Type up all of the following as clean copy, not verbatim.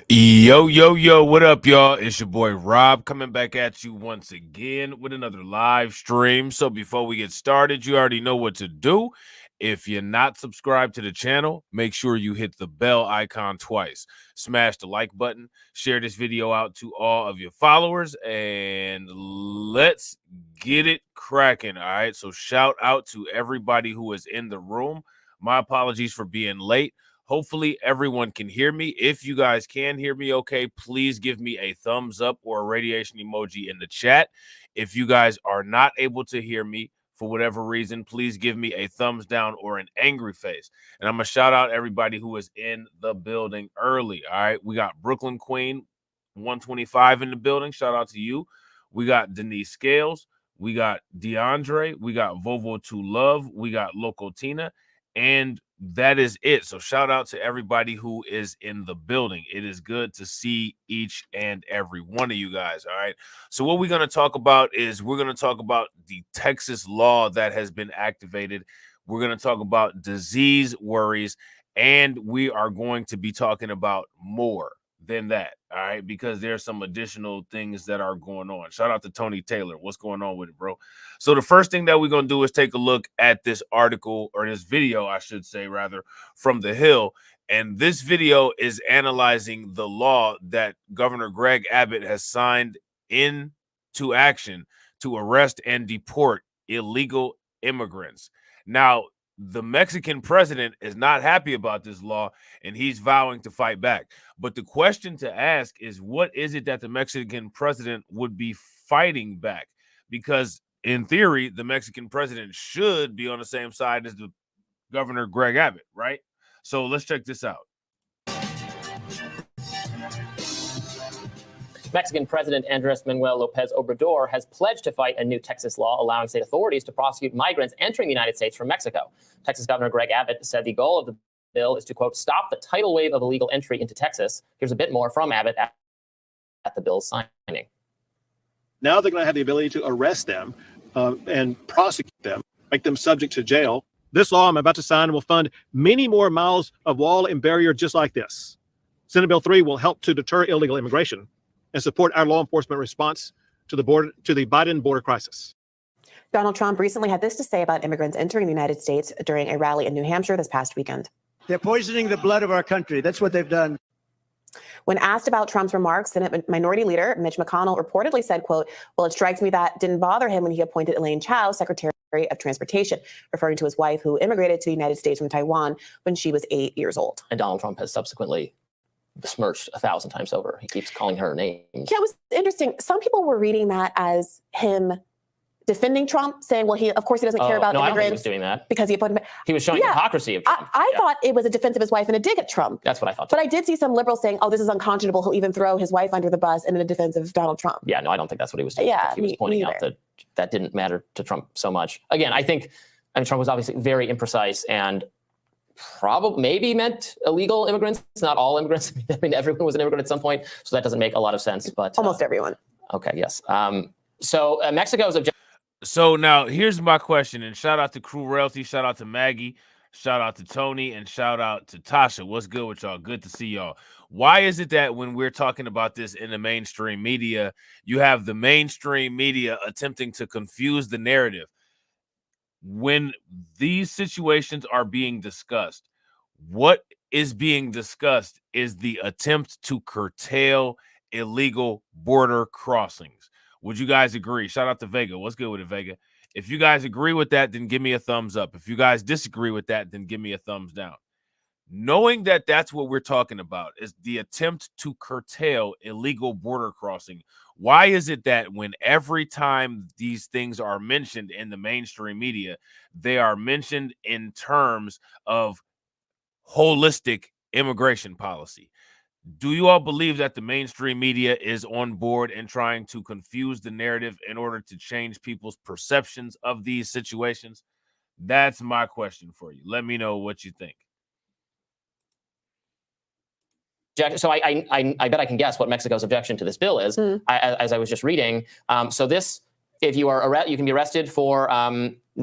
Yo, yo, yo, what up, y'all? It's your boy Rob coming back at you once again with another live stream. So before we get started, you already know what to do. If you're not subscribed to the channel, make sure you hit the bell icon twice. Smash the like button, share this video out to all of your followers, and let's get it cracking, all right? So shout out to everybody who is in the room. My apologies for being late. Hopefully everyone can hear me. If you guys can hear me okay, please give me a thumbs up or a radiation emoji in the chat. If you guys are not able to hear me for whatever reason, please give me a thumbs down or an angry face. And I'm going to shout out everybody who is in the building early, all right? We got Brooklyn Queen 125 in the building. Shout out to you. We got Denise Scales. We got DeAndre. We got Vovo to Love. We got Loco Tina. And that is it. So shout out to everybody who is in the building. It is good to see each and every one of you guys. All right. So what we're going to talk about is we're going to talk about the Texas law that has been activated. We're going to talk about disease worries, and we are going to be talking about more than that. All right. Because there's some additional things that are going on. Shout out to Tony Taylor. What's going on with it, bro? So the first thing that we're going to do is take a look at this article, or this video, I should say, rather, from The Hill. And this video is analyzing the law that Governor Greg Abbott has signed into action to arrest and deport illegal immigrants. Now, the Mexican president is not happy about this law, and he's vowing to fight back. But the question to ask is, what is it that the Mexican president would be fighting back? Because in theory, the Mexican president should be on the same side as the Governor Greg Abbott, right? So let's check this out. Mexican President Andrés Manuel López Obrador has pledged to fight a new Texas law allowing state authorities to prosecute migrants entering the United States from Mexico. Texas Governor Greg Abbott said the goal of the bill is to, quote, stop the tidal wave of illegal entry into Texas. Here's a bit more from Abbott at the bill's signing. Now they're going to have the ability to arrest them and prosecute them, make them subject to jail. This law I'm about to sign will fund many more miles of wall and barrier just like this. Senate Bill 3 will help to deter illegal immigration and support our law enforcement response to the Biden border crisis. Donald Trump recently had this to say about immigrants entering the United States during a rally in New Hampshire this past weekend. They're poisoning the blood of our country. That's what they've done. When asked about Trump's remarks, Senate Minority Leader Mitch McConnell reportedly said, quote, well, it strikes me that didn't bother him when he appointed Elaine Chao Secretary of Transportation, referring to his wife who immigrated to the United States from Taiwan when she was 8 years old. And Donald Trump has subsequently besmirched 1,000 times over. He keeps calling her names. Yeah, it was interesting. Some people were reading that as him defending Trump, saying, well, of course he doesn't care about no, immigrants. I don't think he was doing that. Because he appointed him. He was showing hypocrisy of Trump. I thought it was a defense of his wife and a dig at Trump. That's what I thought too. But I did see some liberals saying, oh, this is unconscionable. He'll even throw his wife under the bus in a defense of Donald Trump. Yeah, no, I don't think that's what he was doing. Yeah, he was pointing out that didn't matter to Trump so much. Again, I think Trump was obviously very imprecise and probably maybe meant illegal immigrants, not all immigrants. I mean, everyone was an immigrant at some point, so that doesn't make a lot of sense. But almost everyone. Okay, yes. So Mexico's objective. So now here's my question, and shout out to Crew Royalty, shout out to Maggie, shout out to Tony, and shout out to Tasha. What's good with y'all? Good to see y'all. Why is it that when we're talking about this in the mainstream media, you have the mainstream media attempting to confuse the narrative? When these situations are being discussed, what is being discussed is the attempt to curtail illegal border crossings. Would you guys agree? Shout out to Vega. What's good with it, Vega? If you guys agree with that, then give me a thumbs up. If you guys disagree with that, then give me a thumbs down. Knowing that that's what we're talking about is the attempt to curtail illegal border crossing. Why is it that when every time these things are mentioned in the mainstream media, they are mentioned in terms of holistic immigration policy? Do you all believe that the mainstream media is on board and trying to confuse the narrative in order to change people's perceptions of these situations? That's my question for you. Let me know what you think. So I bet I can guess what Mexico's objection to this bill is, as I was just reading. So this, if you are you can be arrested for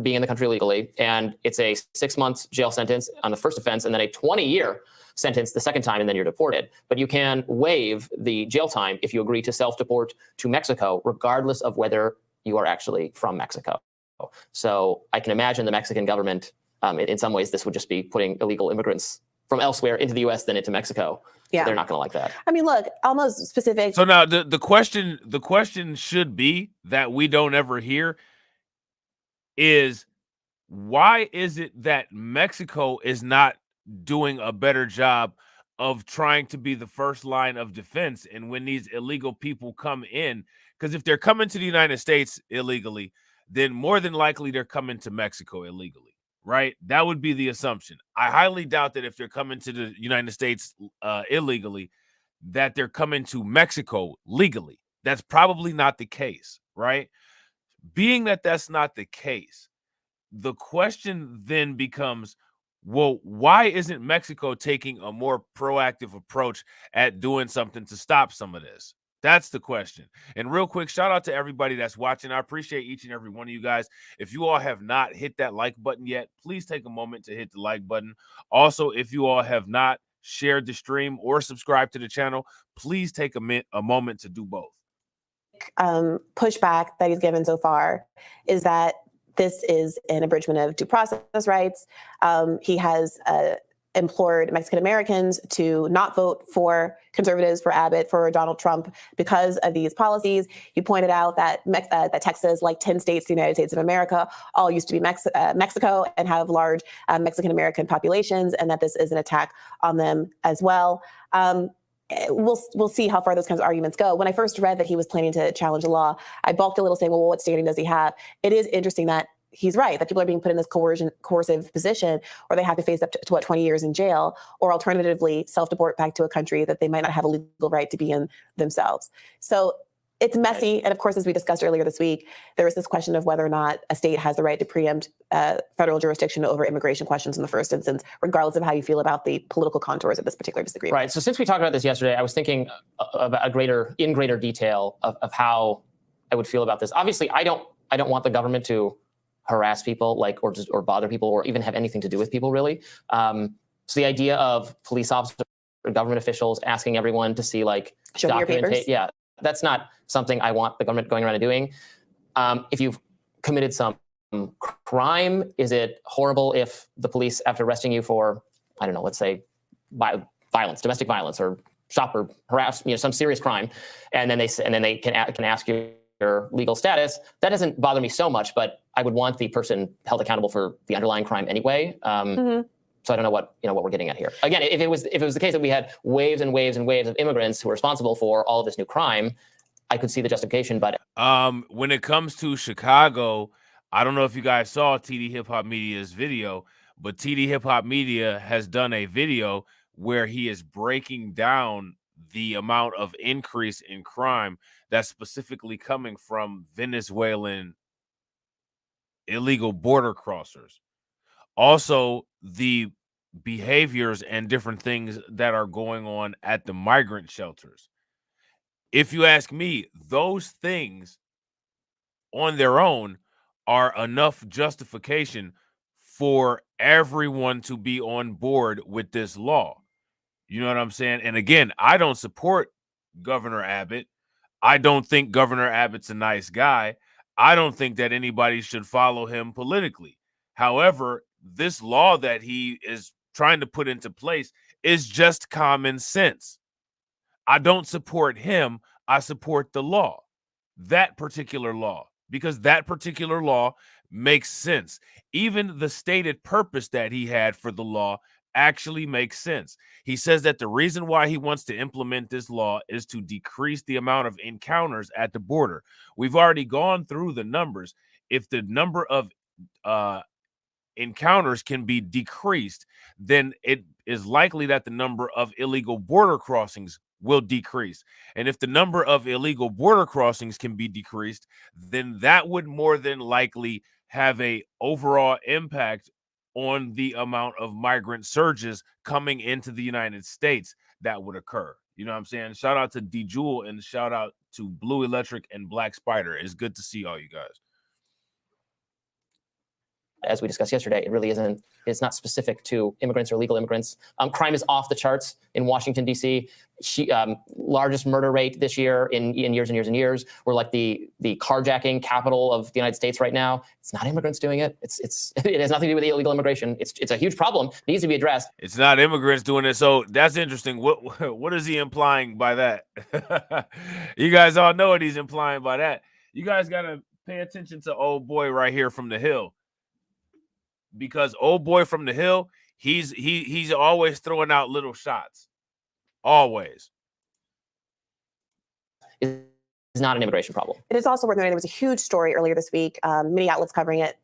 being in the country illegally, and it's a 6 months jail sentence on the first offense, and then a 20-year sentence the second time, and then you're deported. But you can waive the jail time if you agree to self-deport to Mexico, regardless of whether you are actually from Mexico. So I can imagine the Mexican government, in some ways, this would just be putting illegal immigrants from elsewhere into the U.S. than into Mexico. Yeah, so they're not going to like that. I mean, look, almost specific. So now the question should be that we don't ever hear is, why is it that Mexico is not doing a better job of trying to be the first line of defense? And when these illegal people come in, because if they're coming to the United States illegally, then more than likely they're coming to Mexico illegally, right? That would be the assumption. I highly doubt that if they're coming to the United States illegally, that they're coming to Mexico legally. That's probably not the case, right? Being that that's not the case, the question then becomes, well, why isn't Mexico taking a more proactive approach at doing something to stop some of this? That's the question. And real quick, shout out to everybody that's watching. I appreciate each and every one of you guys. If you all have not hit that like button yet, please take a moment to hit the like button. Also, if you all have not shared the stream or subscribed to the channel, please take a moment to do both. Pushback that he's given so far is that this is an abridgment of due process rights. He has implored Mexican Americans to not vote for conservatives, for Abbott, for Donald Trump because of these policies. He pointed out that that Texas, like 10 states, the United States of America, all used to be Mexico and have large Mexican American populations, and that this is an attack on them as well. We'll see how far those kinds of arguments go. When I first read that he was planning to challenge the law, I balked a little, saying, well, what standing does he have? It is interesting that he's right, that people are being put in this coercive position where they have to face up to 20 years in jail, or alternatively self-deport back to a country that they might not have a legal right to be in themselves. So it's messy. And of course, as we discussed earlier this week, there was this question of whether or not a state has the right to preempt federal jurisdiction over immigration questions in the first instance, regardless of how you feel about the political contours of this particular disagreement. Right. So since we talked about this yesterday, I was thinking about in greater detail of how I would feel about this. Obviously, I don't want the government to harass people, or bother people, or even have anything to do with people, really. So the idea of police officers or government officials asking everyone to see show me your papers. Yeah, that's not something I want the government going around and doing. If you've committed some crime, is it horrible if the police, after arresting you for, I don't know, let's say violence, domestic violence, or shop or harass, some serious crime, and then they can ask you your legal status? That doesn't bother me so much, but I would want the person held accountable for the underlying crime anyway. So I don't know what we're getting at here. Again, if it was the case that we had waves and waves and waves of immigrants who were responsible for all of this new crime, I could see the justification. But when it comes to Chicago, I don't know if you guys saw TD Hip Hop Media's video, but TD Hip Hop Media has done a video where he is breaking down the amount of increase in crime that's specifically coming from Venezuelan illegal border crossers. Also, the behaviors and different things that are going on at the migrant shelters. If you ask me, those things on their own are enough justification for everyone to be on board with this law. You know what I'm saying? And again, I don't support Governor Abbott. I don't think Governor Abbott's a nice guy. I don't think that anybody should follow him politically. However, this law that he is trying to put into place is just common sense. I don't support him. I support the law, that particular law, because that particular law makes sense. Even the stated purpose that he had for the law actually makes sense. He says that the reason why he wants to implement this law is to decrease the amount of encounters at the border. We've already gone through the numbers. If the number of encounters can be decreased, then it is likely that the number of illegal border crossings will decrease. And if the number of illegal border crossings can be decreased, then that would more than likely have a overall impact on the amount of migrant surges coming into the United States that would occur. You know what I'm saying? Shout out to D Jewel and shout out to Blue Electric and Black Spider. It's good to see all you guys. as we discussed yesterday, it really isn't. It's not specific to immigrants or illegal immigrants. Crime is off the charts in Washington, D.C. Largest murder rate this year in years and years and years. We're like the carjacking capital of the United States right now. It's not immigrants doing it. It has nothing to do with illegal immigration. It's a huge problem. It needs to be addressed. It's not immigrants doing it. So that's interesting. What is he implying by that? You guys all know what he's implying by that. You guys got to pay attention to old boy right here from the Hill. Because old boy from the Hill, he's always throwing out little shots. Always. It's not an immigration problem. It is also worth noting there was a huge story earlier this week, many outlets covering it.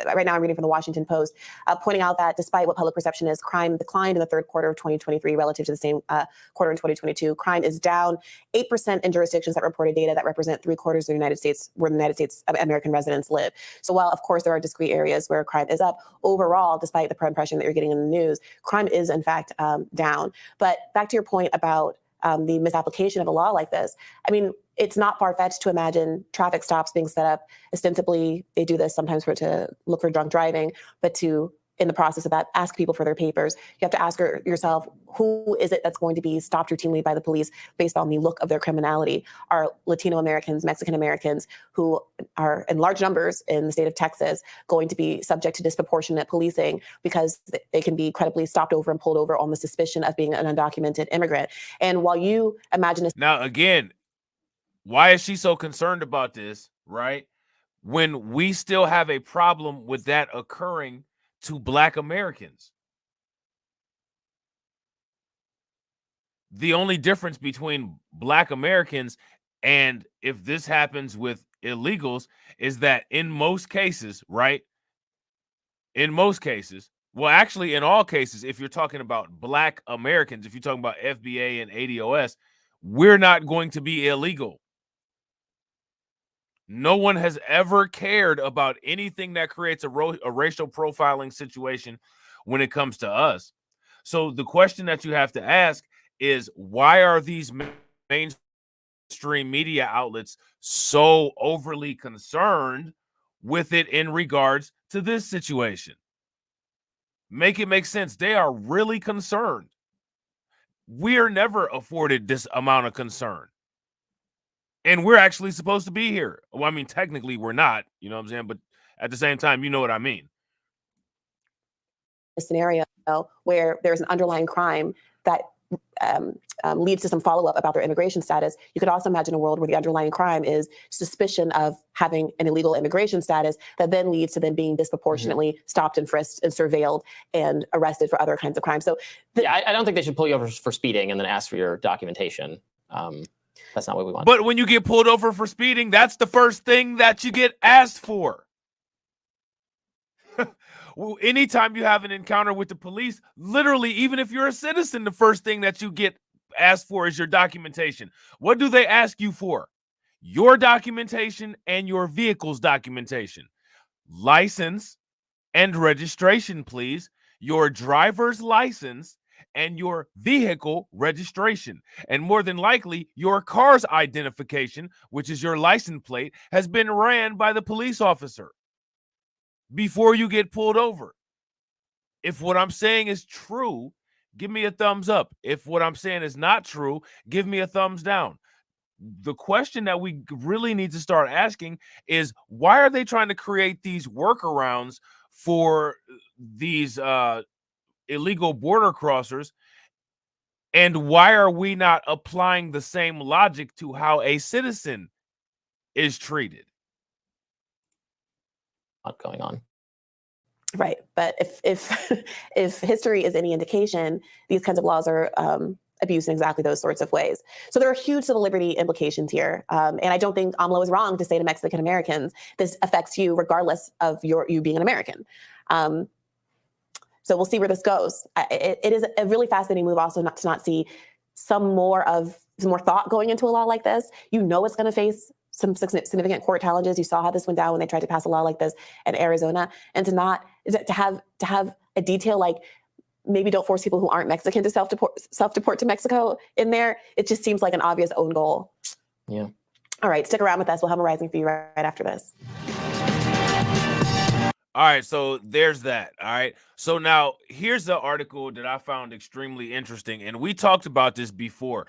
Right now I'm reading from the Washington Post, pointing out that despite what public perception is, crime declined in the third quarter of 2023 relative to the same quarter in 2022. Crime is down 8% in jurisdictions that reported data that represent 3/4 of the United States, where the United States American residents live. So while, of course, there are discrete areas where crime is up, overall, despite the impression that you're getting in the news, crime is, in fact, down. But back to your point about the misapplication of a law like this, I mean, it's not far-fetched to imagine traffic stops being set up. Ostensibly, they do this sometimes to look for drunk driving, but to, in the process of that, ask people for their papers. You have to ask yourself, who is it that's going to be stopped routinely by the police based on the look of their criminality? Are Latino Americans, Mexican Americans, who are in large numbers in the state of Texas, going to be subject to disproportionate policing because they can be credibly stopped over and pulled over on the suspicion of being an undocumented immigrant? And while you imagine this— Now, again, why is she so concerned about this, right? When we still have a problem with that occurring to Black Americans. The only difference between Black Americans and if this happens with illegals is that in most cases, right? In most cases, well, actually, in all cases, if you're talking about Black Americans, if you're talking about FBA and ADOS, we're not going to be illegal. No one has ever cared about anything that creates a racial profiling situation when it comes to us. So the question that you have to ask is, why are these mainstream media outlets so overly concerned with it in regards to this situation? Make it make sense. They are really concerned. We are never afforded this amount of concern. And we're actually supposed to be here. Well, I mean, technically we're not, you know what I'm saying? But at the same time, you know what I mean. A scenario where there's an underlying crime that leads to some follow-up about their immigration status. You could also imagine a world where the underlying crime is suspicion of having an illegal immigration status that then leads to them being disproportionately stopped and frisked and surveilled and arrested for other kinds of crimes. So I don't think they should pull you over for speeding and then ask for your documentation. That's not what we want. But when you get pulled over for speeding, that's the first thing that you get asked for. Well, anytime you have an encounter with the police, literally, even if you're a citizen, the first thing that you get asked for is your documentation. What do they ask you for? Your documentation and your vehicle's documentation. License and registration, please. Your driver's license and your vehicle registration. And more than likely, your car's identification, which is your license plate, has been ran by the police officer before you get pulled over. If what I'm saying is true, give me a thumbs up. If what I'm saying is not true, give me a thumbs down. The question that we really need to start asking is, why are they trying to create these workarounds for these illegal border crossers? And why are we not applying the same logic to how a citizen is treated? Not going on. Right. But if history is any indication, these kinds of laws are abused in exactly those sorts of ways. So there are huge civil liberty implications here. And I don't think AMLO is wrong to say to Mexican Americans, this affects you regardless of you being an American. So we'll see where this goes. It is a really fascinating move also not to see some more thought going into a law like this. You know it's going to face some significant court challenges. You saw how this went down when they tried to pass a law like this in Arizona. And to have a detail like maybe don't force people who aren't Mexican to self-deport to Mexico in there, it just seems like an obvious own goal. Yeah. All right, stick around with us. We'll have more Rising for you right after this. All right, so there's that. All right. So now here's the article that I found extremely interesting, and we talked about this before.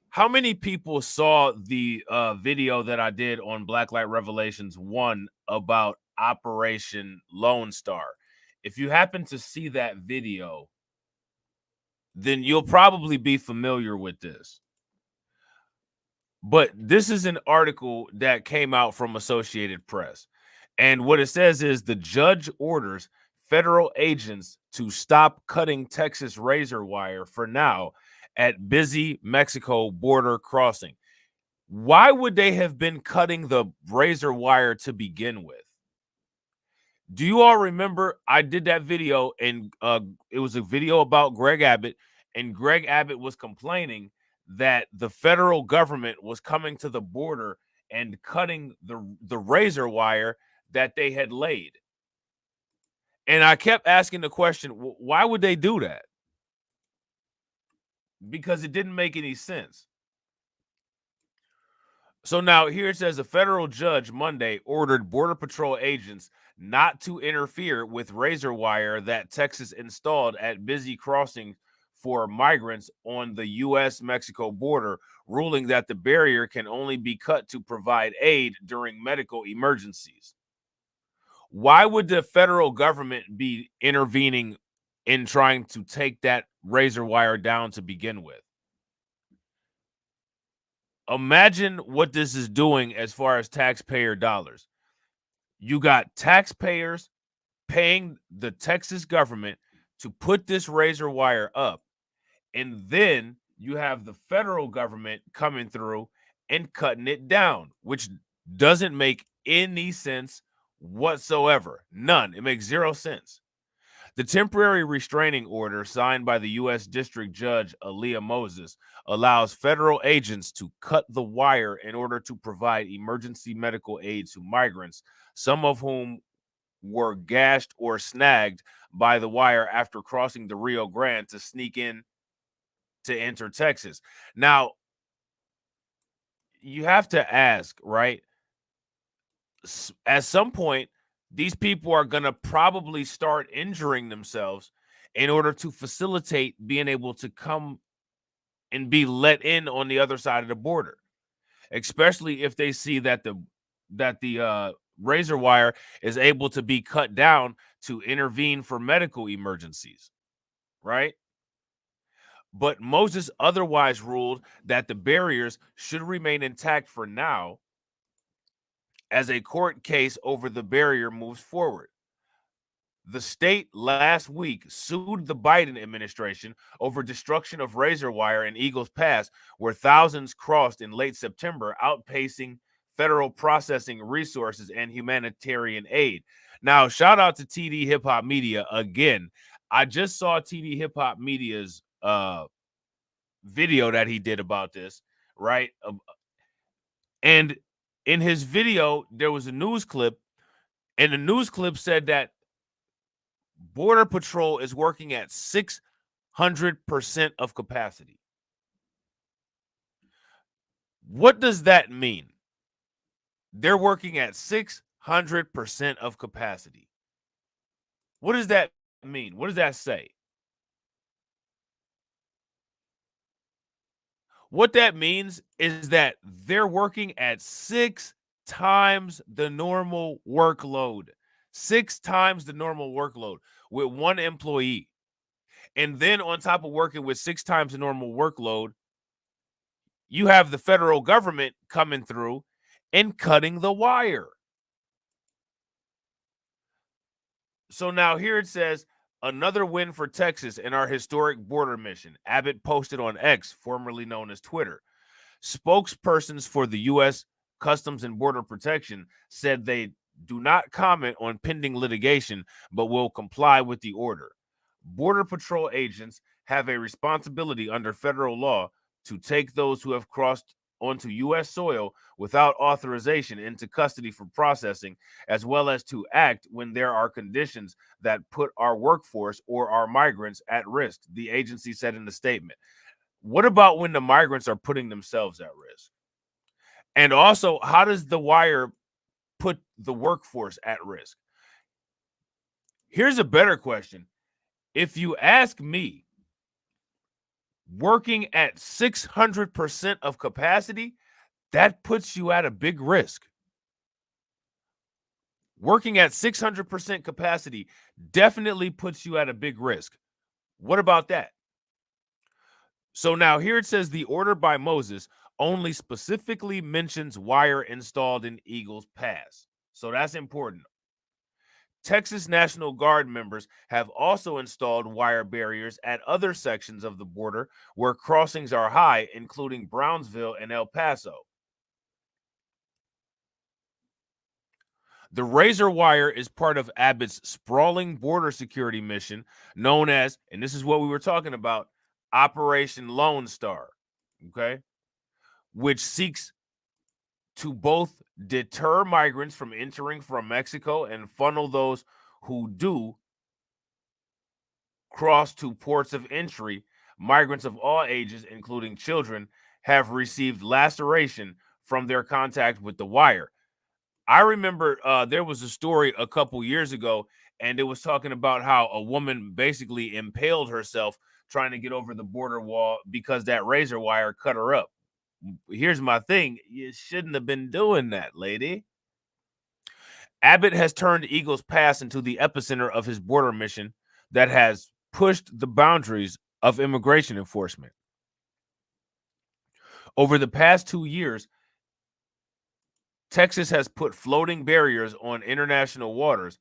How many people saw the video that I did on Blacklight Revelations 1 about Operation Lone Star? If you happen to see that video, then you'll probably be familiar with this. But this is an article that came out from Associated Press. And what it says is the judge orders federal agents to stop cutting Texas razor wire for now at busy Mexico border crossing. Why would they have been cutting the razor wire to begin with? Do you all remember I did that video, and it was a video about Greg Abbott, and Greg Abbott was complaining that the federal government was coming to the border and cutting the razor wire that they had laid. And I kept asking the question, why would they do that? Because it didn't make any sense. So now here it says a federal judge Monday ordered Border Patrol agents not to interfere with razor wire that Texas installed at busy crossings for migrants on the U.S.-Mexico border, ruling that the barrier can only be cut to provide aid during medical emergencies. Why would the federal government be intervening in trying to take that razor wire down to begin with? Imagine what this is doing as far as taxpayer dollars. You got taxpayers paying the Texas government to put this razor wire up, and then you have the federal government coming through and cutting it down, which doesn't make any sense whatsoever. None. It makes zero sense. The temporary restraining order signed by the U.S. District Judge Aaliyah Moses allows federal agents to cut the wire in order to provide emergency medical aid to migrants, some of whom were gashed or snagged by the wire after crossing the Rio Grande to sneak in to enter Texas. Now, you have to ask, right? At some point, these people are going to probably start injuring themselves in order to facilitate being able to come and be let in on the other side of the border, especially if they see that the razor wire is able to be cut down to intervene for medical emergencies, right? But Moses otherwise ruled that the barriers should remain intact for now as a court case over the barrier moves forward. The state last week sued the Biden administration over destruction of razor wire in Eagles Pass, where thousands crossed in late September, outpacing federal processing resources and humanitarian aid. Now, shout out to TD Hip Hop Media again. I just saw TD Hip Hop Media's video that he did about this, right? And in his video, there was a news clip, and the news clip said that Border Patrol is working at 600% of capacity. What does that mean? They're working at 600% of capacity. What does that mean? What does that say? What that means is that they're working at 6 times the normal workload. 6 times the normal workload with one employee. And then on top of working with 6 times the normal workload, you have the federal government coming through and cutting the wire. So now here it says, another win for Texas in our historic border mission. Abbott posted on X, formerly known as Twitter. Spokespersons for the U.S. Customs and Border Protection said they do not comment on pending litigation, but will comply with the order. Border Patrol agents have a responsibility under federal law to take those who have crossed onto U.S. soil without authorization into custody for processing, as well as to act when there are conditions that put our workforce or our migrants at risk, the agency said in the statement. What about when the migrants are putting themselves at risk? And also, how does the wire put the workforce at risk? Here's a better question. If you ask me, working at 600% of capacity, that puts you at a big risk. Working at 600% capacity definitely puts you at a big risk. What about that? So now here it says the order by Moses only specifically mentions wire installed in Eagles Pass. So that's important. Texas National Guard members have also installed wire barriers at other sections of the border where crossings are high, including Brownsville and El Paso. The razor wire is part of Abbott's sprawling border security mission known as, and this is what we were talking about, Operation Lone Star, okay, which seeks to both deter migrants from entering from Mexico and funnel those who do cross to ports of entry. Migrants of all ages, including children, have received laceration from their contact with the wire. I remember there was a story a couple years ago, and it was talking about how a woman basically impaled herself trying to get over the border wall because that razor wire cut her up. Here's my thing. You shouldn't have been doing that, lady. Abbott has turned Eagles Pass into the epicenter of his border mission that has pushed the boundaries of immigration enforcement. Over the past 2 years, Texas has put floating barriers on international waters,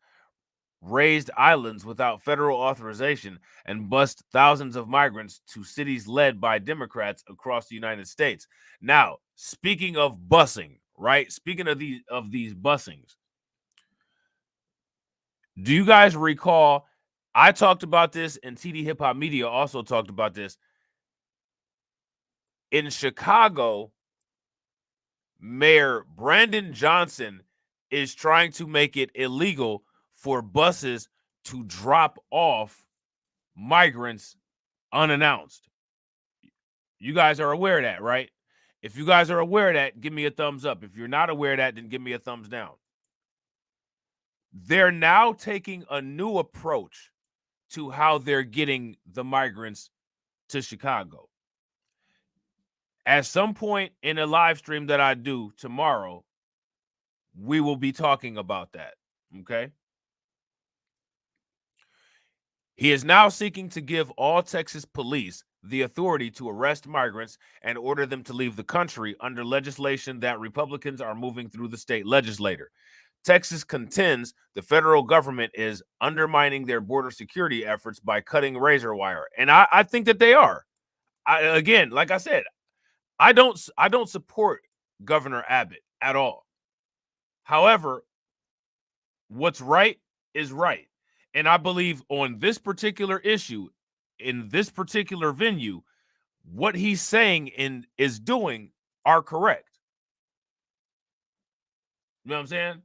raised islands without federal authorization, and bused thousands of migrants to cities led by Democrats across the United States. Now, speaking of busing, right? Speaking of these busings, do you guys recall? I talked about this, and TD Hip Hop Media also talked about this. In Chicago, Mayor Brandon Johnson is trying to make it illegal for buses to drop off migrants unannounced. You guys are aware of that, right? If you guys are aware of that, give me a thumbs up. If you're not aware of that, then give me a thumbs down. They're now taking a new approach to how they're getting the migrants to Chicago. At some point in a live stream that I do tomorrow, we will be talking about that, okay? He is now seeking to give all Texas police the authority to arrest migrants and order them to leave the country under legislation that Republicans are moving through the state legislature. Texas contends the federal government is undermining their border security efforts by cutting razor wire. And I think that they are. Again, like I said, I don't support Governor Abbott at all. However, what's right is right. And I believe on this particular issue, in this particular venue, what he's saying and is doing are correct. You know what I'm saying?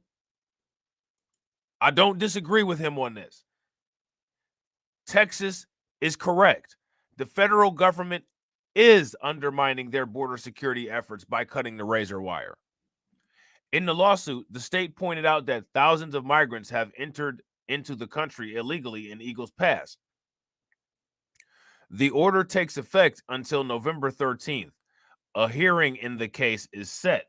I don't disagree with him on this. Texas is correct. The federal government is undermining their border security efforts by cutting the razor wire. In the lawsuit, the state pointed out that thousands of migrants have entered into the country illegally in Eagles Pass. The order takes effect until November 13th. A hearing in the case is set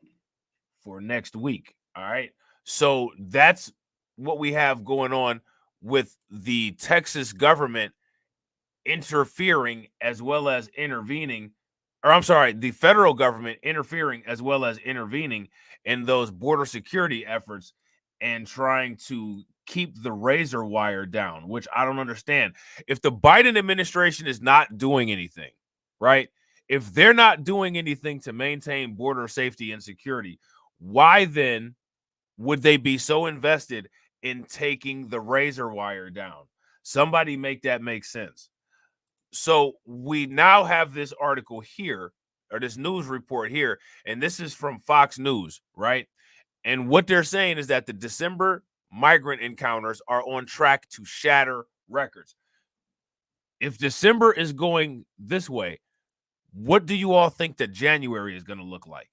for next week. All right. So that's what we have going on with the Texas government interfering as well as intervening, or I'm sorry, the federal government interfering as well as intervening in those border security efforts and trying to keep the razor wire down, which I don't understand. If the Biden administration is not doing anything, right? If they're not doing anything to maintain border safety and security, why then would they be so invested in taking the razor wire down? Somebody make that make sense. So we now have this article here, or this news report here, and this is from Fox News, right? And what they're saying is that the December migrant encounters are on track to shatter records. If December is going this way, what do you all think that January is going to look like?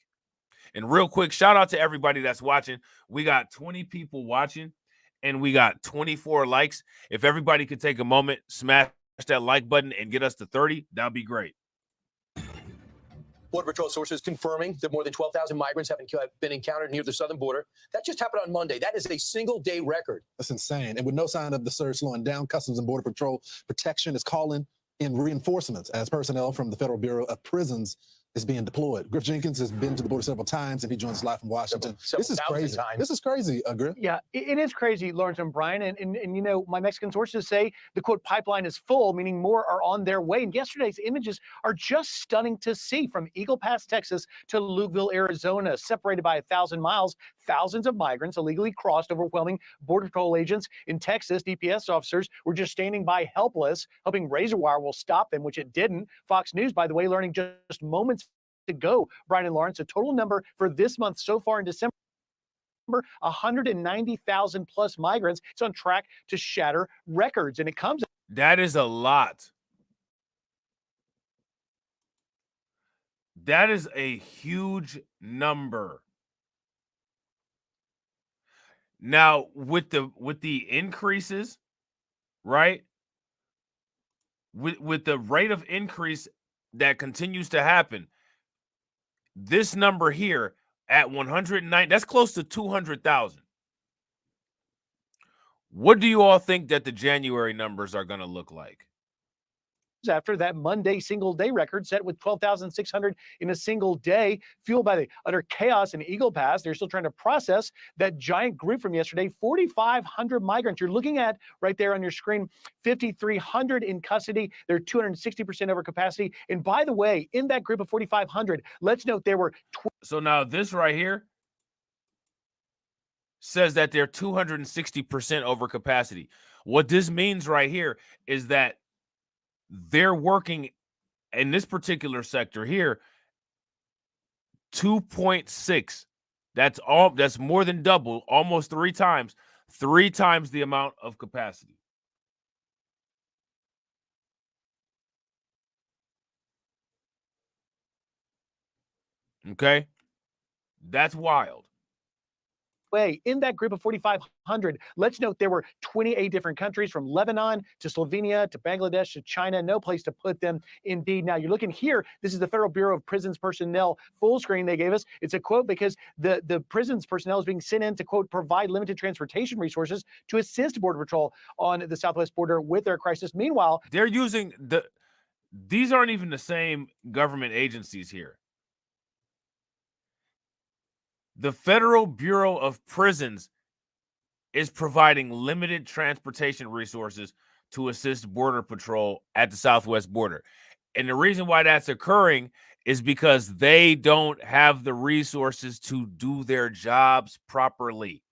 And real quick, shout out to everybody that's watching. We got 20 people watching. and we got 24 likes. If everybody could take a moment, smash that like button and get us to 30, that'd be great. Border Patrol sources confirming that more than 12,000 migrants have been encountered near the southern border. That just happened on Monday. That is a single-day record. That's insane. And with no sign of the surge slowing down, Customs and Border Patrol Protection is calling in reinforcements as personnel from the Federal Bureau of Prisons is being deployed. Griff Jenkins has been to the border several times, and he joins us live from Washington. This is crazy. This is crazy, Griff. Yeah, it is crazy, Lawrence and Brian. And you know, my Mexican sources say the quote pipeline is full, meaning more are on their way. And yesterday's images are just stunning to see. From Eagle Pass, Texas to Lukeville, Arizona, separated by 1,000 miles. Thousands of migrants illegally crossed, overwhelming Border Patrol agents in Texas. DPS officers were just standing by helpless, hoping razor wire will stop them, which it didn't. Fox News, by the way, learning just moments ago, Brian and Lawrence, a total number for this month so far in December, 190,000 plus migrants. It's on track to shatter records, and it comes. That is a lot. That is a huge number. Now, with the increases, right? With the rate of increase that continues to happen, this number here at 109, that's close to 200,000. What do you all think that the January numbers are going to look like? After that Monday single day record set with 12,600 in a single day, fueled by the utter chaos in Eagle Pass. They're still trying to process that giant group from yesterday, 4,500 migrants. You're looking at right there on your screen, 5,300 in custody. They're 260% over capacity. And by the way, in that group of 4,500, let's note there were. So now this right here says that they're 260% over capacity. What this means right here is that they're working in this particular sector here 2.6. That's more than double, almost three times the amount of capacity. Okay? That's wild. In that group of 4,500, let's note there were 28 different countries, from Lebanon to Slovenia to Bangladesh to China. No place to put them, indeed. Now, you're looking here. This is the Federal Bureau of Prisons personnel full screen they gave us. It's a quote because the prisons personnel is being sent in to, quote, provide limited transportation resources to assist Border Patrol on the southwest border with their crisis. Meanwhile, they're using these aren't even the same government agencies here. The Federal Bureau of Prisons is providing limited transportation resources to assist Border Patrol at the southwest border. And the reason why that's occurring is because they don't have the resources to do their jobs properly.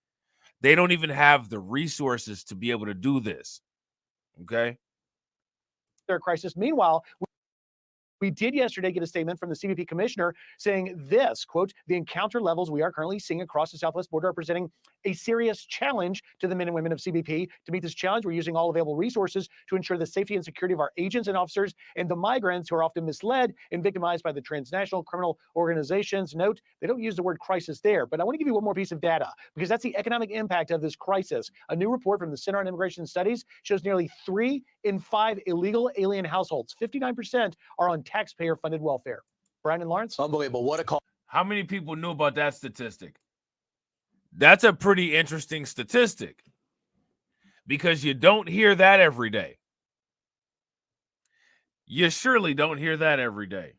They don't even have the resources to be able to do this. Okay? Their crisis. Meanwhile, we did yesterday get a statement from the CBP commissioner saying this, quote, the encounter levels we are currently seeing across the southwest border are presenting a serious challenge to the men and women of CBP. To meet this challenge, we're using all available resources to ensure the safety and security of our agents and officers and the migrants who are often misled and victimized by the transnational criminal organizations. Note, they don't use the word crisis there, but I want to give you one more piece of data because that's the economic impact of this crisis. A new report from the Center on Immigration Studies shows nearly 3 in 5 illegal alien households, 59%, are on taxpayer-funded welfare. Brian and Lawrence? Unbelievable. What a call. How many people knew about that statistic? That's a pretty interesting statistic because you don't hear that every day. You surely don't hear that every day.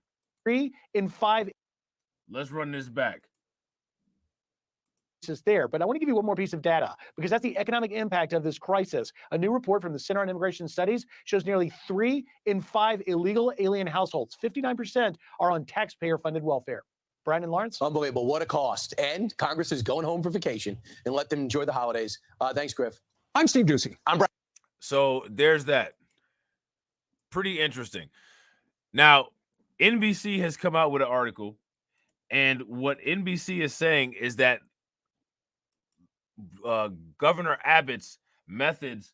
3 in 5. Let's run this back. There, but I want to give you one more piece of data because that's the economic impact of this crisis. A new report from the Center on Immigration Studies shows nearly 3 in 5 illegal alien households, 59%, are on taxpayer-funded welfare. Brian and Lawrence? Unbelievable. What a cost. And Congress is going home for vacation and let them enjoy the holidays. Thanks, Griff. I'm Steve Doocy. I'm Brian. So there's that. Pretty interesting. Now, NBC has come out with an article, and what NBC is saying is that Governor Abbott's methods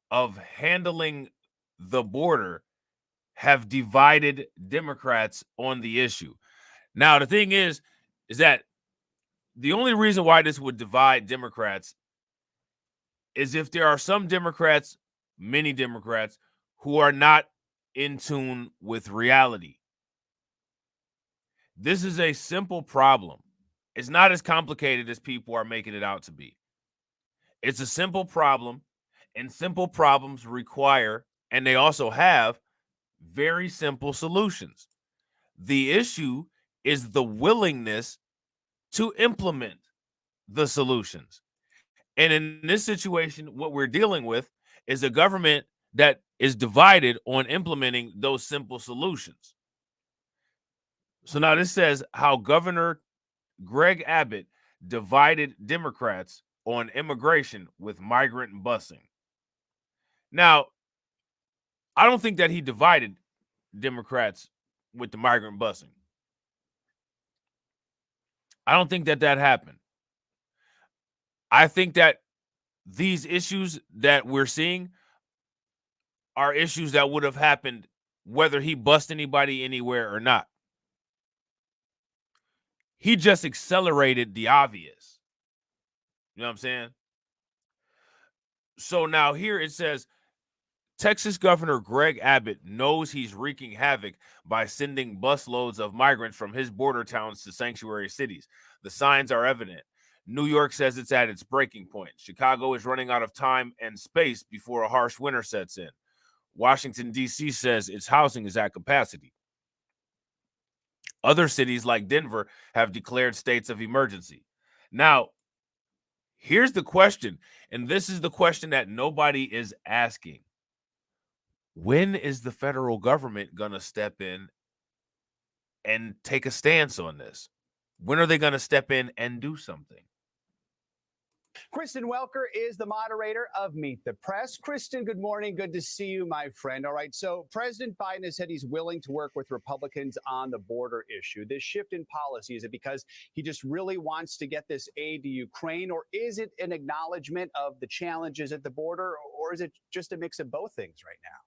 of handling the border have divided Democrats on the issue. Now, the thing is that the only reason why this would divide Democrats is if there are some Democrats, many Democrats, who are not in tune with reality. This is a simple problem. It's not as complicated as people are making it out to be. It's a simple problem, and simple problems require, and they also have, very simple solutions. The issue is the willingness to implement the solutions. And in this situation, what we're dealing with is a government that is divided on implementing those simple solutions. So now this says how Governor Greg Abbott divided Democrats on immigration with migrant busing. Now, I don't think that he divided Democrats with the migrant busing. I don't think that that happened. I think that these issues that we're seeing are issues that would have happened whether he bust anybody anywhere or not. He just accelerated the obvious. You know what I'm saying? So now here it says, Texas Governor Greg Abbott knows he's wreaking havoc by sending busloads of migrants from his border towns to sanctuary cities. The signs are evident. New York says it's at its breaking point. Chicago is running out of time and space before a harsh winter sets in. Washington, D.C. says its housing is at capacity. Other cities like Denver have declared states of emergency. Now, here's the question, and this is the question that nobody is asking. When is the federal government going to step in and take a stance on this? When are they going to step in and do something? Kristen Welker is the moderator of Meet the Press. Kristen, good morning. Good to see you, my friend. All right, so President Biden has said he's willing to work with Republicans on the border issue. This shift in policy, is it because he just really wants to get this aid to Ukraine, or is it an acknowledgement of the challenges at the border, or is it just a mix of both things right now?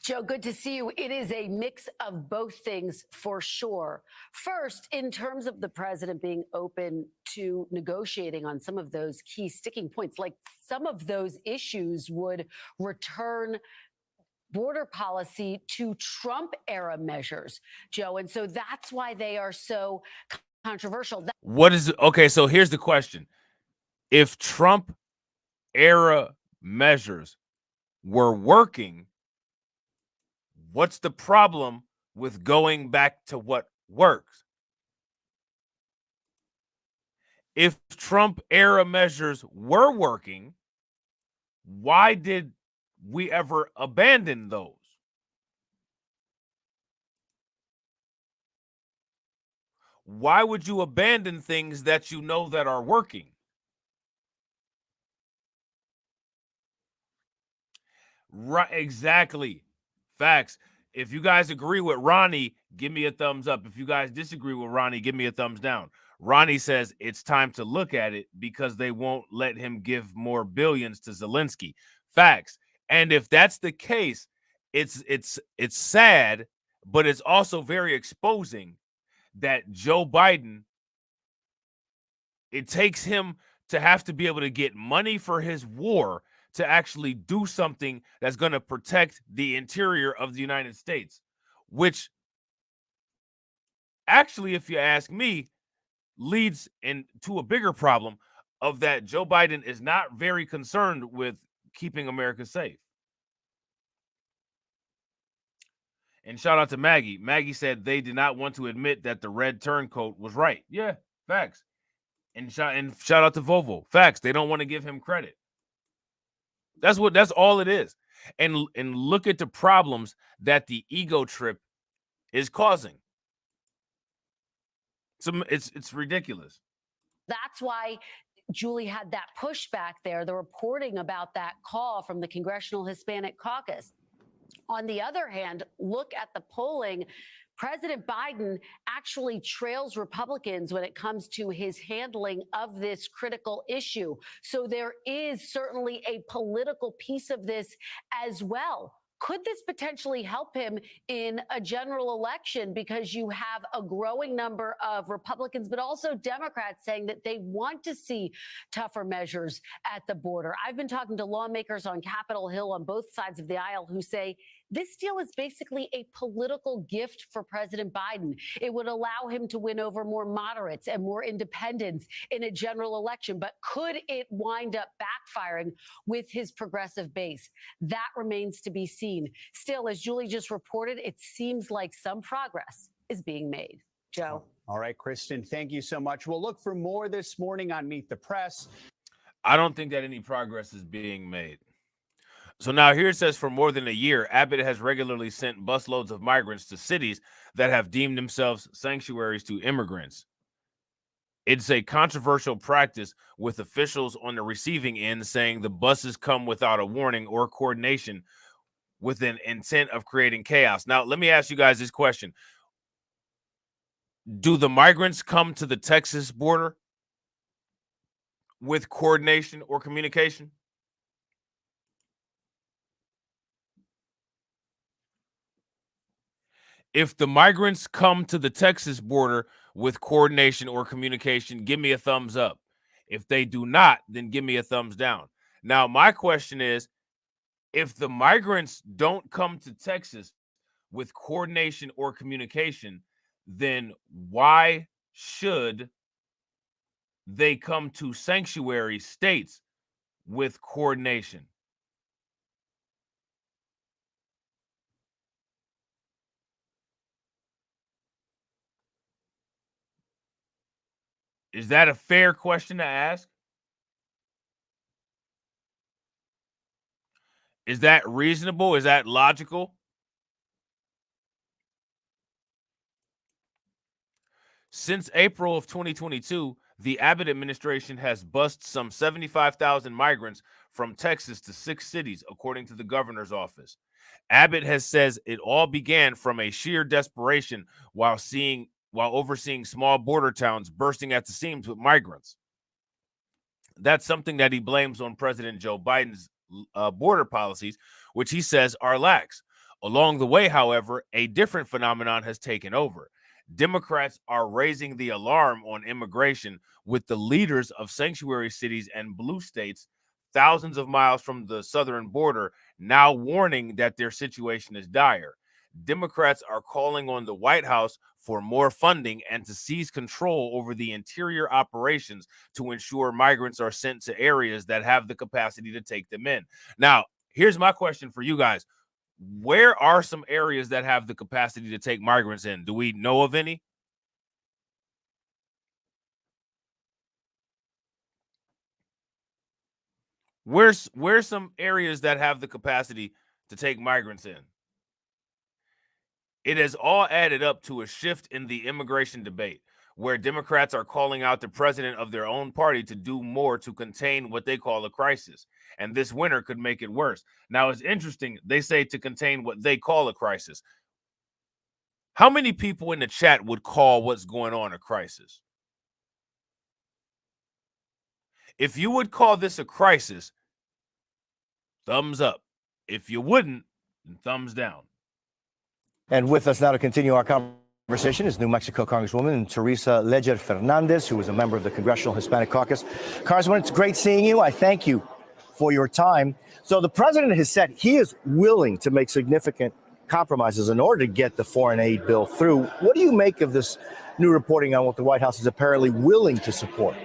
Joe, good to see you. It is a mix of both things for sure. First, in terms of the president being open to negotiating on some of those key sticking points, like some of those issues would return border policy to Trump-era measures, Joe. And so that's why they are so controversial. Okay, so here's the question. If Trump-era measures were working, what's the problem with going back to what works? If Trump-era measures were working, why did we ever abandon those? Why would you abandon things that you know that are working? Right, exactly. Facts. If you guys agree with Ronnie, give me a thumbs up. If you guys disagree with Ronnie, give me a thumbs down. Ronnie says it's time to look at it because they won't let him give more billions to Zelensky. Facts. And if that's the case, it's sad, but it's also very exposing that Joe Biden, it takes him to have to be able to get money for his war to actually do something that's going to protect the interior of the United States, which actually, if you ask me, leads into a bigger problem of that Joe Biden is not very concerned with keeping America safe. And shout out to Maggie. Maggie said they did not want to admit that the red turncoat was right. Yeah, facts. And shout out to Volvo. Facts. They don't want to give him credit. That's all it is. And look at the problems that the ego trip is causing. It's ridiculous. That's why Julie had that pushback there, the reporting about that call from the Congressional Hispanic Caucus. On the other hand, look at the polling. President Biden actually trails Republicans when it comes to his handling of this critical issue. So there is certainly a political piece of this as well. Could this potentially help him in a general election? Because you have a growing number of Republicans, but also Democrats saying that they want to see tougher measures at the border. I've been talking to lawmakers on Capitol Hill on both sides of the aisle who say this deal is basically a political gift for President Biden. It would allow him to win over more moderates and more independents in a general election. But could it wind up backfiring with his progressive base? That remains to be seen. Still, as Julie just reported, it seems like some progress is being made. Joe. All right, Kristen, thank you so much. We'll look for more this morning on Meet the Press. I don't think that any progress is being made. So now here it says for more than a year, Abbott has regularly sent busloads of migrants to cities that have deemed themselves sanctuaries to immigrants. It's a controversial practice, with officials on the receiving end saying the buses come without a warning or coordination with an intent of creating chaos. Now, let me ask you guys this question. Do the migrants come to the Texas border with coordination or communication? If the migrants come to the Texas border with coordination or communication, give me a thumbs up. If they do not, then give me a thumbs down. Now, my question is, if the migrants don't come to Texas with coordination or communication, then why should they come to sanctuary states with coordination? Is that a fair question to ask? Is that reasonable? Is that logical? Since April of 2022, the Abbott administration has bused some 75,000 migrants from Texas to 6 cities, according to the governor's office. Abbott has says it all began from a sheer desperation while overseeing small border towns bursting at the seams with migrants. That's something that he blames on President Joe Biden's border policies, which he says are lax. Along the way, however, a different phenomenon has taken over. Democrats are raising the alarm on immigration, with the leaders of sanctuary cities and blue states thousands of miles from the southern border now warning that their situation is dire. Democrats are calling on the White House for more funding and to seize control over the interior operations to ensure migrants are sent to areas that have the capacity to take them in. Now, here's my question for you guys. Where are some areas that have the capacity to take migrants in? Do we know of any? Where's some areas that have the capacity to take migrants in? It has all added up to a shift in the immigration debate, where Democrats are calling out the president of their own party to do more to contain what they call a crisis. And this winter could make it worse. Now, it's interesting. They say to contain what they call a crisis. How many people in the chat would call what's going on a crisis? If you would call this a crisis, thumbs up. If you wouldn't, then thumbs down. And with us now to continue our conversation is New Mexico Congresswoman Teresa Leger Fernandez, who is a member of the Congressional Hispanic Caucus. Congresswoman, it's great seeing you. I thank you for your time. So the president has said he is willing to make significant compromises in order to get the foreign aid bill through. What do you make of this new reporting on what the White House is apparently willing to support?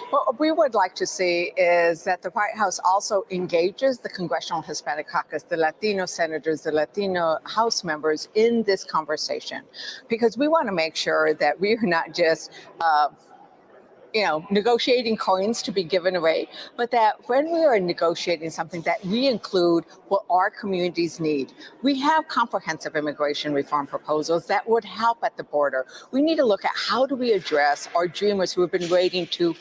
What we would like to see is that the White House also engages the Congressional Hispanic Caucus, the Latino senators, the Latino House members in this conversation, because we want to make sure that we are not just negotiating coins to be given away, but that when we are negotiating something, that we include what our communities need. We have comprehensive immigration reform proposals that would help at the border. We need to look at how do we address our dreamers who have been waiting too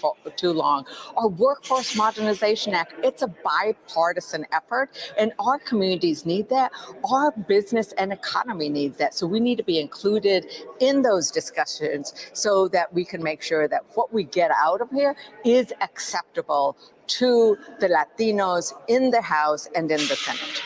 long. Our Workforce Modernization Act, it's a bipartisan effort, and our communities need that. Our business and economy needs that. So we need to be included in those discussions so that we can make sure that what we get out of here is acceptable to the Latinos in the House and in the Senate.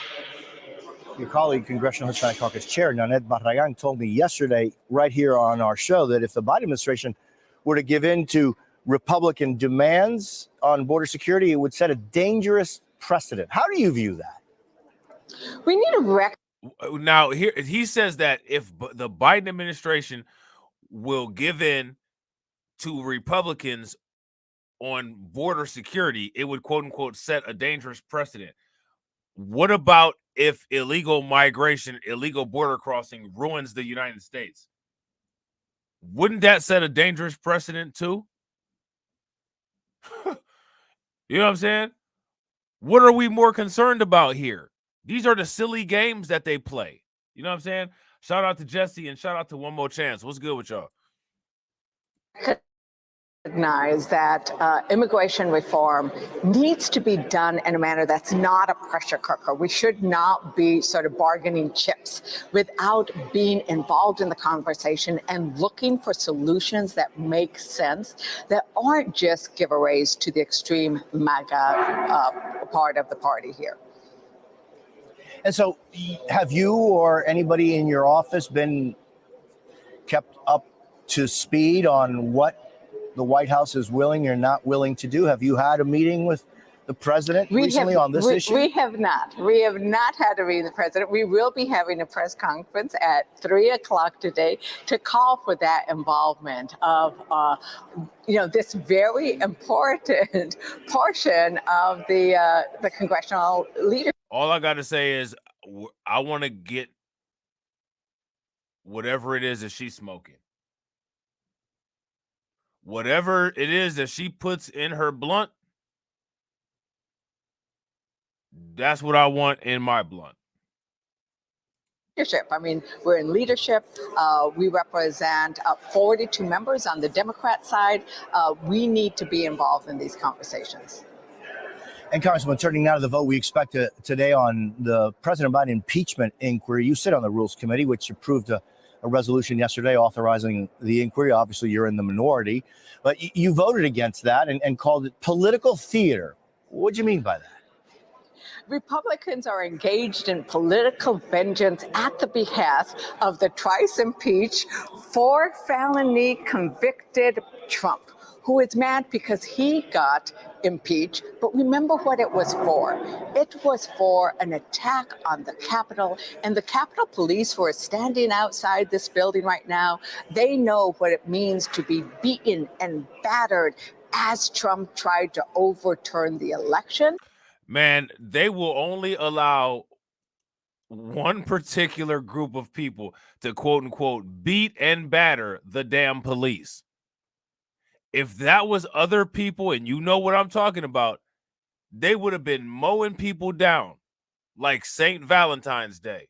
Your colleague, Congressional Hispanic Caucus Chair Nanette Barragan, told me yesterday, right here on our show, that if the Biden administration were to give in to Republican demands on border security, it would set a dangerous precedent. How do you view that? We need a record. Now, here he says that if the Biden administration will give in to Republicans on border security, it would quote unquote set a dangerous precedent. What about if illegal migration, illegal border crossing ruins the United States? Wouldn't that set a dangerous precedent too? You know what I'm saying? What are we more concerned about here? These are the silly games that they play. You know what I'm saying? Shout out to Jesse and shout out to One More Chance. What's good with y'all? Recognize that immigration reform needs to be done in a manner that's not a pressure cooker. We should not be sort of bargaining chips without being involved in the conversation and looking for solutions that make sense, that aren't just giveaways to the extreme MAGA part of the party here. And so, have you or anybody in your office been kept up to speed on what the White House is willing or not willing to do? Have you had a meeting with the president recently on this issue? We have not. We have not had a meeting with the president. We will be having a press conference at 3 o'clock today to call for that involvement of, this very important portion of the congressional leadership. All I got to say is I want to get whatever it is that she's smoking. Whatever it is that she puts in her blunt, that's what I want in my blunt. Leadership. I mean, we're in leadership. We represent 42 members on the Democrat side. We need to be involved in these conversations. And Congressman, turning now to the vote we expect today on the President Biden impeachment inquiry. You sit on the Rules Committee, which approved a resolution yesterday authorizing the inquiry. Obviously, you're in the minority, but you voted against that and called it political theater. What do you mean by that? Republicans are engaged in political vengeance at the behest of the twice impeached, 4 felony convicted Trump, who is mad because he got impeached. But remember what it was for. It was for an attack on the Capitol, and the Capitol Police, who are standing outside this building right now, they know what it means to be beaten and battered as Trump tried to overturn the election. Man, they will only allow one particular group of people to quote unquote beat and batter the damn police. If that was other people, and you know what I'm talking about, they would have been mowing people down like St. Valentine's Day.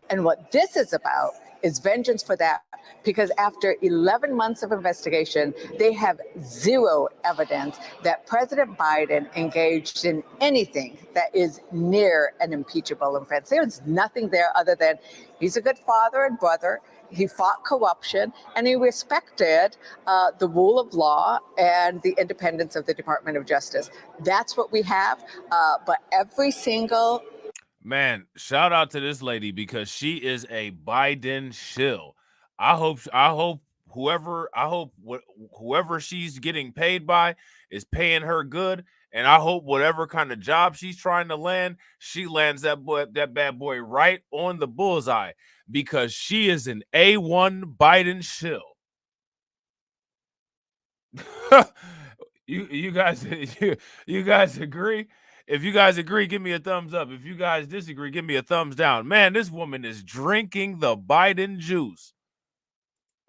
And what this is about is vengeance for that, because after 11 months of investigation, they have zero evidence that President Biden engaged in anything that is near an impeachable offense. There's nothing there other than he's a good father and brother. He fought corruption, and he respected the rule of law and the independence of the Department of Justice. That's what we have. But every single Man, shout out to this lady because she is a Biden shill. I hope whoever she's getting paid by is paying her good, and I hope whatever kind of job she's trying to land, she lands that bad boy right on the bullseye, because she is an A1 Biden shill. you guys agree? If you guys agree, give me a thumbs up. If you guys disagree, give me a thumbs down. Man, this woman is drinking the Biden juice.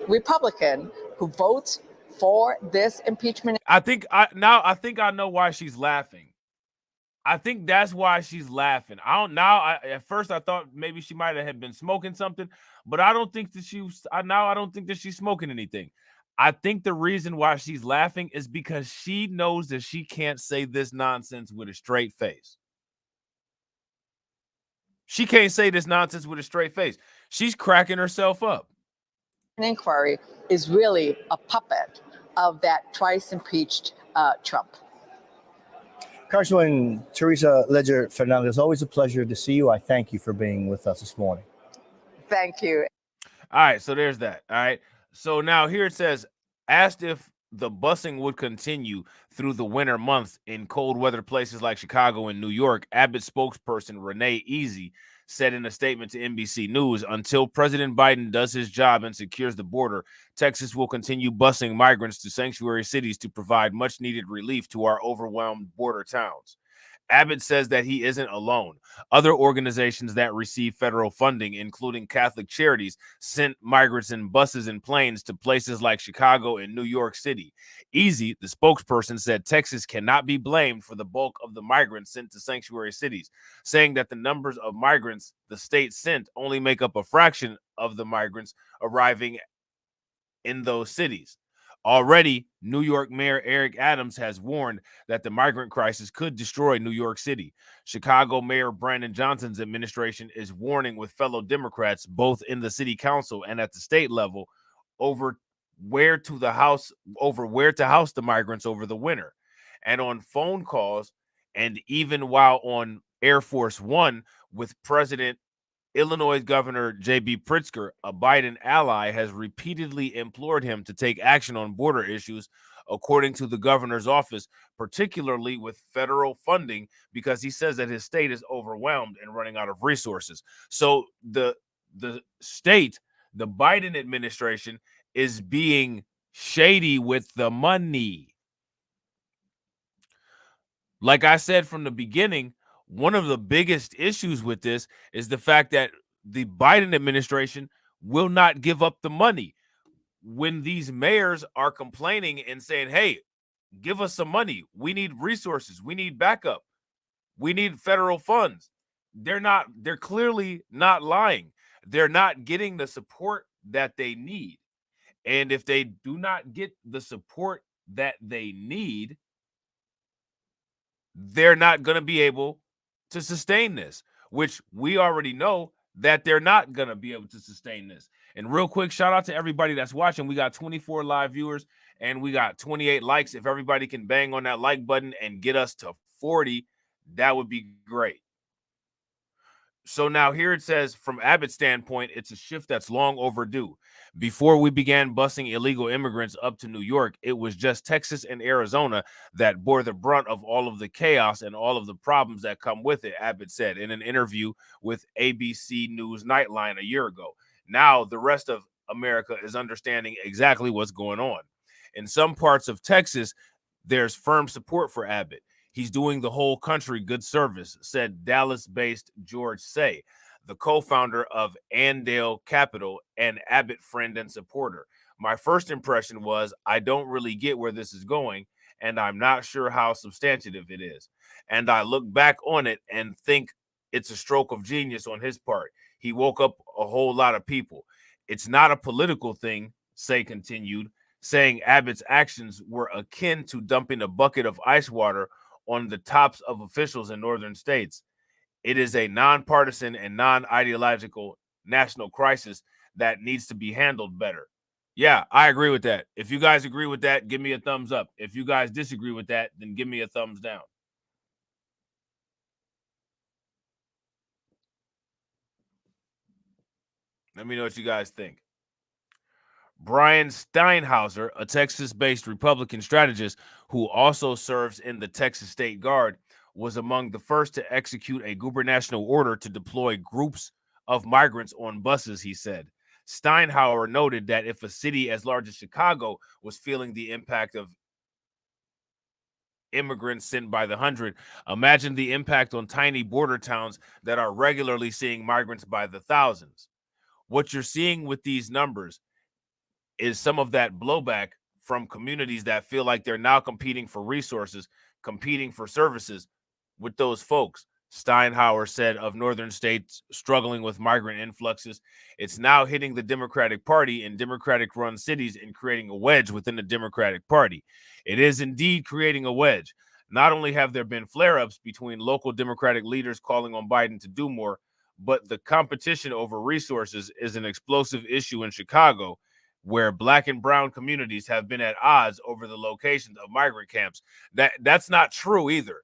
Republican who votes for this impeachment. I think I know why she's laughing. I think that's why she's laughing. At first I thought maybe she might have been smoking something, but I don't think that I don't think that she's smoking anything. I think the reason why she's laughing is because she knows that she can't say this nonsense with a straight face. She can't say this nonsense with a straight face. She's cracking herself up. An inquiry is really a puppet of that twice impeached Trump. Congresswoman Teresa Ledger Fernandez, always a pleasure to see you. I thank you for being with us this morning. Thank you. All right, so there's that. All right. So now here it says, asked if the busing would continue through the winter months in cold weather places like Chicago and New York, Abbott spokesperson Renee Easy said in a statement to NBC News, until President Biden does his job and secures the border, Texas will continue busing migrants to sanctuary cities to provide much needed relief to our overwhelmed border towns. Abbott says that he isn't alone. Other organizations that receive federal funding, including Catholic Charities, sent migrants in buses and planes to places like Chicago and New York City. Easy, the spokesperson, said Texas cannot be blamed for the bulk of the migrants sent to sanctuary cities, saying that the numbers of migrants the state sent only make up a fraction of the migrants arriving in those cities. Already, New York Mayor Eric Adams has warned that the migrant crisis could destroy New York City. Chicago Mayor Brandon Johnson's administration is warning with fellow Democrats, both in the city council and at the state level, over where to house the migrants over the winter. And on phone calls, and even while on Air Force One with Illinois Governor J.B. Pritzker, a Biden ally, has repeatedly implored him to take action on border issues, according to the governor's office, particularly with federal funding, because he says that his state is overwhelmed and running out of resources. So the state, the Biden administration, is being shady with the money. Like I said from the beginning, one of the biggest issues with this is the fact that the Biden administration will not give up the money. When these mayors are complaining and saying, hey, give us some money, we need resources, we need backup, we need federal funds, they're clearly not lying. They're not getting the support that they need. And if they do not get the support that they need, they're not going to be able to sustain this, which we already know that they're not going to be able to sustain this. And real quick, shout out to everybody that's watching. We got 24 live viewers and we got 28 likes. If everybody can bang on that like button and get us to 40, that would be great. So now here it says, from Abbott's standpoint, it's a shift that's long overdue. Before we began busing illegal immigrants up to New York, it was just Texas and Arizona that bore the brunt of all of the chaos and all of the problems that come with it, Abbott said in an interview with ABC News Nightline a year ago. Now the rest of America is understanding exactly what's going on. In some parts of Texas, there's firm support for Abbott. He's doing the whole country good service, said Dallas-based George Say, the co-founder of Andale Capital and Abbott friend and supporter. My first impression was, I don't really get where this is going, and I'm not sure how substantive it is. And I look back on it and think it's a stroke of genius on his part. He woke up a whole lot of people. It's not a political thing, Say continued, saying Abbott's actions were akin to dumping a bucket of ice water on the tops of officials in northern states. It is a nonpartisan and non-ideological national crisis that needs to be handled better. Yeah, I agree with that. If you guys agree with that, give me a thumbs up. If you guys disagree with that, then give me a thumbs down. Let me know what you guys think. Brian Steinhauser, a Texas-based Republican strategist who also serves in the Texas State Guard, was among the first to execute a gubernatorial order to deploy groups of migrants on buses, he said. Steinhauser noted that if a city as large as Chicago was feeling the impact of immigrants sent by the hundred, imagine the impact on tiny border towns that are regularly seeing migrants by the thousands. What you're seeing with these numbers is some of that blowback from communities that feel like they're now competing for resources, competing for services with those folks. Steinhauser said of northern states struggling with migrant influxes, it's now hitting the Democratic Party in Democratic-run cities and creating a wedge within the Democratic Party. It is indeed creating a wedge. Not only have there been flare-ups between local Democratic leaders calling on Biden to do more, but the competition over resources is an explosive issue in Chicago, where Black and brown communities have been at odds over the locations of migrant camps. That's not true either.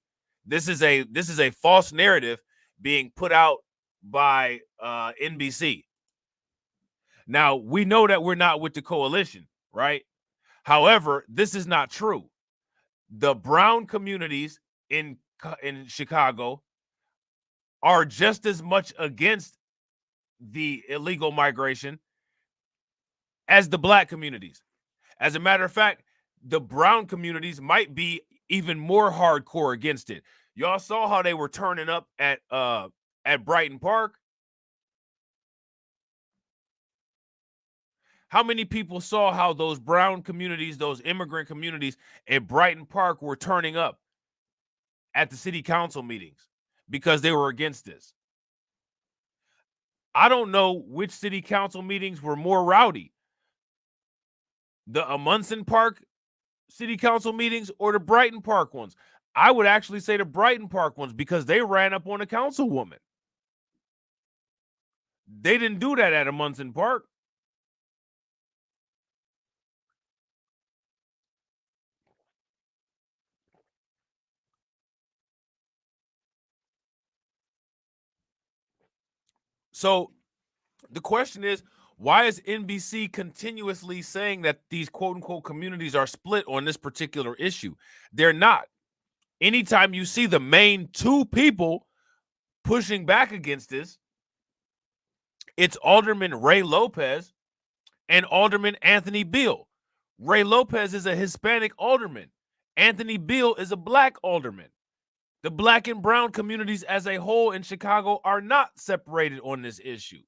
This is a false narrative being put out by NBC. Now, we know that we're not with the coalition, right? However, this is not true. The brown communities in Chicago are just as much against the illegal migration as the black communities. As a matter of fact, the brown communities might be even more hardcore against it. Y'all saw how they were turning up at Brighton Park. How many people saw how those brown communities, those immigrant communities at Brighton Park were turning up at the city council meetings because they were against this? I don't know which city council meetings were more rowdy, the Amundsen Park city council meetings or the Brighton Park ones. I would actually say the Brighton Park ones because they ran up on a councilwoman. They didn't do that at Amundsen Park. So the question is, why is NBC continuously saying that these quote-unquote communities are split on this particular issue? They're not. Anytime you see the main two people pushing back against this, it's Alderman Ray Lopez and Alderman Anthony Beale. Ray Lopez is a Hispanic alderman. Anthony Beale is a black alderman. The black and brown communities as a whole in Chicago are not separated on this issue.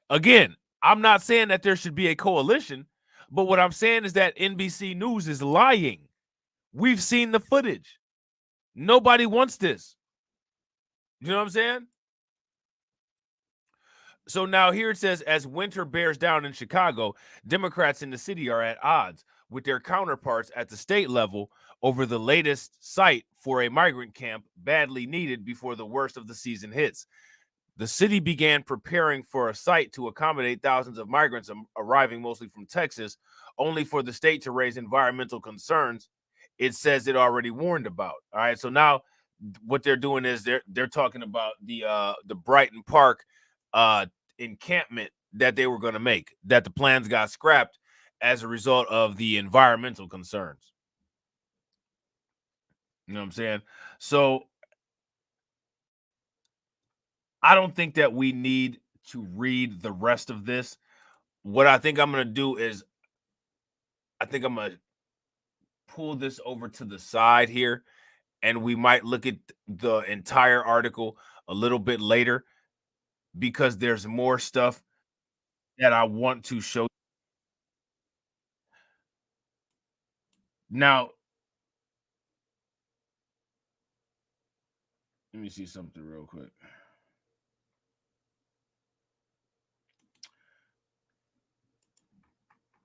Again, I'm not saying that there should be a coalition, but what I'm saying is that NBC News is lying. We've seen the footage. Nobody wants this. You know what I'm saying? So now here it says, as winter bears down in Chicago, Democrats in the city are at odds with their counterparts at the state level over the latest site for a migrant camp badly needed before the worst of the season hits. The city began preparing for a site to accommodate thousands of migrants arriving mostly from Texas, only for the state to raise environmental concerns it says it already warned about. All right, so now what they're doing is they're talking about the Brighton Park encampment that they were going to make, that the plans got scrapped as a result of the environmental concerns. You know what I'm saying? So I don't think that we need to read the rest of this. What I think I'm going to do is I think I'm going to pull this over to the side here, and we might look at the entire article a little bit later because there's more stuff that I want to show. Now, let me see something real quick.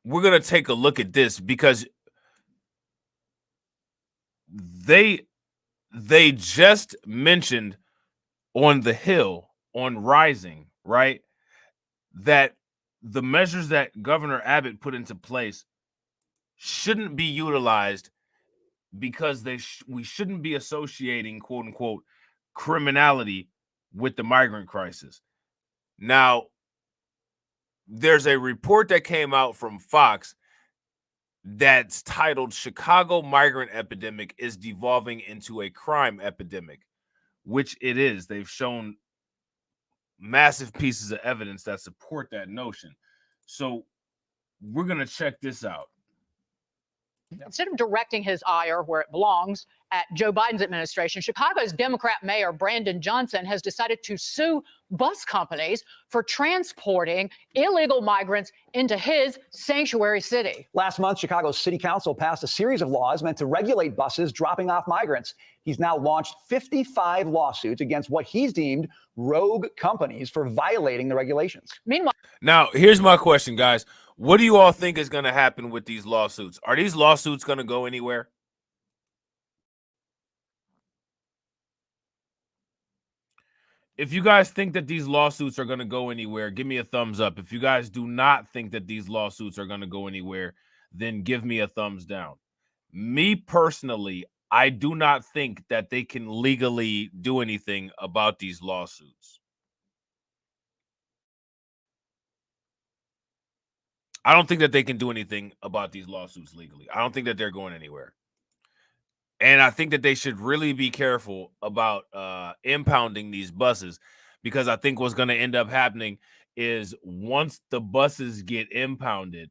We're going to take a look at this because they just mentioned on the Hill, on Rising, right, that the measures that Governor Abbott put into place shouldn't be utilized because we shouldn't be associating, quote unquote, criminality with the migrant crisis. Now, there's a report that came out from Fox that's titled "Chicago Migrant Epidemic is Devolving into a Crime Epidemic," which it is. They've shown massive pieces of evidence that support that notion. So we're going to check this out. Instead of directing his ire where it belongs at Joe Biden's administration, Chicago's Democrat Mayor Brandon Johnson has decided to sue bus companies for transporting illegal migrants into his sanctuary city. Last month, Chicago's City Council passed a series of laws meant to regulate buses dropping off migrants. He's now launched 55 lawsuits against what he's deemed rogue companies for violating the regulations. Meanwhile, now here's my question, guys. What do you all think is going to happen with these lawsuits? Are these lawsuits going to go anywhere? If you guys think that these lawsuits are going to go anywhere, give me a thumbs up. If you guys do not think that these lawsuits are going to go anywhere, then give me a thumbs down. Me personally, I do not think that they can legally do anything about these lawsuits. I don't think that they can do anything about these lawsuits legally. I don't think that they're going anywhere. And I think that they should really be careful about impounding these buses, because I think what's going to end up happening is once the buses get impounded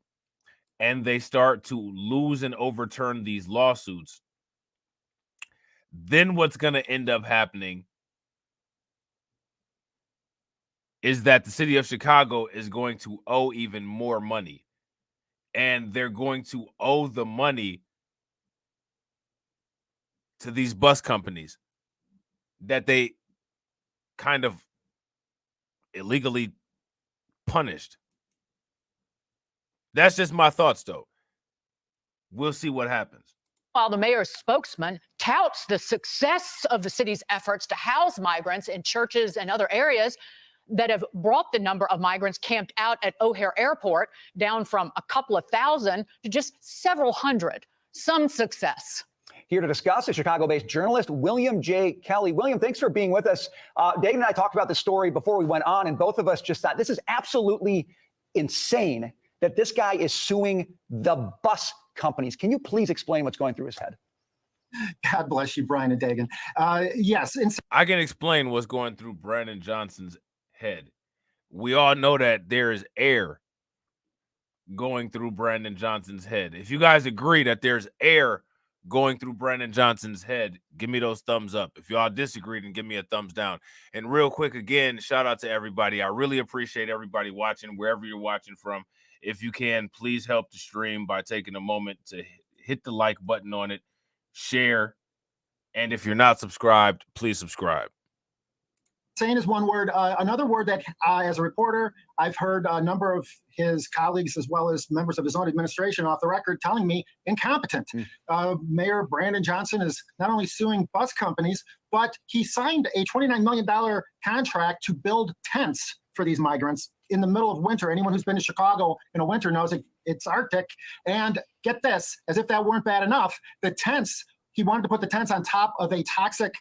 and they start to lose and overturn these lawsuits, then what's going to end up happening is that the city of Chicago is going to owe even more money. And they're going to owe the money to these bus companies that they kind of illegally punished. That's just my thoughts, though. We'll see what happens. While the mayor's spokesman touts the success of the city's efforts to house migrants in churches and other areas that have brought the number of migrants camped out at O'Hare Airport down from a couple of thousand to just several hundred. Some success. Here to discuss is Chicago-based journalist William J. Kelly. William, thanks for being with us. Dave and I talked about this story before we went on, and both of us just thought this is absolutely insane that this guy is suing the bus companies. Can you please explain what's going through his head? God bless you, Brian and Dagan. Yes. I can explain what's going through Brandon Johnson's head. We all know that there is air going through Brandon Johnson's head. If you guys agree that there's air going through Brandon Johnson's head, give me those thumbs up. If y'all disagree, then give me a thumbs down. And real quick, again, shout out to everybody. I really appreciate everybody watching wherever you're watching from. If you can, please help the stream by taking a moment to hit the like button on it, share, and if you're not subscribed, please subscribe. Insane is one word. Another word that, as a reporter, I've heard a number of his colleagues as well as members of his own administration off the record telling me incompetent. Mayor Brandon Johnson is not only suing bus companies, but he signed a $29 million contract to build tents for these migrants in the middle of winter. Anyone who's been to Chicago in a winter knows it's Arctic. And get this, as if that weren't bad enough, the tents, he wanted to put the tents on top of a toxic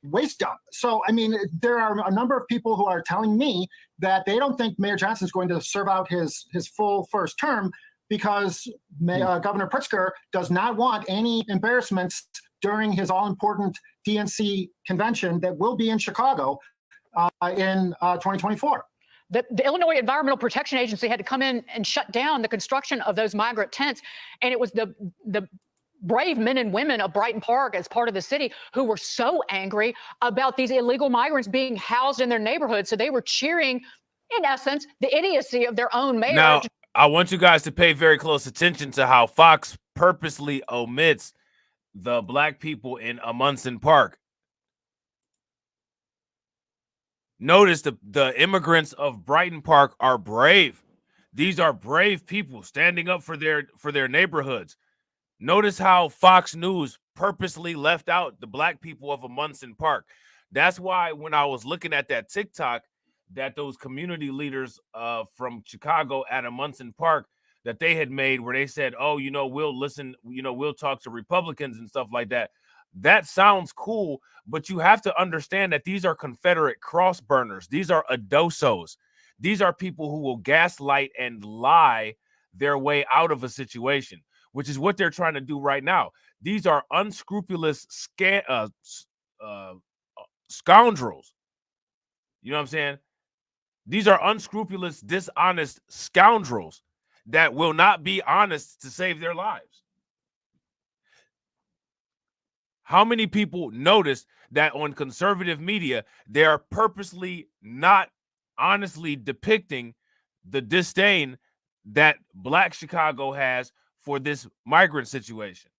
waste dump. So, I mean, there are a number of people who are telling me that they don't think Mayor Johnson is going to serve out his full first term because Governor Pritzker does not want any embarrassments during his all-important DNC convention that will be in Chicago in 2024. The Illinois Environmental Protection Agency had to come in and shut down the construction of those migrant tents. And it was the brave men and women of Brighton Park as part of the city who were so angry about these illegal migrants being housed in their neighborhood. So they were cheering, in essence, the idiocy of their own mayor. Now, I want you guys to pay very close attention to how Fox purposely omits the black people in Amundsen Park. Notice the immigrants of Brighton Park are brave. These are brave people standing up for their neighborhoods. Notice how Fox News purposely left out the black people of Amundsen Park. That's why when I was looking at that TikTok that those community leaders from Chicago at Amundsen Park that they had made where they said, oh, we'll listen, we'll talk to Republicans and stuff like that. That sounds cool, but you have to understand that these are Confederate cross burners. These are adosos. These are people who will gaslight and lie their way out of a situation, which is what they're trying to do right now. These are unscrupulous scoundrels. You know what I'm saying? These are unscrupulous, dishonest scoundrels that will not be honest to save their lives. How many people notice that on conservative media, they are purposely not honestly depicting the disdain that Black Chicago has for this migrant situation?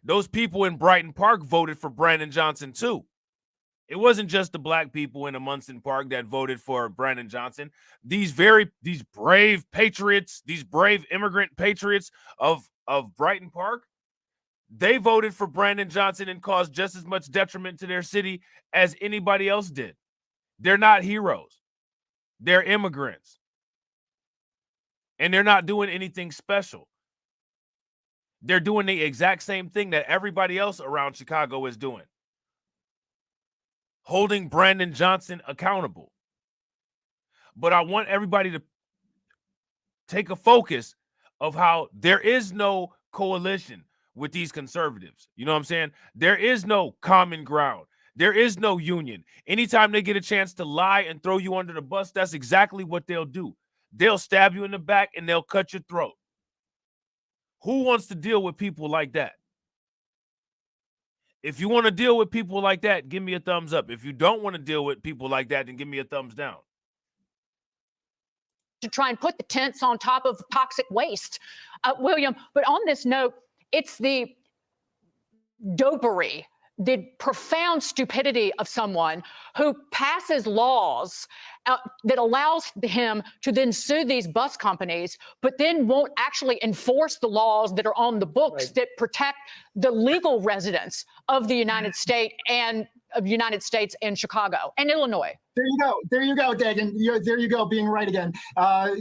Those people in Brighton Park voted for Brandon Johnson too. It wasn't just the black people in Amundsen Park that voted for Brandon Johnson. These brave patriots, these brave immigrant patriots of Brighton Park, they voted for Brandon Johnson and caused just as much detriment to their city as anybody else did. They're not heroes. They're immigrants. And they're not doing anything special. They're doing the exact same thing that everybody else around Chicago is doing. Holding Brandon Johnson accountable. But I want everybody to take a focus of how there is no coalition with these conservatives. You know what I'm saying? There is no common ground. There is no union. Anytime they get a chance to lie and throw you under the bus, that's exactly what they'll do. They'll stab you in the back and they'll cut your throat. Who wants to deal with people like that? If you want to deal with people like that, give me a thumbs up. If you don't want to deal with people like that, then give me a thumbs down. To try and put the tents on top of toxic waste, William. But on this note, it's the dopery, the profound stupidity of someone who passes laws that allows him to then sue these bus companies, but then won't actually enforce the laws that are on the books that protect the legal residents of the United States and Chicago and Illinois. There you go. There you go, Dagan. There you go, being right again.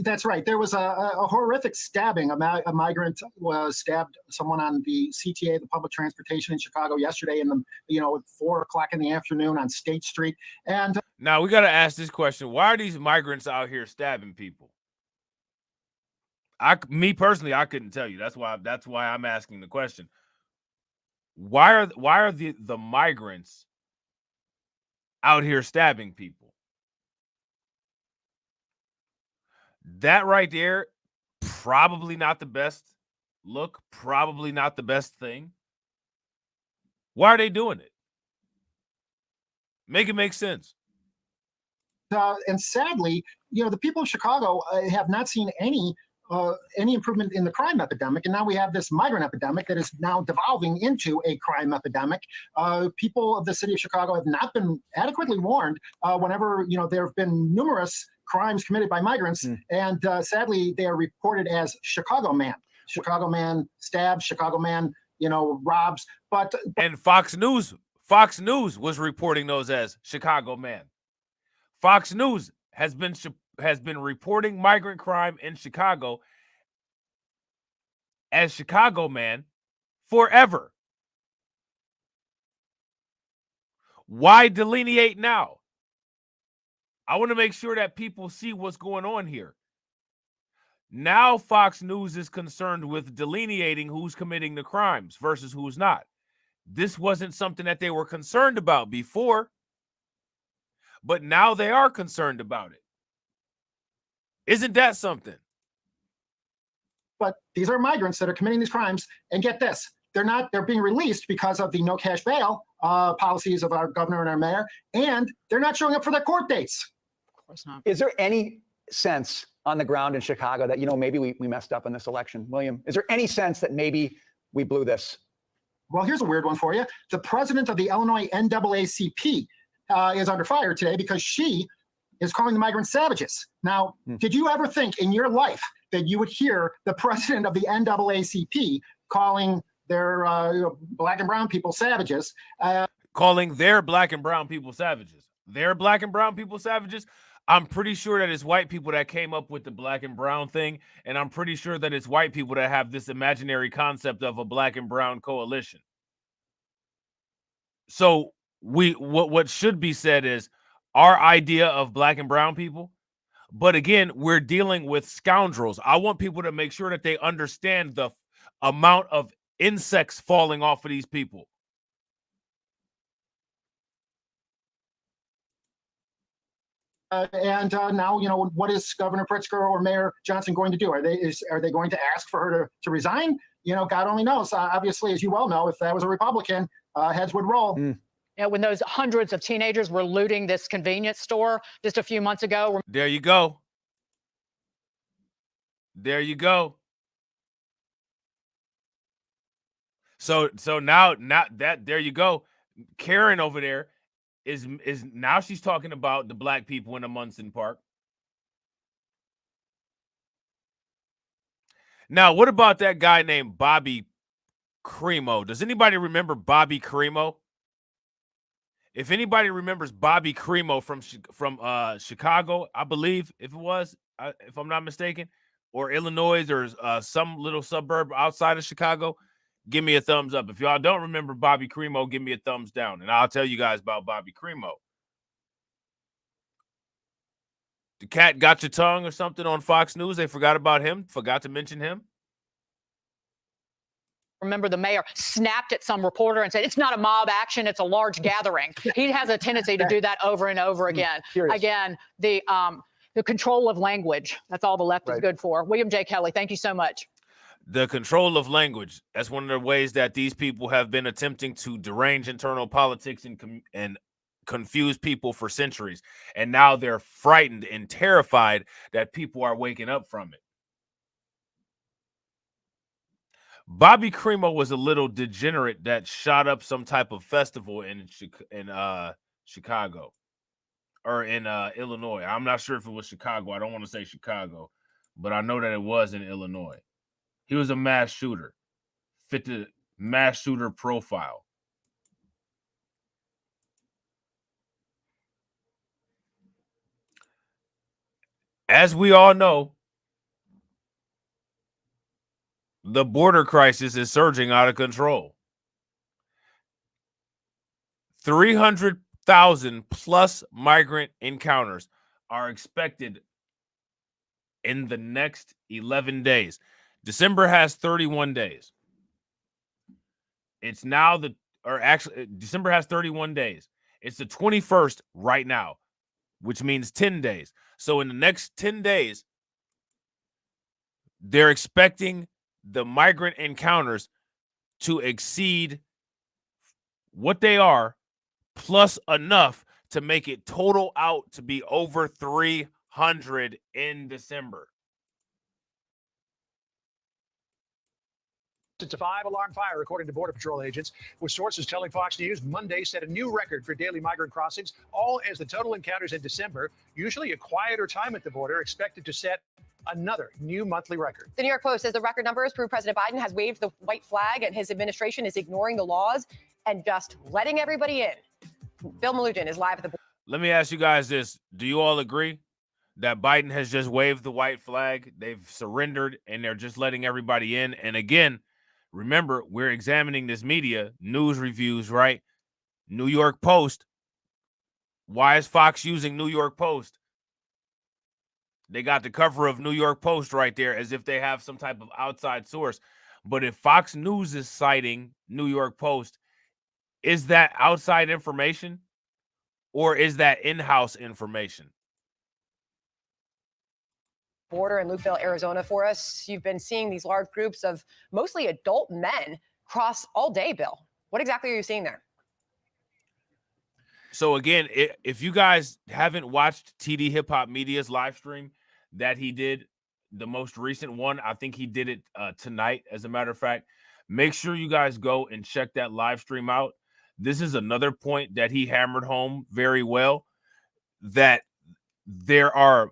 That's right. There was a horrific stabbing. A migrant was stabbed someone on the CTA, the public transportation in Chicago yesterday at 4 o'clock in the afternoon on State Street. And now we got to ask this question. Why are these migrants out here stabbing people? Me personally, I couldn't tell you. That's why I'm asking the question. Why are the migrants out here stabbing people? That right there, probably not the best look, probably not the best thing. Why are they doing it? Make it make sense. And sadly, the people of Chicago have not seen any improvement in the crime epidemic, and now we have this migrant epidemic that is now devolving into a crime epidemic. People of the city of Chicago have not been adequately warned whenever there have been numerous crimes committed by migrants, and sadly they are reported as Chicago man stabs, Chicago man robs. And Fox News was reporting those as Chicago man. Fox News has been reporting migrant crime in Chicago as Chicago man forever. Why delineate now? I want to make sure that people see what's going on here. Now Fox News is concerned with delineating who's committing the crimes versus who's not. This wasn't something that they were concerned about before, but now they are concerned about it. Isn't that something? But these are migrants that are committing these crimes, and get this, they're being released because of the no cash bail policies of our governor and our mayor, and they're not showing up for their court dates. Of course not. Is there any sense on the ground in Chicago that, maybe we messed up in this election? William, is there any sense that maybe we blew this? Well, here's a weird one for you. The president of the Illinois NAACP is under fire today because she is calling the migrants savages. Now, did you ever think in your life that you would hear the president of the NAACP calling their black and brown people savages? Calling their black and brown people savages. Their black and brown people savages? I'm pretty sure that it's white people that came up with the black and brown thing, and I'm pretty sure that it's white people that have this imaginary concept of a black and brown coalition. So what should be said is our idea of black and brown people, but again, we're dealing with scoundrels. I want people to make sure that they understand the amount of insects falling off of these people. Now, what is Governor Pritzker or Mayor Johnson going to do? Are they going to ask for her to resign? God only knows. Obviously, as you well know, if that was a Republican, heads would roll. When those hundreds of teenagers were looting this convenience store just a few months ago. There you go. There you go. So now that there you go. Karen over there is now she's talking about the black people in the Munson Park. Now, what about that guy named Bobby Cremo? Does anybody remember Bobby Cremo? If anybody remembers Bobby Cremo from Chicago, I believe, if I'm not mistaken, or Illinois, or some little suburb outside of Chicago, give me a thumbs up. If y'all don't remember Bobby Cremo, give me a thumbs down, and I'll tell you guys about Bobby Cremo. The cat got your tongue or something on Fox News. They forgot about him, forgot to mention him. Remember, the mayor snapped at some reporter and said, it's not a mob action, it's a large gathering. He has a tendency to do that over and over again. Again, the control of language, that's all the left is good for. William J. Kelly, thank you so much. The control of language, that's one of the ways that these people have been attempting to derange internal politics and confuse people for centuries. And now they're frightened and terrified that people are waking up from it. Bobby Cremo was a little degenerate that shot up some type of festival in Chicago or in Illinois. I'm not sure if it was Chicago. I don't want to say Chicago, but I know that it was in Illinois. He was a mass shooter, fit the mass shooter profile. As we all know, the border crisis is surging out of control. 300,000 plus migrant encounters are expected in the next 11 days. December has 31 days. It's now December has 31 days. It's the 21st right now, which means 10 days. So in the next 10 days, they're expecting the migrant encounters to exceed what they are, plus enough to make it total out to be over 300 in December. It's a 5-alarm fire, according to Border Patrol agents, with sources telling Fox News Monday set a new record for daily migrant crossings, all as the total encounters in December, usually a quieter time at the border, expected to set another new monthly record. The New York Post says the record numbers prove President Biden has waved the white flag and his administration is ignoring the laws and just letting everybody in. Bill Malugin is live at the border. Let me ask you guys this. Do you all agree that Biden has just waved the white flag? They've surrendered and they're just letting everybody in. And again, remember, we're examining this media, news reviews, right? New York Post. Why is Fox using New York Post? They got the cover of New York Post right there as if they have some type of outside source. But if Fox News is citing New York Post, is that outside information or is that in-house information? Border in Lukeville, Arizona for us. You've been seeing these large groups of mostly adult men cross all day, Bill. What exactly are you seeing there? So again, if you guys haven't watched TD Hip Hop Media's live stream that he did, the most recent one, I think he did it tonight, as a matter of fact, make sure you guys go and check that live stream out. This is another point that he hammered home very well, that there are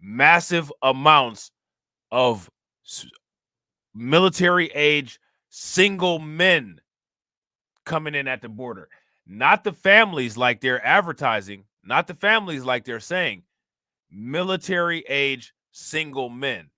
massive amounts of military age single men coming in at the border. Not the families like they're advertising, not the families like they're saying, military age single men.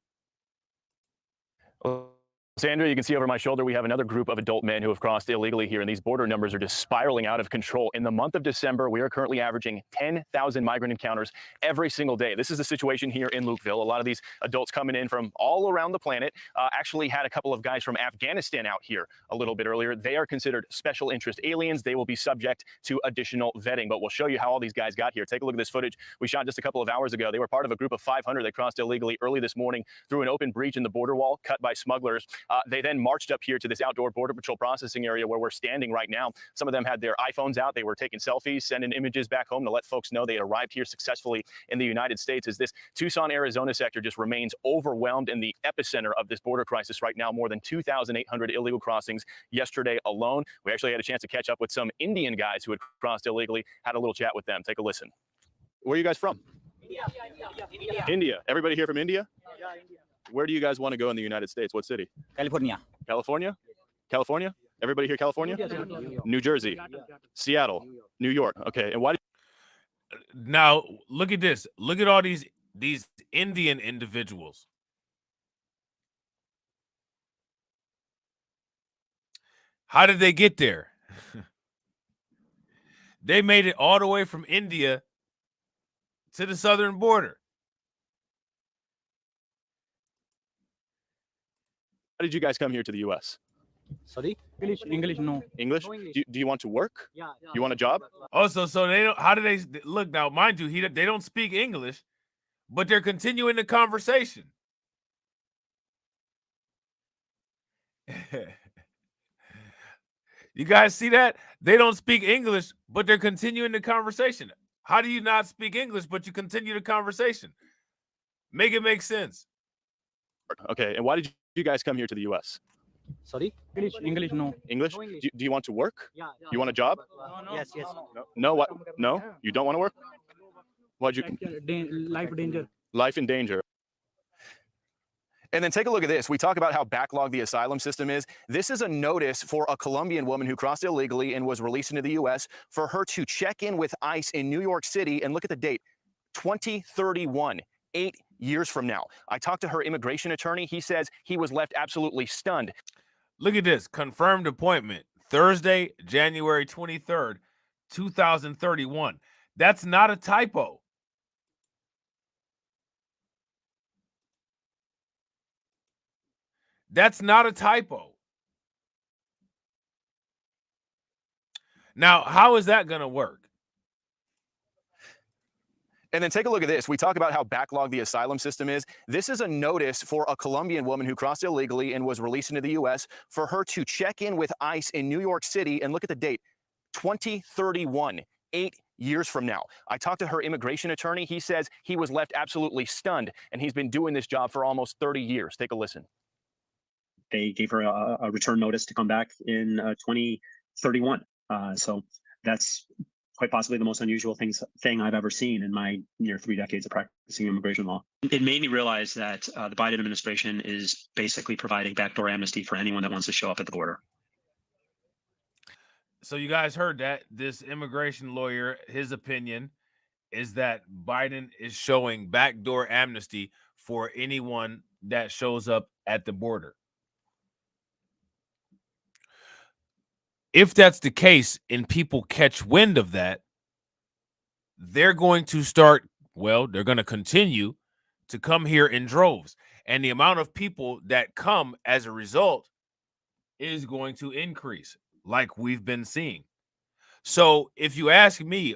Sandra, you can see over my shoulder, we have another group of adult men who have crossed illegally here, and these border numbers are just spiraling out of control. In the month of December, we are currently averaging 10,000 migrant encounters every single day. This is the situation here in Lukeville. A lot of these adults coming in from all around the planet. Actually had a couple of guys from Afghanistan out here a little bit earlier. They are considered special interest aliens. They will be subject to additional vetting, but we'll show you how all these guys got here. Take a look at this footage we shot just a couple of hours ago. They were part of a group of 500 that crossed illegally early this morning through an open breach in the border wall cut by smugglers. They then marched up here to this outdoor Border Patrol processing area where we're standing right now. Some of them had their iPhones out. They were taking selfies, sending images back home to let folks know they arrived here successfully in the United States, as this Tucson, Arizona sector just remains overwhelmed in the epicenter of this border crisis right now. More than 2,800 illegal crossings yesterday alone. We actually had a chance to catch up with some Indian guys who had crossed illegally, had a little chat with them. Take a listen. Where are you guys from? India. Everybody here from India? Yeah, India. Where do you guys want to go in the United States? What city? California. California? California? Everybody here, California? New Jersey, Seattle, New York. Okay, and why? Now look at this. Look at all these Indian individuals. How did they get there? They made it all the way from India to the southern border. How did you guys come here to the U.S.? Sorry? English, no. English? Do you want to work? Yeah. You want a job? Also, so they don't. How do they look now? Mind you, they don't speak English, but they're continuing the conversation. You guys see that? They don't speak English, but they're continuing the conversation. How do you not speak English, but you continue the conversation? Make it make sense. Okay, and why did you guys come here to the U.S.? Sorry? English, no. English? Do you want to work? Yeah. You want a job? Yes, yes. No, what? No? You don't want to work? Why'd you? Life danger. Life in danger. And then take a look at this. We talk about how backlogged the asylum system is. This is a notice for a Colombian woman who crossed illegally and was released into the U.S. for her to check in with ICE in New York City. And look at the date, 2031, 8 years from now. I talked to her immigration attorney. He says he was left absolutely stunned. Look at this. Confirmed appointment, Thursday, January 23rd, 2031. That's not a typo. That's not a typo. Now, how is that going to work? And then take a look at this. We talk about how backlogged the asylum system is. This is a notice for a Colombian woman who crossed illegally and was released into the U.S. for her to check in with ICE in New York City. And look at the date, 2031, 8 years from now. I talked to her immigration attorney. He says he was left absolutely stunned, and he's been doing this job for almost 30 years. Take a listen. They gave her a return notice to come back in 2031. So that's quite possibly the most unusual thing I've ever seen in my near 3 decades of practicing immigration law. It made me realize that the Biden administration is basically providing backdoor amnesty for anyone that wants to show up at the border. So you guys heard that. This immigration lawyer, his opinion is that Biden is showing backdoor amnesty for anyone that shows up at the border. If that's the case and people catch wind of that, they're going to start, they're going to continue to come here in droves. And the amount of people that come as a result is going to increase, like we've been seeing. So if you ask me,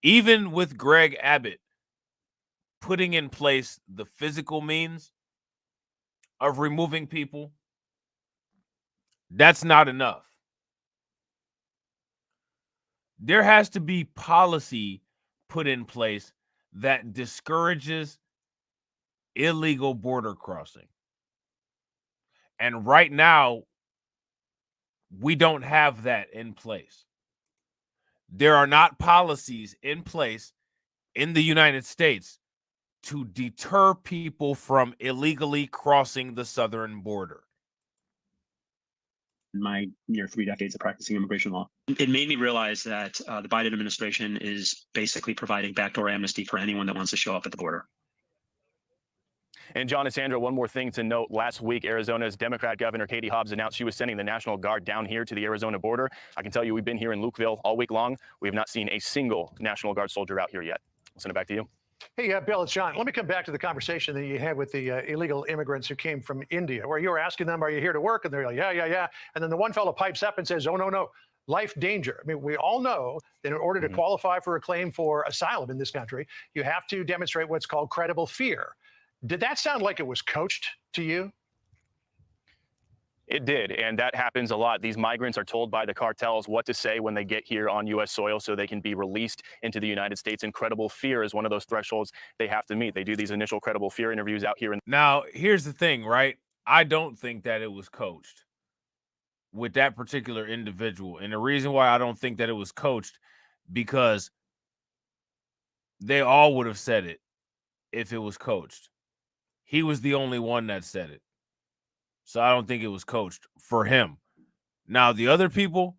even with Greg Abbott putting in place the physical means of removing people, that's not enough. There has to be policy put in place that discourages illegal border crossing. And right now, we don't have that in place. There are not policies in place in the United States to deter people from illegally crossing the southern border. In my near 3 decades of practicing immigration law, it made me realize that the Biden administration is basically providing backdoor amnesty for anyone that wants to show up at the border. And John and Sandra, one more thing to note. Last week, Arizona's Democrat Governor Katie Hobbs announced she was sending the National Guard down here to the Arizona border. I can tell you we've been here in Lukeville all week long. We have not seen a single National Guard soldier out here yet. I'll send it back to you. Hey, Bill, it's John. Let me come back to the conversation that you had with the illegal immigrants who came from India, where you were asking them, are you here to work? And they're like, yeah. And then the one fellow pipes up and says, oh, no, life danger. I mean, we all know that in order to qualify for a claim for asylum in this country, you have to demonstrate what's called credible fear. Did that sound like it was coached to you? It did, and that happens a lot. These migrants are told by the cartels what to say when they get here on U.S. soil so they can be released into the United States, and credible fear is one of those thresholds they have to meet. They do these initial credible fear interviews out here. Now, here's the thing, right? I don't think that it was coached with that particular individual, and the reason why I don't think that it was coached, because they all would have said it if it was coached. He was the only one that said it. So I don't think it was coached for him. Now, the other people,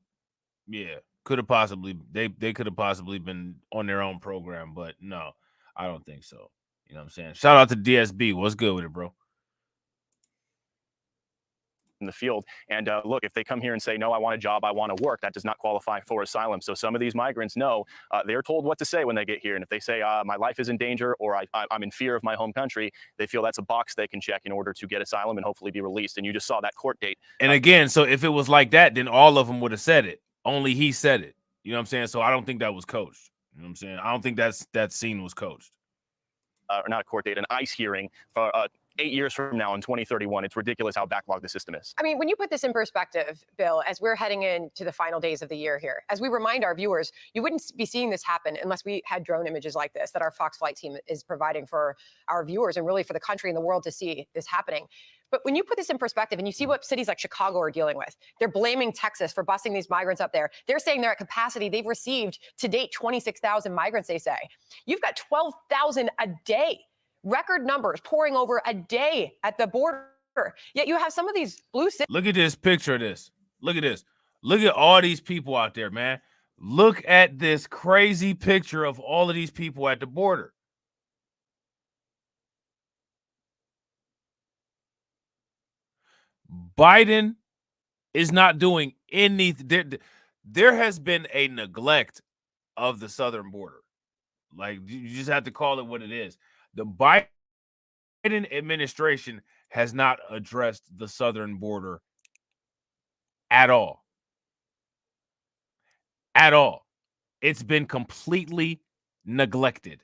could have possibly, they could have possibly been on their own program, but no, I don't think so. You know what I'm saying? Shout out to DSB. What's good with it, bro? in the field. And look, if they come here and say, no, I want a job, I want to work, that does not qualify for asylum. So some of these migrants know they're told what to say when they get here. And if they say my life is in danger or I'm in fear of my home country, they feel that's a box they can check in order to get asylum and hopefully be released. And you just saw that court date. And again, so if it was like that, then all of them would have said it. Only he said it. You know what I'm saying? So I don't think that was coached. You know what I'm saying? I don't think that scene was coached. Or not a court date, an ICE hearing for 8 years from now in 2031. It's ridiculous how backlogged the system is. I mean, when you put this in perspective, Bill, as we're heading into the final days of the year here, as we remind our viewers, you wouldn't be seeing this happen unless we had drone images like this that our Fox Flight team is providing for our viewers and really for the country and the world to see this happening. But when you put this in perspective and you see what cities like Chicago are dealing with, they're blaming Texas for busing these migrants up there. They're saying they're at capacity. They've received to date 26,000 migrants, they say. You've got 12,000 a day, record numbers pouring over a day at the border. Yet you have some of these blue cities. Look at this picture of this. Look at this. Look at all these people out there, man. Look at this crazy picture of all of these people at the border. Biden is not doing anything. There has been a neglect of the southern border. Like, you just have to call it what it is. The Biden administration has not addressed the southern border at all. At all. It's been completely neglected.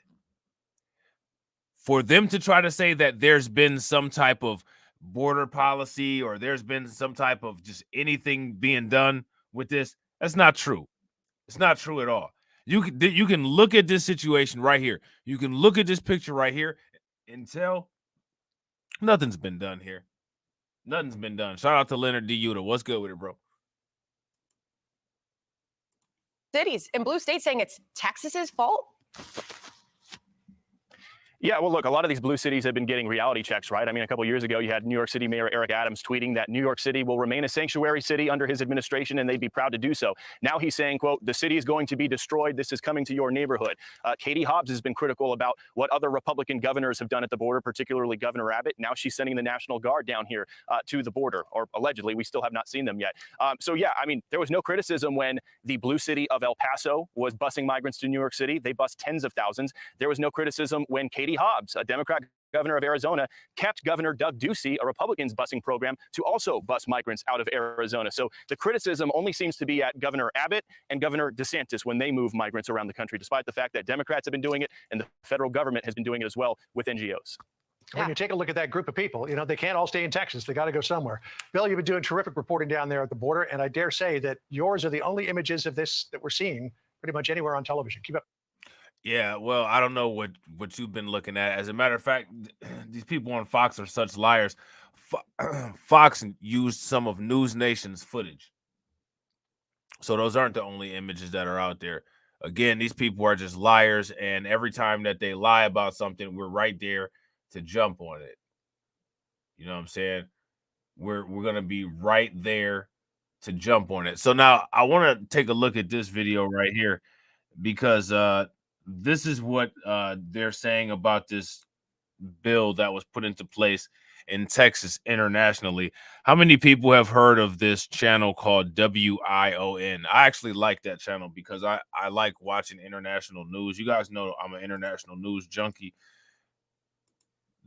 For them to try to say that there's been some type of border policy or there's been some type of just anything being done with this, that's not true. It's not true at all. You can look at this situation right here. You can look at this picture right here and tell nothing's been done here. Nothing's been done. Shout out to Leonard D. Yuta. What's good with it, bro? Cities in blue states saying it's Texas's fault. Yeah, well, look, a lot of these blue cities have been getting reality checks, right? I mean, a couple of years ago, you had New York City Mayor Eric Adams tweeting that New York City will remain a sanctuary city under his administration, and they'd be proud to do so. Now he's saying, quote, the city is going to be destroyed. This is coming to your neighborhood. Katie Hobbs has been critical about what other Republican governors have done at the border, particularly Governor Abbott. Now she's sending the National Guard down here to the border, or allegedly. We still have not seen them yet. So, yeah, I mean, there was no criticism when the blue city of El Paso was busing migrants to New York City. They bust tens of thousands. There was no criticism when Katie Hobbs, a Democrat governor of Arizona, kept Governor Doug Ducey, a Republican's busing program, to also bus migrants out of Arizona. So the criticism only seems to be at Governor Abbott and Governor DeSantis when they move migrants around the country, despite the fact that Democrats have been doing it and the federal government has been doing it as well with NGOs. When you take a look at that group of people, you know, they can't all stay in Texas. They got to go somewhere. Bill, you've been doing terrific reporting down there at the border, and I dare say that yours are the only images of this that we're seeing pretty much anywhere on television. Keep up. Yeah, well, I don't know what you've been looking at. As a matter of fact, these people on Fox are such liars. Fox used some of News Nation's footage. So those aren't the only images that are out there. Again, these people are just liars, and every time that they lie about something, we're right there to jump on it. You know what I'm saying? We're going to be right there to jump on it. So now I want to take a look at this video right here because this is what they're saying about this bill that was put into place in Texas internationally. How many people have heard of this channel called WION? I actually like that channel because I like watching international news. You guys know I'm an international news junkie.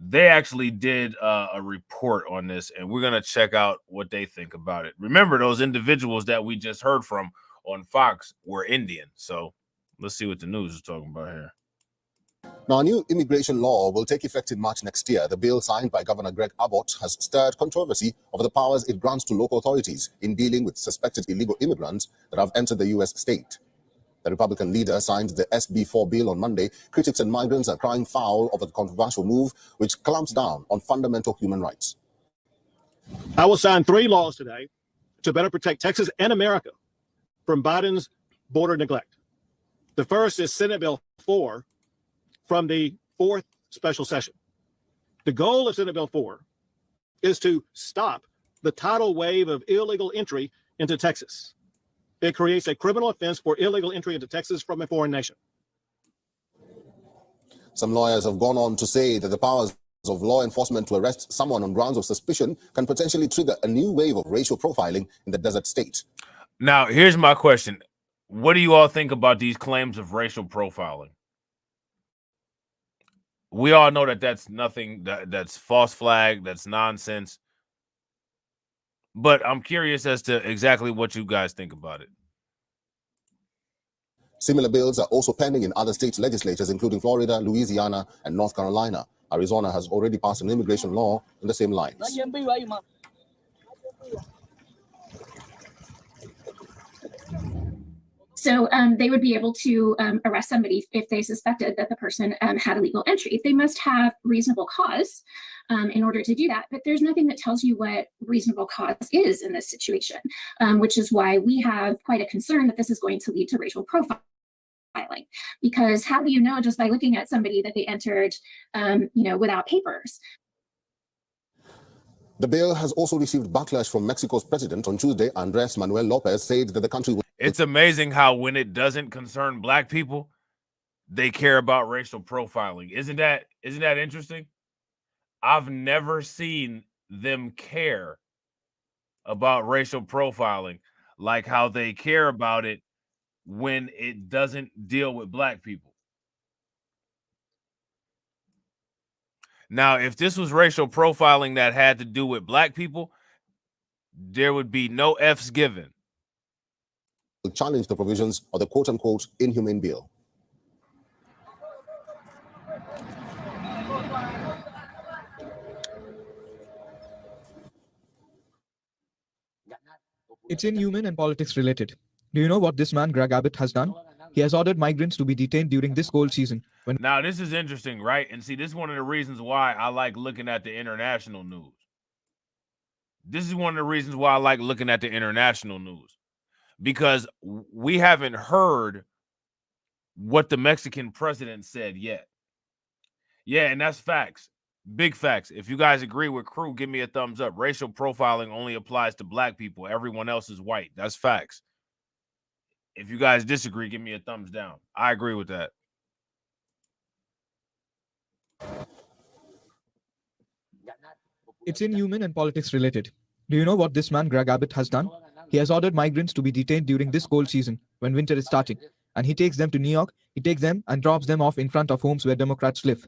They actually did a report on this, and we're going to check out what they think about it. Remember, those individuals that we just heard from on Fox were Indian. So let's see what the news is talking about here. Now, a new immigration law will take effect in March next year. The bill signed by Governor Greg Abbott has stirred controversy over the powers it grants to local authorities in dealing with suspected illegal immigrants that have entered the U.S. state. The Republican leader signed the SB4 bill on Monday. Critics and migrants are crying foul over the controversial move, which clamps down on fundamental human rights. I will sign 3 laws today to better protect Texas and America from Biden's border neglect. The first is Senate Bill 4 from the 4th special session. The goal of Senate Bill 4 is to stop the tidal wave of illegal entry into Texas. It creates a criminal offense for illegal entry into Texas from a foreign nation. Some lawyers have gone on to say that the powers of law enforcement to arrest someone on grounds of suspicion can potentially trigger a new wave of racial profiling in the desert state. Now, here's my question. What do you all think about these claims of racial profiling? We all know that that's nothing, that's false flag, that's nonsense. But I'm curious as to exactly what you guys think about it. Similar bills are also pending in other state legislatures, including Florida, Louisiana, and North Carolina. Arizona has already passed an immigration law in the same lines. So they would be able to arrest somebody if they suspected that the person had illegal entry. They must have reasonable cause in order to do that. But there's nothing that tells you what reasonable cause is in this situation, which is why we have quite a concern that this is going to lead to racial profiling. Because how do you know just by looking at somebody that they entered, without papers? The bill has also received backlash from Mexico's president. On Tuesday, Andrés Manuel López said that the country will... It's amazing how when it doesn't concern black people, they care about racial profiling. Isn't that interesting? I've never seen them care about racial profiling like how they care about it when it doesn't deal with black people. Now, if this was racial profiling that had to do with black people, there would be no F's given. Challenge the provisions of the quote-unquote inhumane bill. It's inhuman and politics related. Do you know what this man, Greg Abbott, has done? He has ordered migrants to be detained during this cold season. Now, this is interesting, right? And see, this is one of the reasons why I like looking at the international news. This is one of the reasons why I like looking at the international news. Because we haven't heard what the Mexican president said yet. Yeah, and that's facts. Big facts. If you guys agree with Crew, give me a thumbs up. Racial profiling only applies to black people. Everyone else is white. That's facts. If you guys disagree, give me a thumbs down. I agree with that. It's inhuman and politics related. Do you know what this man, Greg Abbott, has done? He has ordered migrants to be detained during this cold season when winter is starting. And he takes them to New York. He takes them and drops them off in front of homes where Democrats live.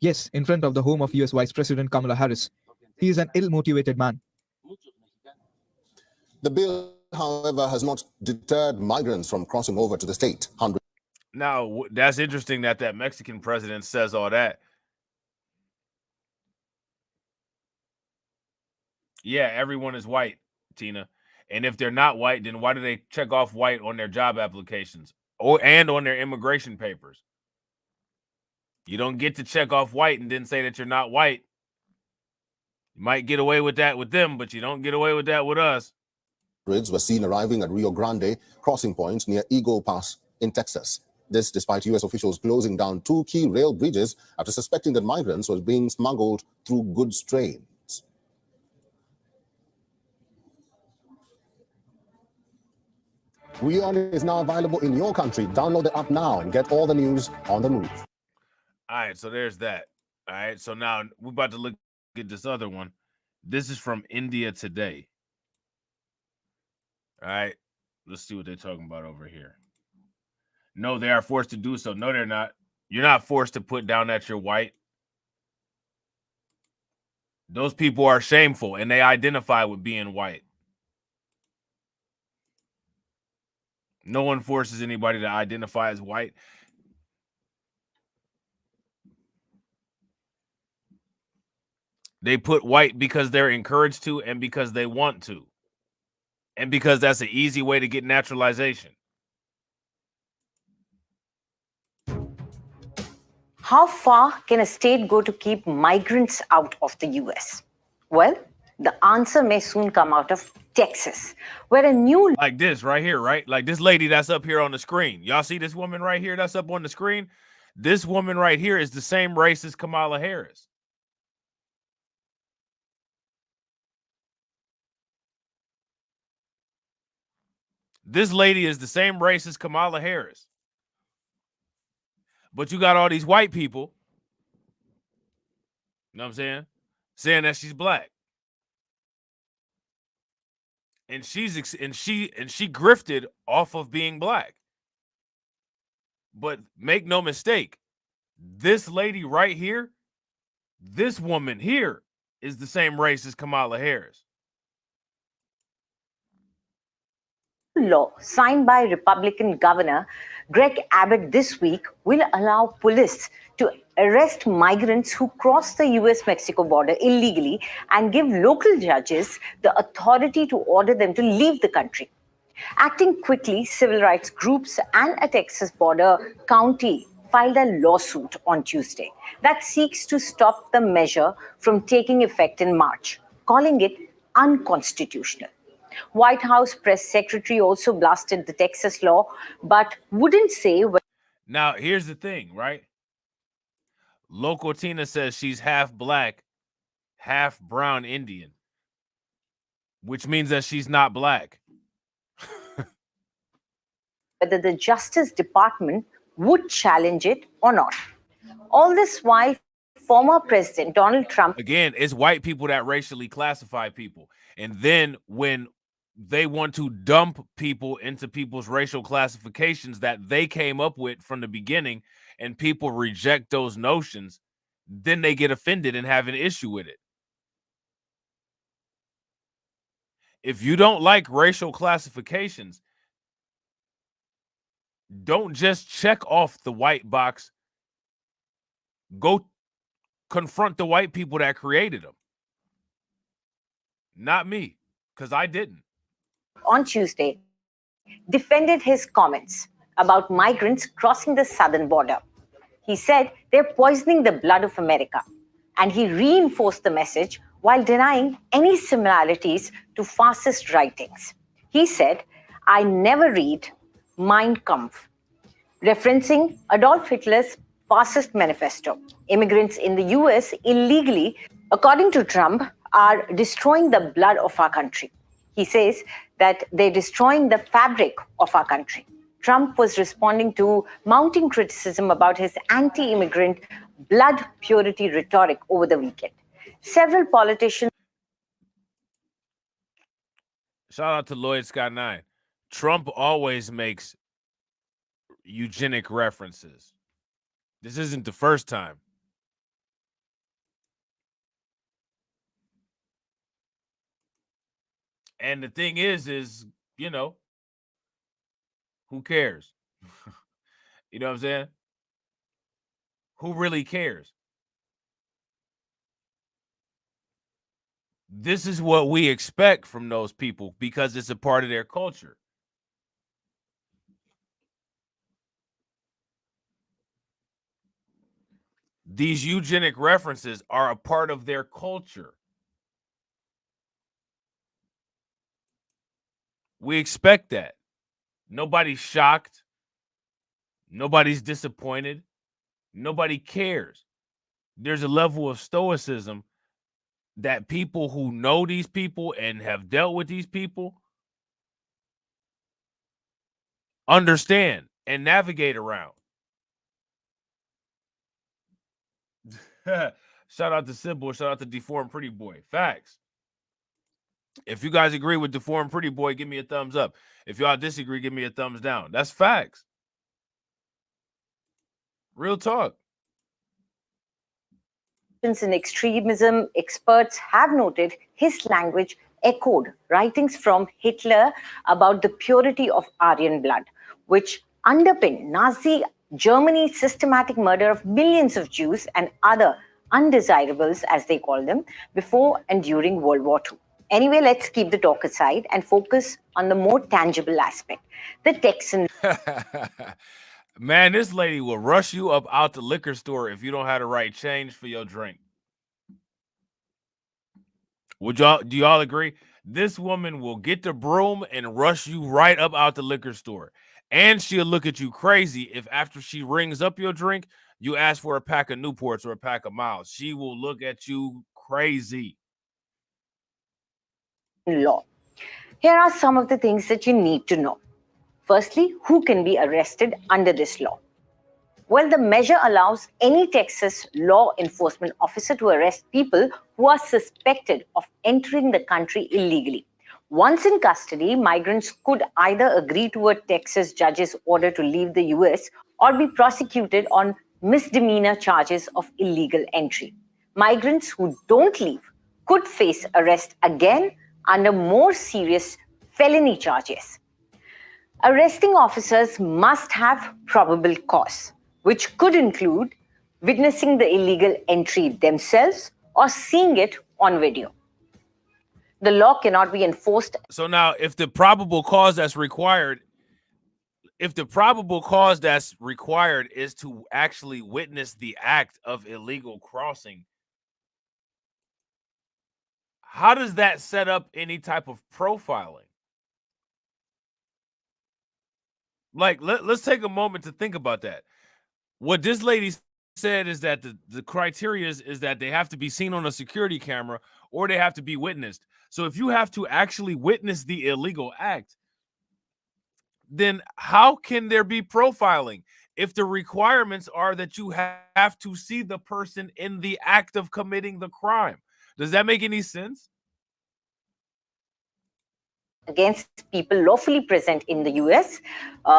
Yes, in front of the home of US Vice President Kamala Harris. He is an ill-motivated man. The bill, however, has not deterred migrants from crossing over to the state. Now, that's interesting that that Mexican president says all that. Yeah, everyone is white, Tina. And if they're not white, then why do they check off white on their job applications and on their immigration papers? You don't get to check off white and then say that you're not white. You might get away with that with them, but you don't get away with that with us. Were seen arriving at Rio Grande crossing point near Eagle Pass in Texas. This despite U.S. officials closing down 2 key rail bridges after suspecting that migrants were being smuggled through goods trains. WeOn is now available in your country. Download the app now and get all the news on the move. All right, so there's that. All right, so now we're about to look at this other one. This is from India Today. All right, let's see what they're talking about over here. No, they are forced to do so. No, they're not. You're not forced to put down that you're white. Those people are shameful, and they identify with being white. No one forces anybody to identify as white. They put white because they're encouraged to and because they want to. And because that's an easy way to get naturalization. How far can a state go to keep migrants out of the U.S.? Well, the answer may soon come out of Texas, where a new... Like this right here, right? Like this lady that's up here on the screen. Y'all see this woman right here that's up on the screen? This woman right here is the same race as Kamala Harris. This lady is the same race as Kamala Harris. But you got all these white people You know what I'm saying? Saying that she's black. And she grifted off of being black. But make no mistake, this lady right here, this woman here is the same race as Kamala Harris. Law signed by Republican Governor Greg Abbott this week will allow police to arrest migrants who cross the US-Mexico border illegally and give local judges the authority to order them to leave the country. Acting quickly, civil rights groups and a Texas border county filed a lawsuit on Tuesday that seeks to stop the measure from taking effect in March, calling it unconstitutional. White House press secretary also blasted the Texas law, but wouldn't say when. Now, here's the thing, right? Local Tina says she's half black, half brown Indian, which means that she's not black. Whether the Justice Department would challenge it or not. All this while former President Donald Trump. Again, it's white people that racially classify people. And then when they want to dump people into people's racial classifications that they came up with from the beginning, and people reject those notions, then they get offended and have an issue with it. If you don't like racial classifications, don't just check off the white box. Go confront the white people that created them. Not me, because I didn't. On Tuesday, defended his comments about migrants crossing the southern border. He said they're poisoning the blood of America, and he reinforced the message while denying any similarities to fascist writings. He said, "I never read Mein Kampf," referencing Adolf Hitler's fascist manifesto. Immigrants in the US illegally, according to Trump, are destroying the blood of our country. He says that they're destroying the fabric of our country. Trump was responding to mounting criticism about his anti-immigrant blood purity rhetoric over the weekend. Several politicians. Shout out to Lloyd Scott 9. Trump always makes eugenic references. This isn't the first time. And the thing is, you know, who cares? You know what I'm saying? Who really cares? This is what we expect from those people because it's a part of their culture. These eugenic references are a part of their culture. We expect that. Nobody's shocked. Nobody's disappointed. Nobody cares. There's a level of stoicism that people who know these people and have dealt with these people understand and navigate around. Shout out to Sybil. Shout out to Deformed Pretty Boy. Facts. If you guys agree with Deformed Pretty Boy, give me a thumbs up. If y'all disagree, give me a thumbs down. That's facts. Real talk. In extremism, experts have noted his language echoed writings from Hitler about the purity of Aryan blood, which underpinned Nazi Germany's systematic murder of millions of Jews and other undesirables, as they call them, before and during World War II. Anyway, let's keep the talk aside and focus on the more tangible aspect. The Texan. Man, this lady will rush you up out the liquor store if you don't have the right change for your drink. Do y'all agree? This woman will get the broom and rush you right up out the liquor store. And she'll look at you crazy if after she rings up your drink, you ask for a pack of Newports or a pack of Miles. She will look at you crazy. Law. Here are some of the things that you need to know. Firstly, who can be arrested under this law? Well, the measure allows any Texas law enforcement officer to arrest people who are suspected of entering the country illegally. Once in custody, migrants could either agree to a Texas judge's order to leave the U.S. or be prosecuted on misdemeanor charges of illegal entry. Migrants who don't leave could face arrest again under more serious felony charges. Arresting officers must have probable cause, which could include witnessing the illegal entry themselves or seeing it on video. The law cannot be enforced. So now, if the probable cause that's required, is to actually witness the act of illegal crossing, how does that set up any type of profiling? Like, let's take a moment to think about that. What this lady said is that the criteria is that they have to be seen on a security camera or they have to be witnessed. So if you have to actually witness the illegal act, then how can there be profiling if the requirements are that you have to see the person in the act of committing the crime? Does that make any sense? Against people lawfully present in the U.S.,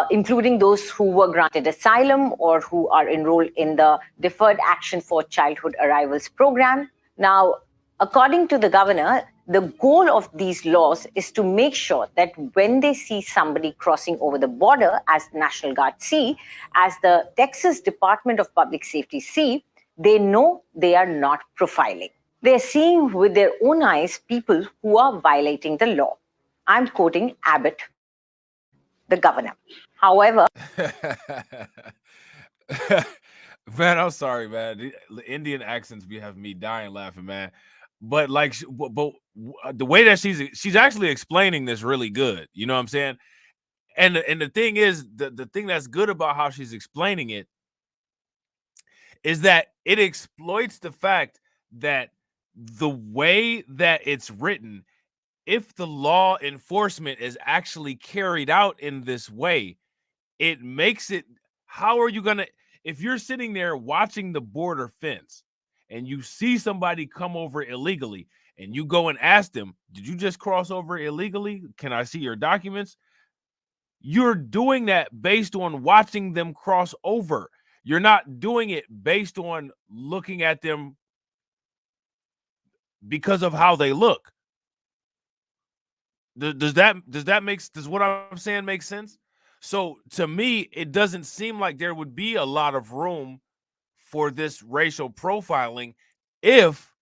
including those who were granted asylum or who are enrolled in the Deferred Action for Childhood Arrivals program. Now, according to the governor, the goal of these laws is to make sure that when they see somebody crossing over the border, as the National Guard see, as the Texas Department of Public Safety see, they know they are not profiling. They're seeing with their own eyes people who are violating the law. I'm quoting Abbott, the governor. However, man, I'm sorry, man. The Indian accents be having me dying laughing, man. But like, but the way that she's actually explaining this really good. You know what I'm saying? And the thing is, the thing that's good about how she's explaining it is that it exploits the fact that the way that it's written, if the law enforcement is actually carried out in this way, it makes it, how are you gonna, if you're sitting there watching the border fence and you see somebody come over illegally and you go and ask them, did you just cross over illegally? Can I see your documents? You're doing that based on watching them cross over. You're not doing it based on looking at them because of how they look. Does what I'm saying make sense? So to me, it doesn't seem like there would be a lot of room for this racial profiling if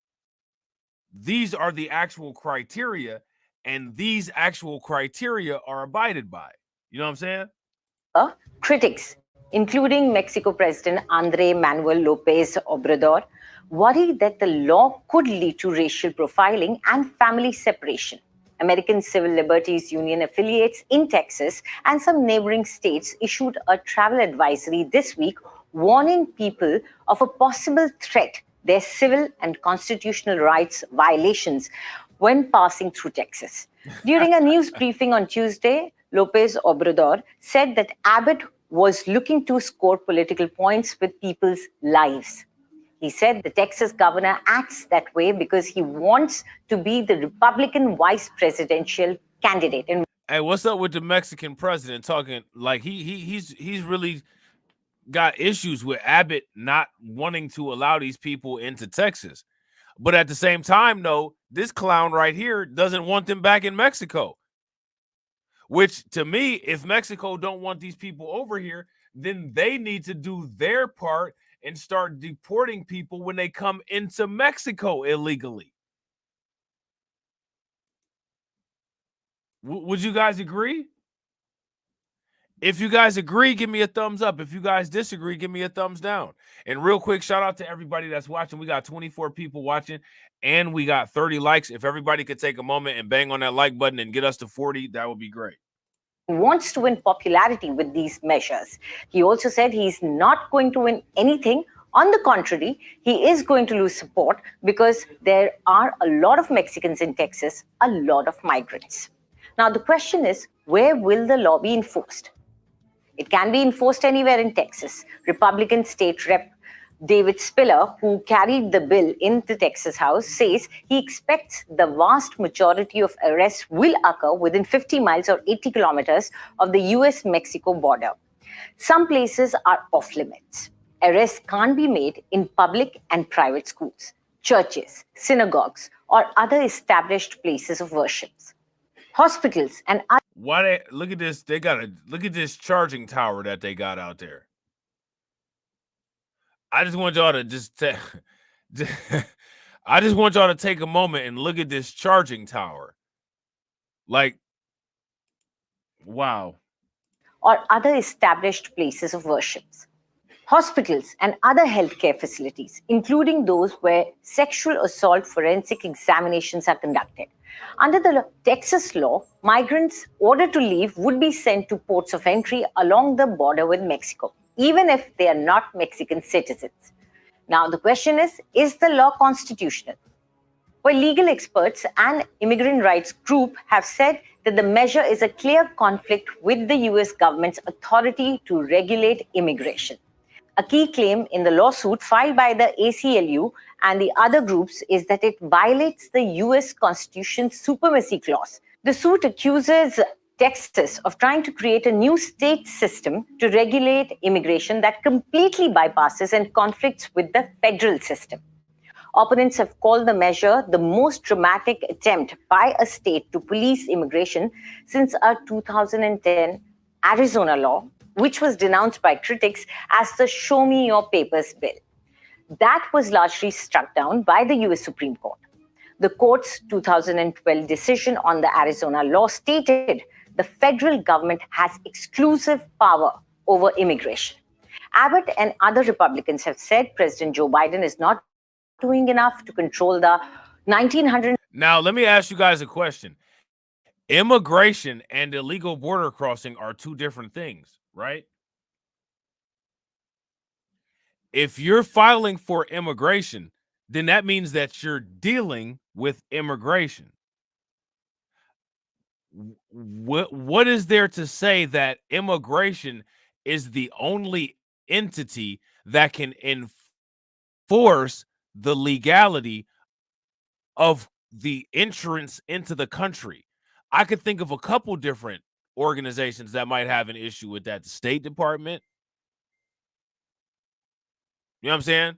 these are the actual criteria and these actual criteria are abided by. You know what I'm saying? critics, including Mexico President Andrés Manuel López Obrador, worry that the law could lead to racial profiling and family separation. American Civil Liberties Union affiliates in Texas and some neighboring states issued a travel advisory this week warning people of a possible threat, their civil and constitutional rights violations when passing through Texas. During a news briefing on Tuesday, López Obrador said that Abbott was looking to score political points with people's lives. He said the Texas governor acts that way because he wants to be the Republican vice presidential candidate. And hey, what's up with the Mexican president talking like he's really got issues with Abbott not wanting to allow these people into Texas. But at the same time, though, this clown right here doesn't want them back in Mexico. Which, to me, if Mexico don't want these people over here, then they need to do their part and start deporting people when they come into Mexico illegally. Would you guys agree? If you guys agree, give me a thumbs up. If you guys disagree, give me a thumbs down. And real quick, shout out to everybody that's watching. We got 24 people watching and we got 30 likes. If everybody could take a moment and bang on that like button and get us to 40, that would be great. Wants to win popularity with these measures. He also said he's not going to win anything. On the contrary, he is going to lose support because there are a lot of Mexicans in Texas, a lot of migrants. Now, the question is, where will the law be enforced? It can be enforced anywhere in Texas. Republican State Rep David Spiller, who carried the bill in the Texas House, says he expects the vast majority of arrests will occur within 50 miles or 80 kilometers of the US-Mexico border. Some places are off limits. Arrests can't be made in public and private schools, churches, synagogues, or other established places of worship. Hospitals and other... Why they look at this? They got a look at this charging tower that they got out there. I just want y'all to I just want y'all to take a moment and look at this charging tower. Like, wow. Or other established places of worship. Hospitals and other healthcare facilities, including those where sexual assault forensic examinations are conducted. Under the Texas law, migrants ordered to leave would be sent to ports of entry along the border with Mexico, even if they are not Mexican citizens. Now, the question is the law constitutional? Well, legal experts and immigrant rights group have said that the measure is a clear conflict with the US government's authority to regulate immigration. A key claim in the lawsuit filed by the ACLU and the other groups is that it violates the US Constitution's supremacy clause. The suit accuses Texas of trying to create a new state system to regulate immigration that completely bypasses and conflicts with the federal system. Opponents have called the measure the most dramatic attempt by a state to police immigration since a 2010 Arizona law, which was denounced by critics as the Show Me Your Papers bill. That was largely struck down by the US Supreme Court. The court's 2012 decision on the Arizona law stated the federal government has exclusive power over immigration. Abbott and other Republicans have said President Joe Biden is not doing enough to control the 1900. Now, let me ask you guys a question. Immigration and illegal border crossing are two different things, right? If you're filing for immigration, then that means that you're dealing with immigration. What is there to say that immigration is the only entity that can enforce the legality of the entrance into the country? I could think of a couple different organizations that might have an issue with that. The State Department. You know what I'm saying?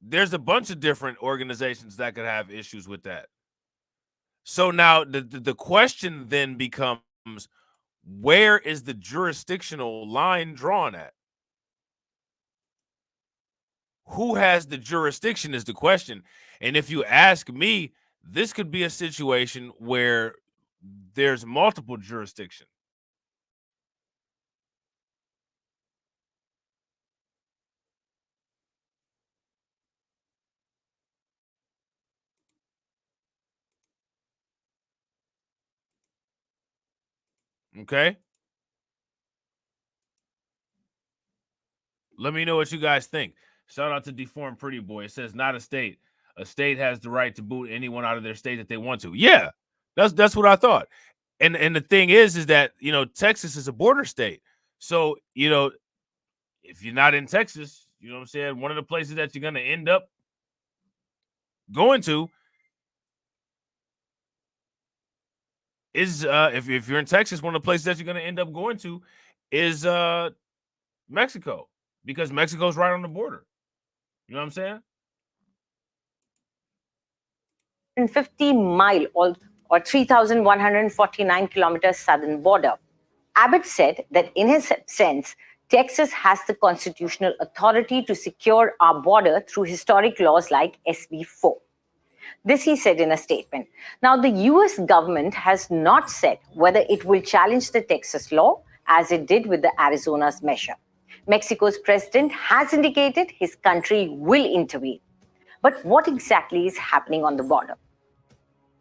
There's a bunch of different organizations that could have issues with that. So now the question then becomes, where is the jurisdictional line drawn at? Who has the jurisdiction is the question. And if you ask me, this could be a situation where there's multiple jurisdictions. Okay. Let me know what you guys think. Shout out to Deformed Pretty Boy. It says not a state. A state has the right to boot anyone out of their state that they want to. Yeah, that's what I thought. And the thing is that, you know, Texas is a border state. So, you know, if you're not in Texas, you know what I'm saying, one of the places that you're going to end up going to is if you're in Texas, one of the places that you're going to end up going to is Mexico, because Mexico's right on the border. You know what I'm saying? 50-mile or 3,149 kilometers southern border. Abbott said that in his sense, Texas has the constitutional authority to secure our border through historic laws like SB 4. This he said in a statement. Now, the US government has not said whether it will challenge the Texas law as it did with the Arizona's measure. Mexico's president has indicated his country will intervene. But what exactly is happening on the border?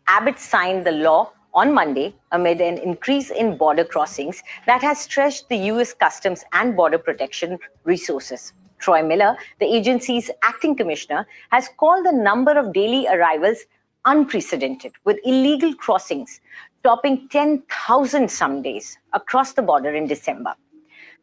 Abbott signed the law on Monday amid an increase in border crossings that has stretched the US Customs and Border Protection resources. Troy Miller, the agency's acting commissioner, has called the number of daily arrivals unprecedented, with illegal crossings topping 10,000 some days across the border in December.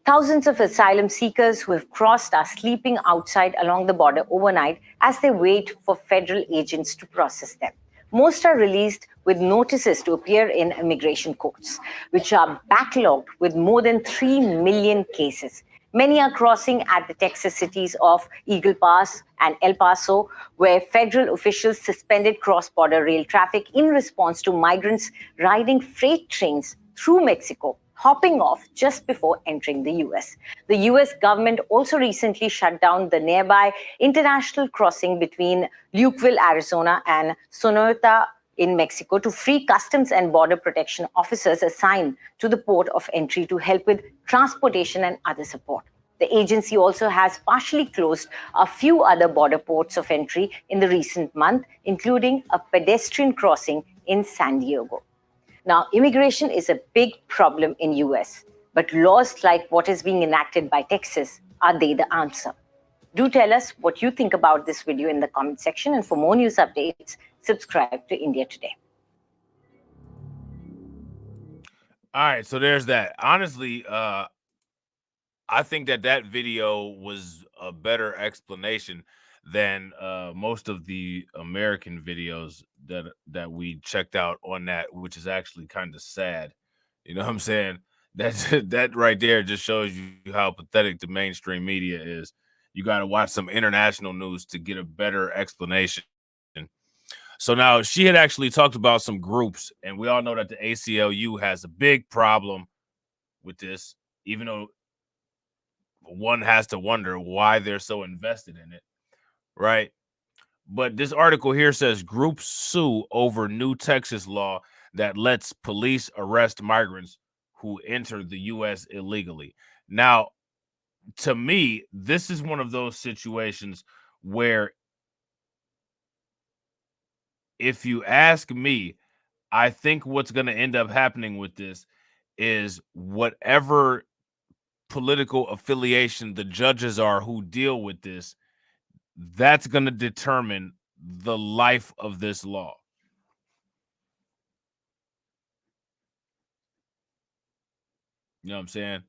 Thousands of asylum seekers who have crossed are sleeping outside along the border overnight as they wait for federal agents to process them. Most are released with notices to appear in immigration courts, which are backlogged with more than 3 million cases. Many are crossing at the Texas cities of Eagle Pass and El Paso, where federal officials suspended cross-border rail traffic in response to migrants riding freight trains through Mexico, hopping off just before entering the US. The US government also recently shut down the nearby international crossing between Lukeville, Arizona and Sonora in Mexico to free customs and border protection officers assigned to the port of entry to help with transportation and other support. The agency also has partially closed a few other border ports of entry in the recent month, including a pedestrian crossing in San Diego. Now, immigration is a big problem in US, but laws like what is being enacted by Texas, are they the answer? Do tell us what you think about this video in the comment section, and for more news updates, subscribe to India Today. All right, so there's that. Honestly, I think that video was a better explanation than most of the American videos that we checked out on that, which is actually kind of sad. You know what I'm saying? That right there just shows you how pathetic the mainstream media is. You got to watch some international news to get a better explanation. So now she had actually talked about some groups, and we all know that the ACLU has a big problem with this, even though one has to wonder why they're so invested in it, right? But this article here says groups sue over new Texas law that lets police arrest migrants who enter the U.S. illegally. Now, to me, this is one of those situations where, if you ask me, I think what's going to end up happening with this is whatever political affiliation the judges are who deal with this, that's going to determine the life of this law. You know what I'm saying?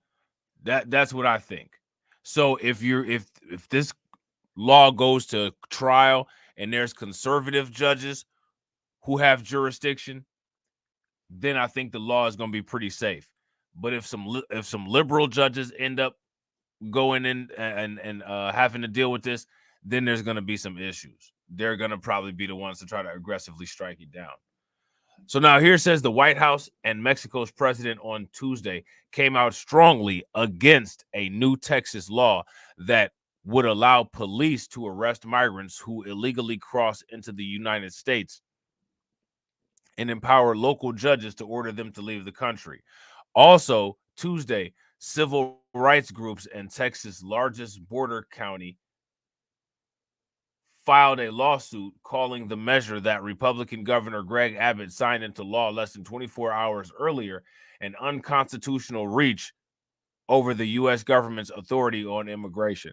That's what I think. So if this law goes to trial and there's conservative judges who have jurisdiction, then I think the law is going to be pretty safe. But if some liberal judges end up going in and having to deal with this, then there's going to be some issues. They're going to probably be the ones to try to aggressively strike it down. So now here says the White House and Mexico's president on Tuesday came out strongly against a new Texas law that would allow police to arrest migrants who illegally cross into the United States and empower local judges to order them to leave the country. Also, Tuesday, civil rights groups in Texas' largest border county filed a lawsuit calling the measure that Republican Governor Greg Abbott signed into law less than 24 hours earlier an unconstitutional reach over the U.S. government's authority on immigration.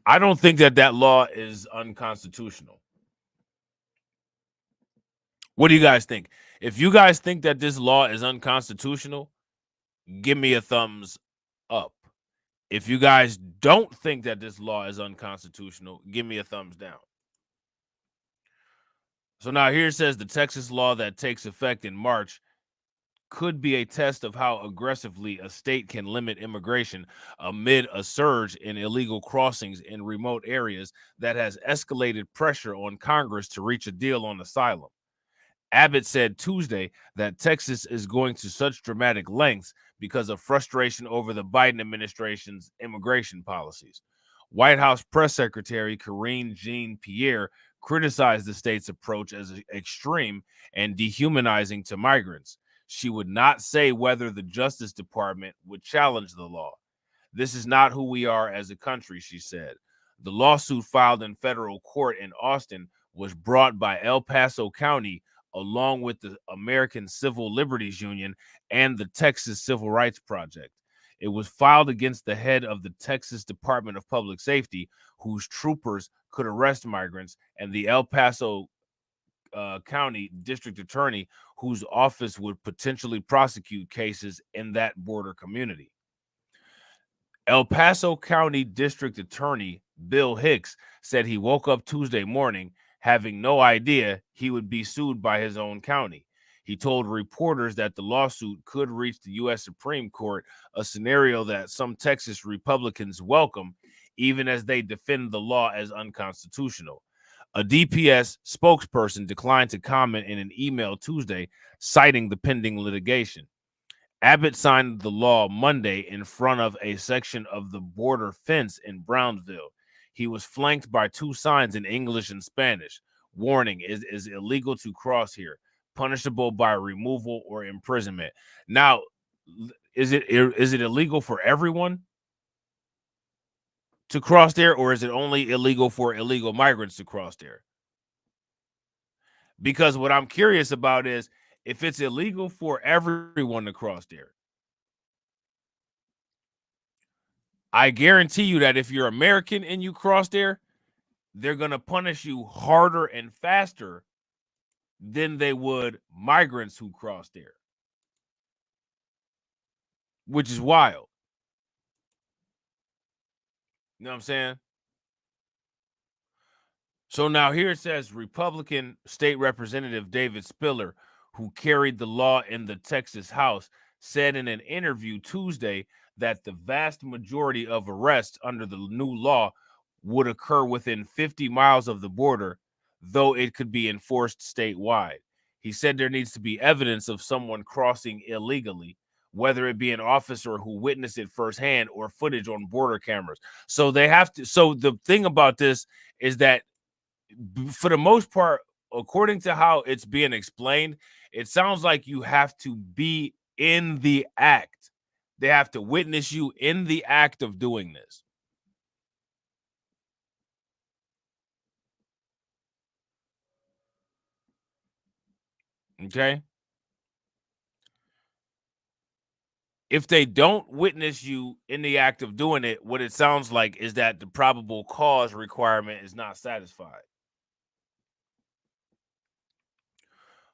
I don't think that law is unconstitutional. What do you guys think? If you guys think that this law is unconstitutional, give me a thumbs up. If you guys don't think that this law is unconstitutional, give me a thumbs down. So now here it says the Texas law that takes effect in March could be a test of how aggressively a state can limit immigration amid a surge in illegal crossings in remote areas that has escalated pressure on Congress to reach a deal on asylum. Abbott said Tuesday that Texas is going to such dramatic lengths because of frustration over the Biden administration's immigration policies. White House Press Secretary Karine Jean-Pierre criticized the state's approach as extreme and dehumanizing to migrants. She would not say whether the Justice Department would challenge the law. This is not who we are as a country, she said. The lawsuit filed in federal court in Austin was brought by El Paso County along with the American Civil Liberties Union and the Texas Civil Rights Project. It was filed against the head of the Texas Department of Public Safety, whose troopers could arrest migrants, and the El Paso County District Attorney whose office would potentially prosecute cases in that border community. El Paso County District Attorney Bill Hicks said he woke up Tuesday morning having no idea he would be sued by his own county. He told reporters that the lawsuit could reach the U.S. Supreme Court, a scenario that some Texas Republicans welcome, even as they defend the law as unconstitutional. A DPS spokesperson declined to comment in an email Tuesday, citing the pending litigation. Abbott signed the law Monday in front of a section of the border fence in Brownsville. He was flanked by two signs in English and Spanish. Warning, it is illegal to cross here, punishable by removal or imprisonment. Now, is it illegal for everyone to cross there, or is it only illegal for illegal migrants to cross there? Because what I'm curious about is, if it's illegal for everyone to cross there, I guarantee you that if you're American and you cross there, they're going to punish you harder and faster than they would migrants who cross there, which is wild. You know what I'm saying? So now here it says Republican State Representative David Spiller, who carried the law in the Texas House, said in an interview Tuesday that the vast majority of arrests under the new law would occur within 50 miles of the border, though it could be enforced statewide. He said there needs to be evidence of someone crossing illegally, whether it be an officer who witnessed it firsthand or footage on border cameras. So they have to. So the thing about this is that, for the most part, according to how it's being explained, it sounds like you have to be in the act. They have to witness you in the act of doing this. Okay? If they don't witness you in the act of doing it, what it sounds like is that the probable cause requirement is not satisfied.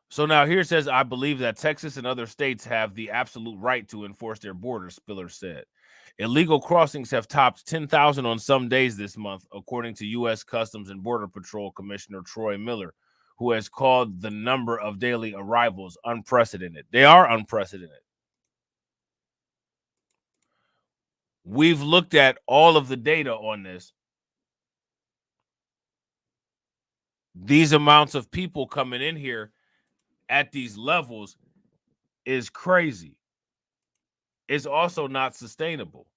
So now here it says, I believe that Texas and other states have the absolute right to enforce their borders, Spiller said. Illegal crossings have topped 10,000 on some days this month, according to U.S. Customs and Border Patrol Commissioner Troy Miller, who has called the number of daily arrivals unprecedented. They are unprecedented. We've looked at all of the data on this. These amounts of people coming in here at these levels is crazy. It's also not sustainable.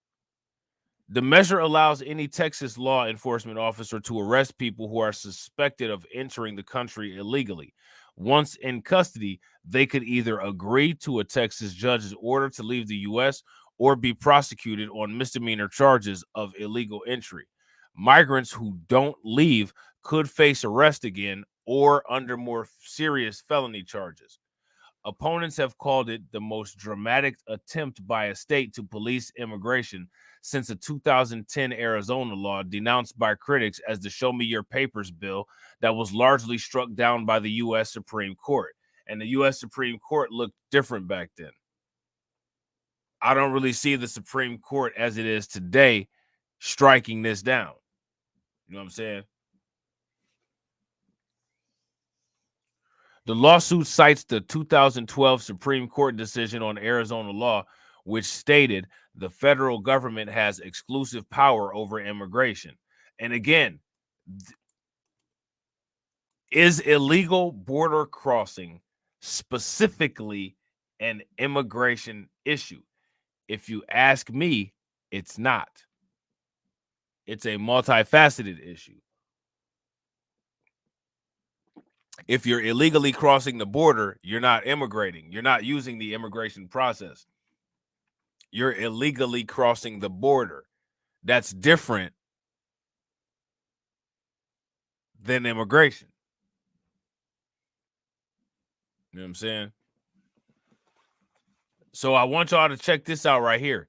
The measure allows any Texas law enforcement officer to arrest people who are suspected of entering the country illegally. Once in custody, they could either agree to a Texas judge's order to leave the U.S. or be prosecuted on misdemeanor charges of illegal entry. Migrants who don't leave could face arrest again or under more serious felony charges. Opponents have called it the most dramatic attempt by a state to police immigration since a 2010 Arizona law denounced by critics as the Show Me Your Papers bill that was largely struck down by the U.S. Supreme Court. And the U.S. Supreme Court looked different back then. I don't really see the Supreme Court as it is today striking this down. You know what I'm saying? The lawsuit cites the 2012 Supreme Court decision on Arizona law, which stated the federal government has exclusive power over immigration. And again, is illegal border crossing specifically an immigration issue? If you ask me, it's not. It's a multifaceted issue. If you're illegally crossing the border, you're not immigrating. You're not using the immigration process. You're illegally crossing the border. That's different than immigration. You know what I'm saying? So I want y'all to check this out right here.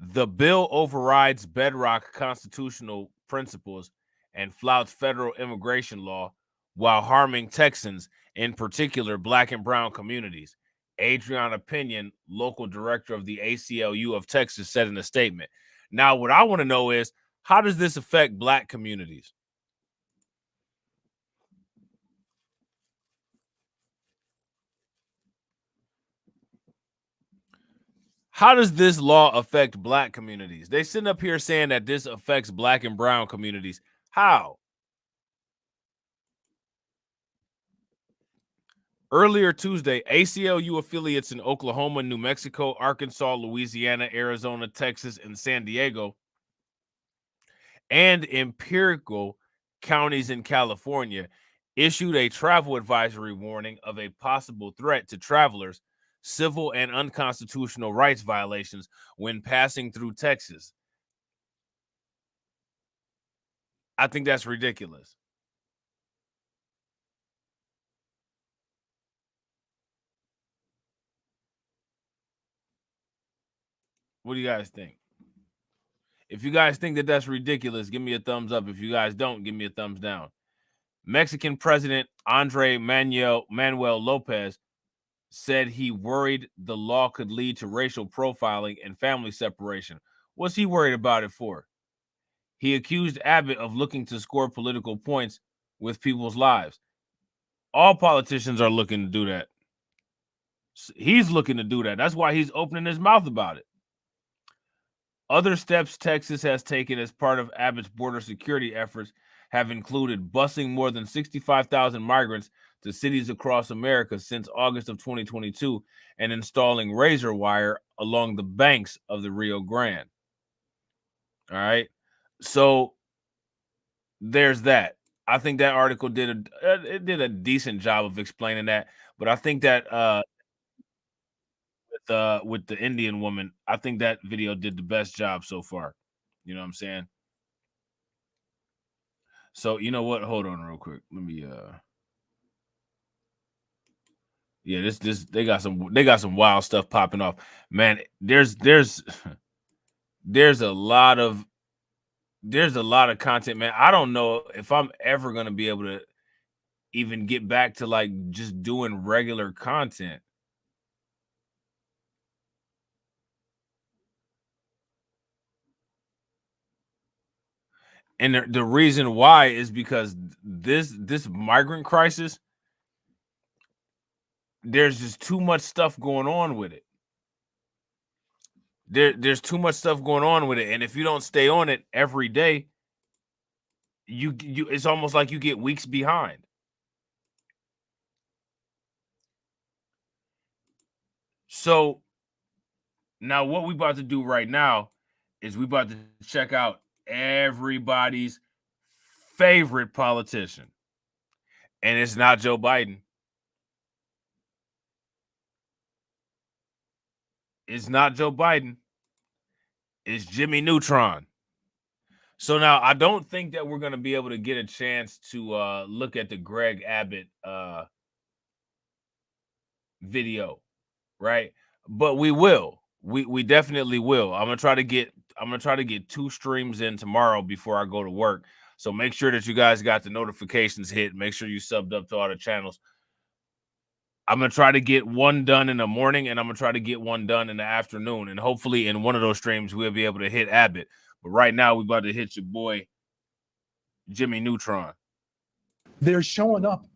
The bill overrides bedrock constitutional principles and flouts federal immigration law while harming Texans, in particular Black and brown communities. Adriana Pinion, local director of the ACLU of Texas, said in a statement. Now, what I want to know is, how does this affect Black communities? How does this law affect Black communities? They sitting up here saying that this affects Black and brown communities. How? Earlier Tuesday, ACLU affiliates in Oklahoma, New Mexico, Arkansas, Louisiana, Arizona, Texas, and San Diego, and empirical counties in California issued a travel advisory warning of a possible threat to travelers, civil and unconstitutional rights violations when passing through Texas. I think that's ridiculous. What do you guys think? If you guys think that that's ridiculous, give me a thumbs up. If you guys don't, give me a thumbs down. Mexican President Andre Manuel Lopez said he worried the law could lead to racial profiling and family separation. What's he worried about it for? He accused Abbott of looking to score political points with people's lives. All politicians are looking to do that. He's looking to do that. That's why he's opening his mouth about it. Other steps Texas has taken as part of Abbott's border security efforts have included busing more than 65,000 migrants to cities across America since August of 2022 and installing razor wire along the banks of the Rio Grande. All right. So there's that. I think that article did a decent job of explaining that, but I think that with the Indian woman, I think that video did the best job so far. You know what I'm saying? So you know what? Hold on real quick. Let me yeah, this they got some wild stuff popping off. Man, there's a lot of content, man. I don't know if I'm ever gonna be able to even get back to like just doing regular content. And the reason why is because this migrant crisis, there's just too much stuff going on with it. There's too much stuff going on with it, and if you don't stay on it every day, you it's almost like you get weeks behind. So now what we about to do right now is we about to check out everybody's favorite politician. And it's not Joe Biden. It's not Joe Biden. It's Jimmy Neutron. So now I don't think that we're going to be able to get a chance to look at the Greg Abbott video, right? But we will. We definitely will. I'm gonna try to get 2 streams in tomorrow before I go to work. So make sure that you guys got the notifications hit. Make sure you subbed up to all the channels. I'm gonna try to get one done in the morning, and I'm gonna try to get one done in the afternoon. And hopefully in one of those streams we'll be able to hit Abbott. But right now we about to hit your boy Jimmy Neutron. They're showing up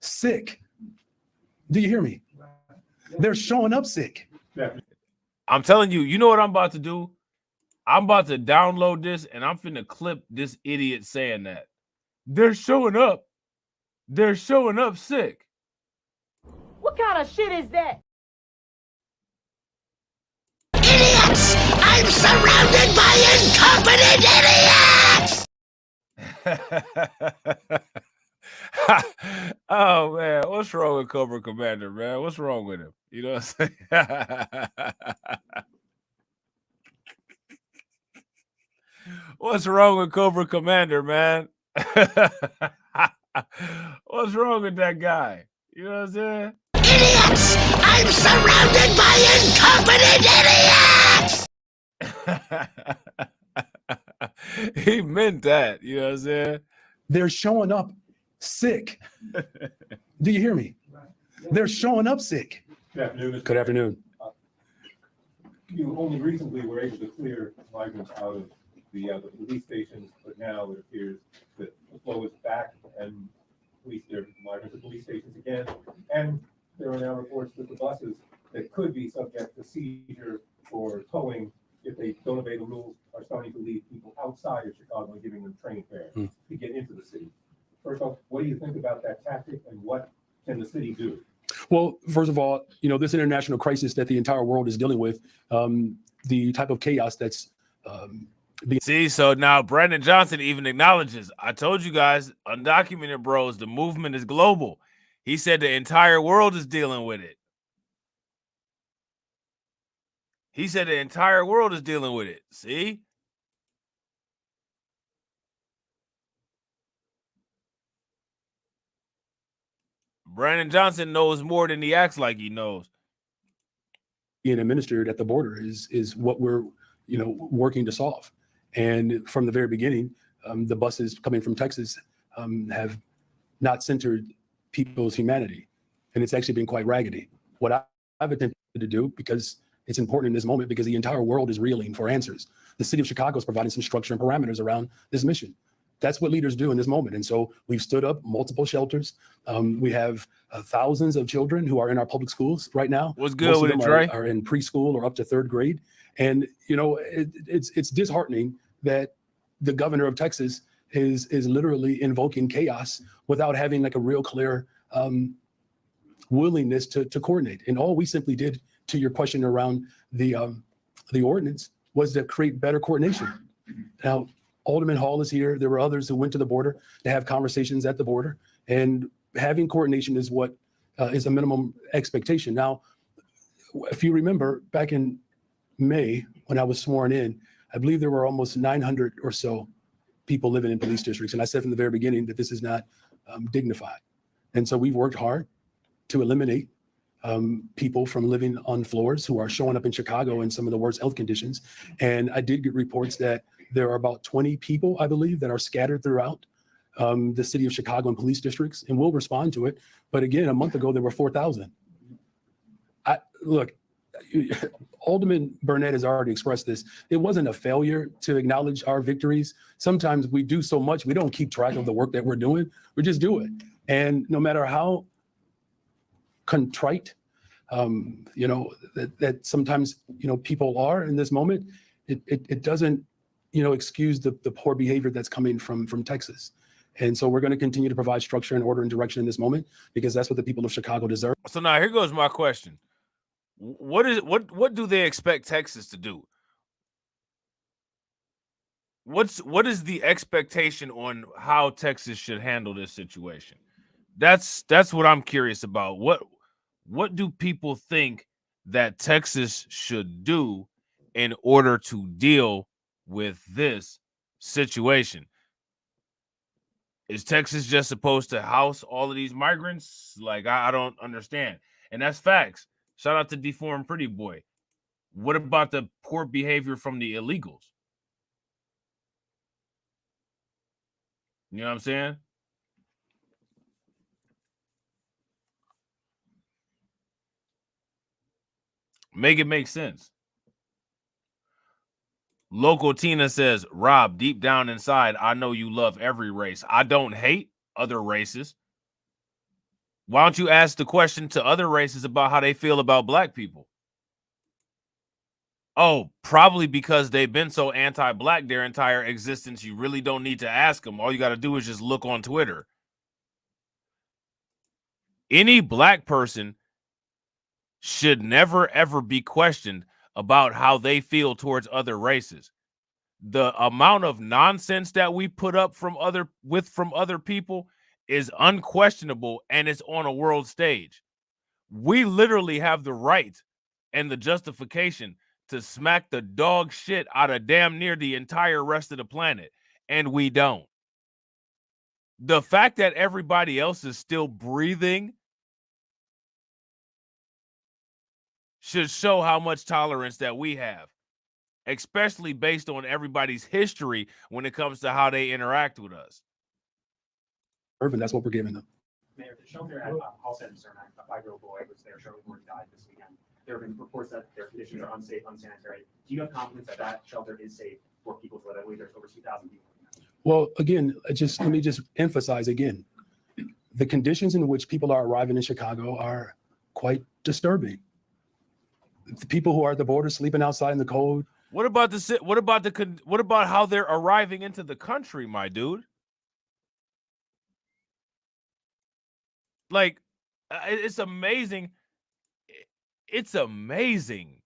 sick. Do you hear me? They're showing up sick. I'm telling you, you know what I'm about to do? I'm about to download this and I'm finna clip this idiot saying that. They're showing up. They're showing up sick. What kind of shit is that? Idiots! I'm surrounded by incompetent idiots! Oh man, what's wrong with Cobra Commander, man? What's wrong with him? You know what I'm saying? What's wrong with Cobra Commander, man? What's wrong with that guy? You know what I'm saying? Idiots! I'm surrounded by incompetent idiots! He meant that, you know what I'm saying? They're showing up sick. Do you hear me? They're showing up sick. Good afternoon. Good afternoon. You only recently were able to clear migrants out of the police stations, but now it appears that the flow is back and migrants at police stations again. And there are now reports that the buses that could be subject to seizure or towing if they don't obey the rules are starting to leave people outside of Chicago and giving them train fare to get into the city. First off, what do you think about that tactic and what can the city do? Well, first of all, this international crisis that the entire world is dealing with, the type of chaos that's See, so now Brandon Johnson even acknowledges, I told you guys, undocumented bros, the movement is global. He said the entire world is dealing with it. He said the entire world is dealing with it. See? Brandon Johnson knows more than he acts like he knows. being administered at the border is what we're working to solve. And from the very beginning, the buses coming from Texas have not centered people's humanity, and it's actually been quite raggedy. What I've attempted to do, because it's important in this moment, because the entire world is reeling for answers. The city of Chicago is providing some structure and parameters around this mission. That's what leaders do in this moment. And so we've stood up multiple shelters. We have thousands of children who are in our public schools right now. What's good with it, Dre? Are in preschool or up to third grade. And, it's disheartening that the governor of Texas is literally invoking chaos without having like a real clear willingness to coordinate. And all we simply did, to your question around the ordinance, was to create better coordination. Now, Alderman Hall is here. There were others who went to the border to have conversations at the border, and having coordination is what is a minimum expectation. Now, if you remember back in May when I was sworn in, I believe there were almost 900 or so people living in police districts. And I said from the very beginning that this is not dignified. And so we've worked hard to eliminate people from living on floors who are showing up in Chicago in some of the worst health conditions. And I did get reports that there are about 20 people, I believe, that are scattered throughout the city of Chicago and police districts, and we'll respond to it. But again, a month ago, there were 4,000. Look, Alderman Burnett has already expressed this. It wasn't a failure to acknowledge our victories. Sometimes we do so much, we don't keep track of the work that we're doing. We just do it. And no matter how contrite, that sometimes, people are in this moment, it doesn't, excuse the poor behavior that's coming from Texas. And so we're going to continue to provide structure and order and direction in this moment, because that's what the people of Chicago deserve. So now here goes my question. What do they expect Texas to do? What is the expectation on how Texas should handle this situation? That's what I'm curious about. What do people think that Texas should do in order to deal with this situation? Is Texas just supposed to house all of these migrants? Like, I don't understand. And that's facts. Shout out to Deformed Pretty Boy. What about the poor behavior from the illegals? You know what I'm saying? Make it make sense. Local Tina says, Rob, deep down inside, I know you love every race. I don't hate other races. Why don't you ask the question to other races about how they feel about black people? Oh, probably because they've been so anti-black their entire existence. You really don't need to ask them. All you got to do is just look on Twitter. Any black person should never, ever be questioned about how they feel towards other races. The amount of nonsense that we put up from other people is unquestionable, and it's on a world stage. We literally have the right and the justification to smack the dog shit out of damn near the entire rest of the planet, and we don't. The fact that everybody else is still breathing should show how much tolerance that we have, especially based on everybody's history when it comes to how they interact with us. and that's what we're giving them. Mayor, the shelter at Halstead and Cermak, a 5-year-old boy was there shortly before he died this weekend. There have been reports that their conditions are unsafe, unsanitary. Do you have confidence that that shelter is safe for people to live? I believe there's over 2,000 people. Well, again, let me just emphasize again, the conditions in which people are arriving in Chicago are quite disturbing. The people who are at the border sleeping outside in the cold. What about what about how they're arriving into the country, my dude? Like, it's amazing. It's amazing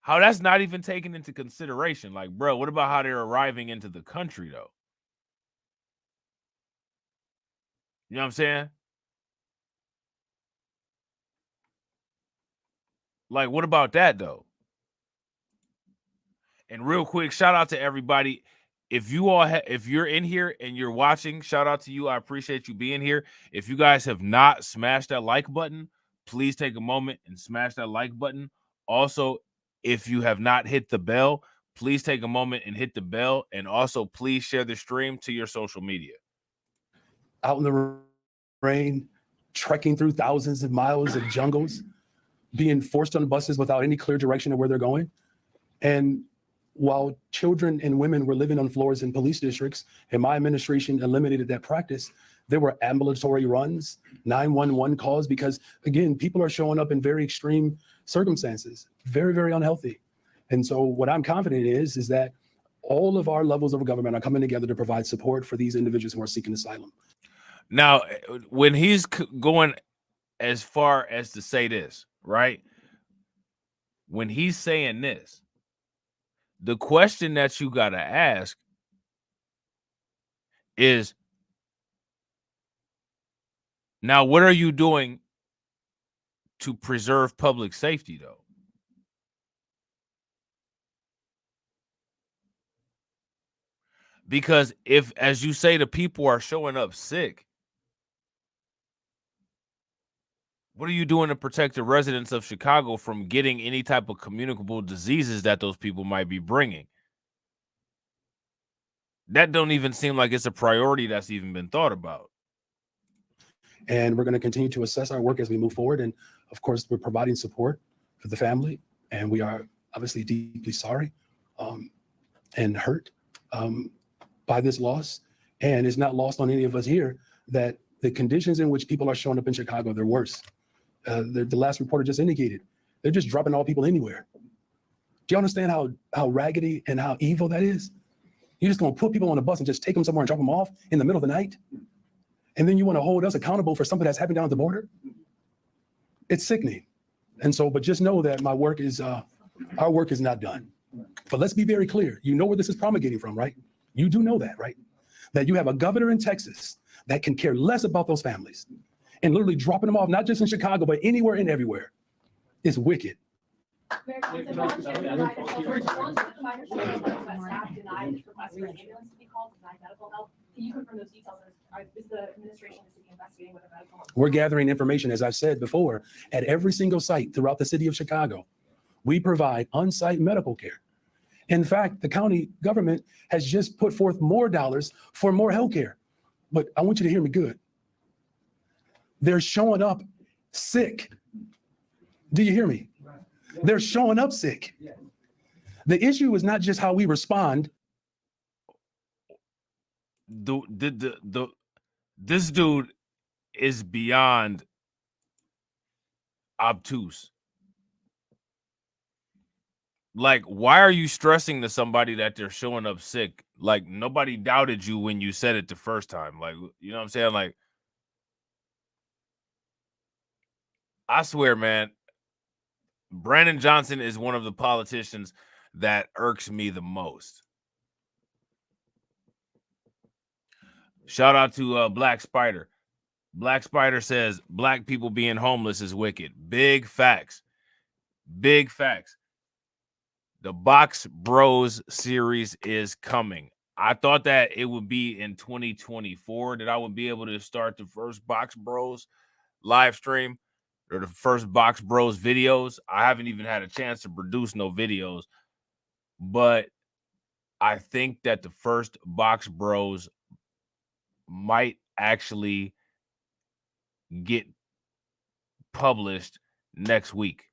how that's not even taken into consideration. Like, bro, what about how they're arriving into the country, though? You know what I'm saying? Like, what about that, though? And real quick, shout out to everybody. If you all if you're in here and you're watching, shout out to you. I appreciate you being here. If you guys have not smashed that like button, please take a moment and smash that like button. Also, if you have not hit the bell, please take a moment and hit the bell. And also, please share the stream to your social media. Out in the rain, trekking through thousands of miles of jungles, being forced on buses without any clear direction of where they're going. And while children and women were living on floors in police districts, and my administration eliminated that practice, there were ambulatory runs, 911 calls, because again, people are showing up in very extreme circumstances, very, very unhealthy. And so what I'm confident is that all of our levels of government are coming together to provide support for these individuals who are seeking asylum. Now, when he's going as far as to say this, right? When he's saying this, the question that you got to ask is, now, what are you doing to preserve public safety, though? Because if, as you say, the people are showing up sick, what are you doing to protect the residents of Chicago from getting any type of communicable diseases that those people might be bringing? That don't even seem like it's a priority that's even been thought about. And we're going to continue to assess our work as we move forward. And of course, we're providing support for the family. And we are obviously deeply sorry and hurt by this loss. And it's not lost on any of us here that the conditions in which people are showing up in Chicago, they're worse. The last reporter just indicated, they're just dropping all people anywhere. Do you understand how raggedy and how evil that is? You're just going to put people on a bus and just take them somewhere and drop them off in the middle of the night? And then you want to hold us accountable for something that's happening down at the border? It's sickening. And so, but just know that our work is not done. But let's be very clear. You know where this is promulgating from, right? You do know that, right? That you have a governor in Texas that can care less about those families and literally dropping them off, not just in Chicago, but anywhere and everywhere. It's wicked. We're gathering information, as I've said before, at every single site throughout the city of Chicago. We provide on-site medical care. In fact, the county government has just put forth more dollars for more health care. But I want you to hear me good. They're showing up sick. Do you hear me? They're showing up sick. The issue is not just how we respond. This dude is beyond obtuse. Like, why are you stressing to somebody that they're showing up sick? Like, nobody doubted you when you said it the first time. Like, you know what I'm saying? Like, I swear, man, Brandon Johnson is one of the politicians that irks me the most. Shout out to Black Spider. Black Spider says, black people being homeless is wicked. Big facts. Big facts. The Box Bros series is coming. I thought that it would be in 2024 that I would be able to start the first Box Bros live stream or the first Box Bros videos. I haven't even had a chance to produce no videos, but I think that the first Box Bros might actually get published next week.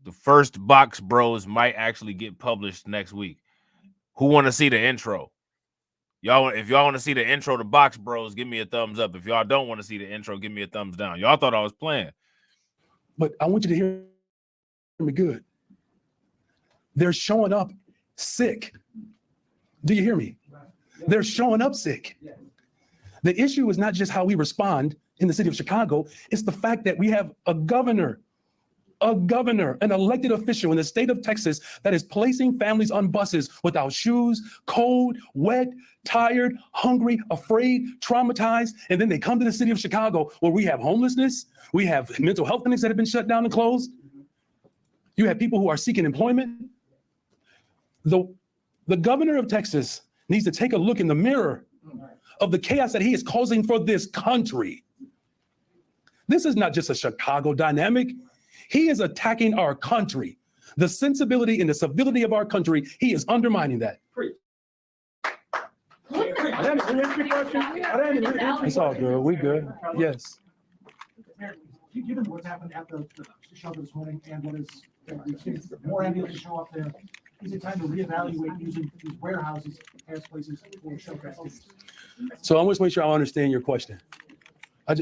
The first Box Bros might actually get published next week. Who want to see the intro? Y'all, if y'all want to see the intro to Box Bros, give me a thumbs up. If y'all don't want to see the intro, give me a thumbs down. Y'all thought I was playing. But I want you to hear me good. They're showing up sick. Do you hear me? They're showing up sick. The issue is not just how we respond in the city of Chicago. It's the fact that we have a governor, an elected official in the state of Texas that is placing families on buses without shoes, cold, wet, tired, hungry, afraid, traumatized. And then they come to the city of Chicago where we have homelessness. We have mental health clinics that have been shut down and closed. You have people who are seeking employment. The governor of Texas needs to take a look in the mirror of the chaos that he is causing for this country. This is not just a Chicago dynamic. He is attacking our country. The sensibility and the civility of our country, he is undermining that. It's all good. We good. Yes. Given what's happened at the shelter this morning and what is we've seen more ambulances show up there, is it time to reevaluate using these warehouses as places for shelter? So I want to make sure I understand your question.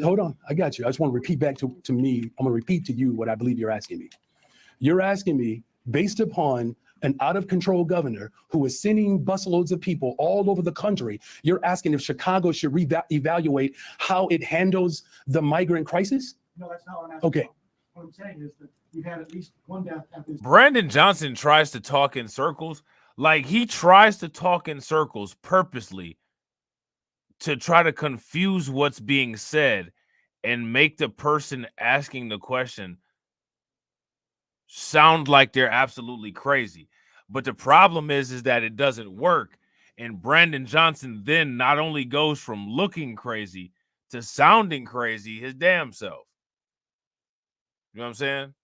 Hold on, I got you. I just want to repeat back to me. I'm going to repeat to you what I believe you're asking me. You're asking me, based upon an out-of-control governor who is sending busloads of people all over the country, you're asking if Chicago should reevaluate how it handles the migrant crisis? No, that's not what I'm asking. Okay. What I'm saying is that we've had at least one death at this. Brandon Johnson tries to talk in circles. Like, he tries to talk in circles purposely to try to confuse what's being said and make the person asking the question sound like they're absolutely crazy. But the problem is that it doesn't work. And Brandon Johnson then not only goes from looking crazy to sounding crazy his damn self. You know what I'm saying?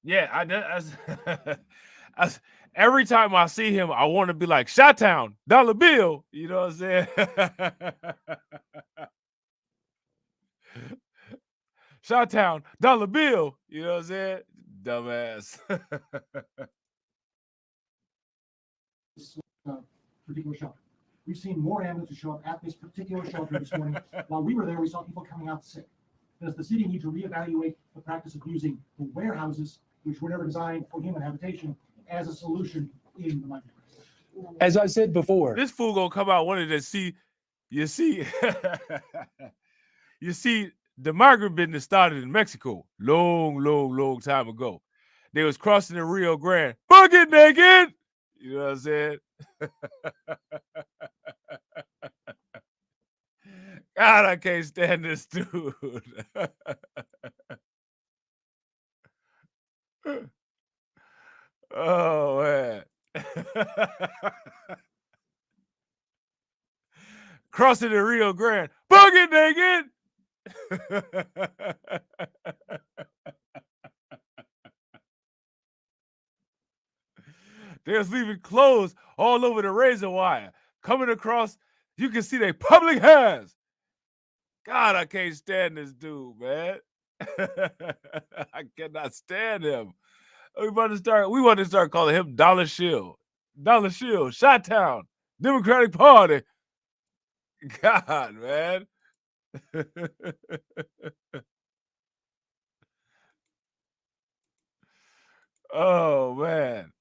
Yeah, every time I see him, I want to be like, Chi-Town, dollar bill. You know what I'm saying? Chi-Town, dollar bill. You know what I'm saying? Dumbass. Particular shelter. We've seen more ambulances show up at this particular shelter this morning. While we were there, we saw people coming out sick. Does the city need to reevaluate the practice of using the warehouses, which were never designed for human habitation, as a solution in the migrant crisis? As I said before, this fool gonna come out one of the you see the migrant business started in Mexico long time ago. They was crossing the Rio Grande, bucket naked. You know what I'm saying? God, I can't stand this dude. Oh man. Crossing the Rio Grande, bucket naked. They was leaving clothes all over the razor wire. Coming across, you can see they public hands. God, I can't stand this dude, man. I cannot stand him. We want to start calling him Dollar Shield. Dollar Shield, Chi-Town, Democratic Party. God, man. Oh, man.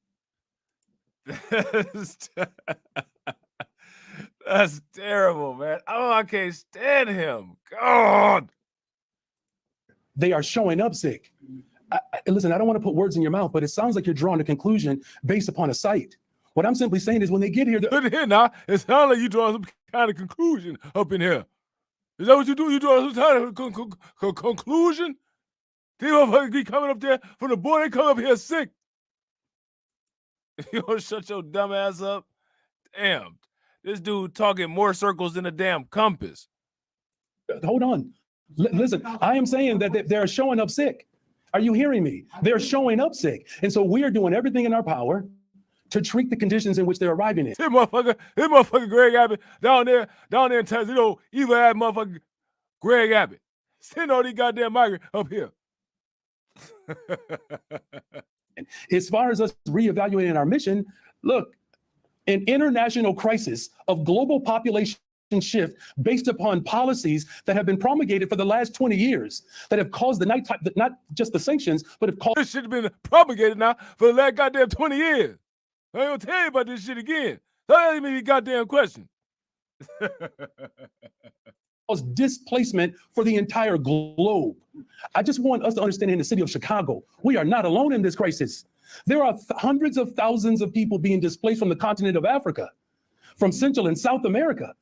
That's terrible, man. Oh, I can't stand him. God. They are showing up sick. Listen, I don't want to put words in your mouth, but it sounds like you're drawing a conclusion based upon a site. What I'm simply saying is when they get here, look here now. It sounds like you draw some kind of conclusion up in here. Is that what you do? You draw some kind of conclusion? People be coming up there from the border, they come up here sick. You don't shut your dumb ass up? Damn. This dude talking more circles than a damn compass. Hold on. Listen, I am saying that they're showing up sick. Are you hearing me? They're showing up sick. And so we are doing everything in our power to treat the conditions in which they're arriving in. This motherfucker Greg Abbott down there in Texas, evil ass motherfucker Greg Abbott. Send all these goddamn migrants up here. As far as us reevaluating our mission, look, an international crisis of global population shift based upon policies that have been promulgated for the last 20 years that have caused the nighttime, not just the sanctions, but have caused. This shit has been promulgated now for the last goddamn 20 years. I ain't gonna tell you about this shit again. That ain't any goddamn question. Displacement for the entire globe. I just want us to understand in the city of Chicago, we are not alone in this crisis. There are hundreds of thousands of people being displaced from the continent of Africa, from Central and South America.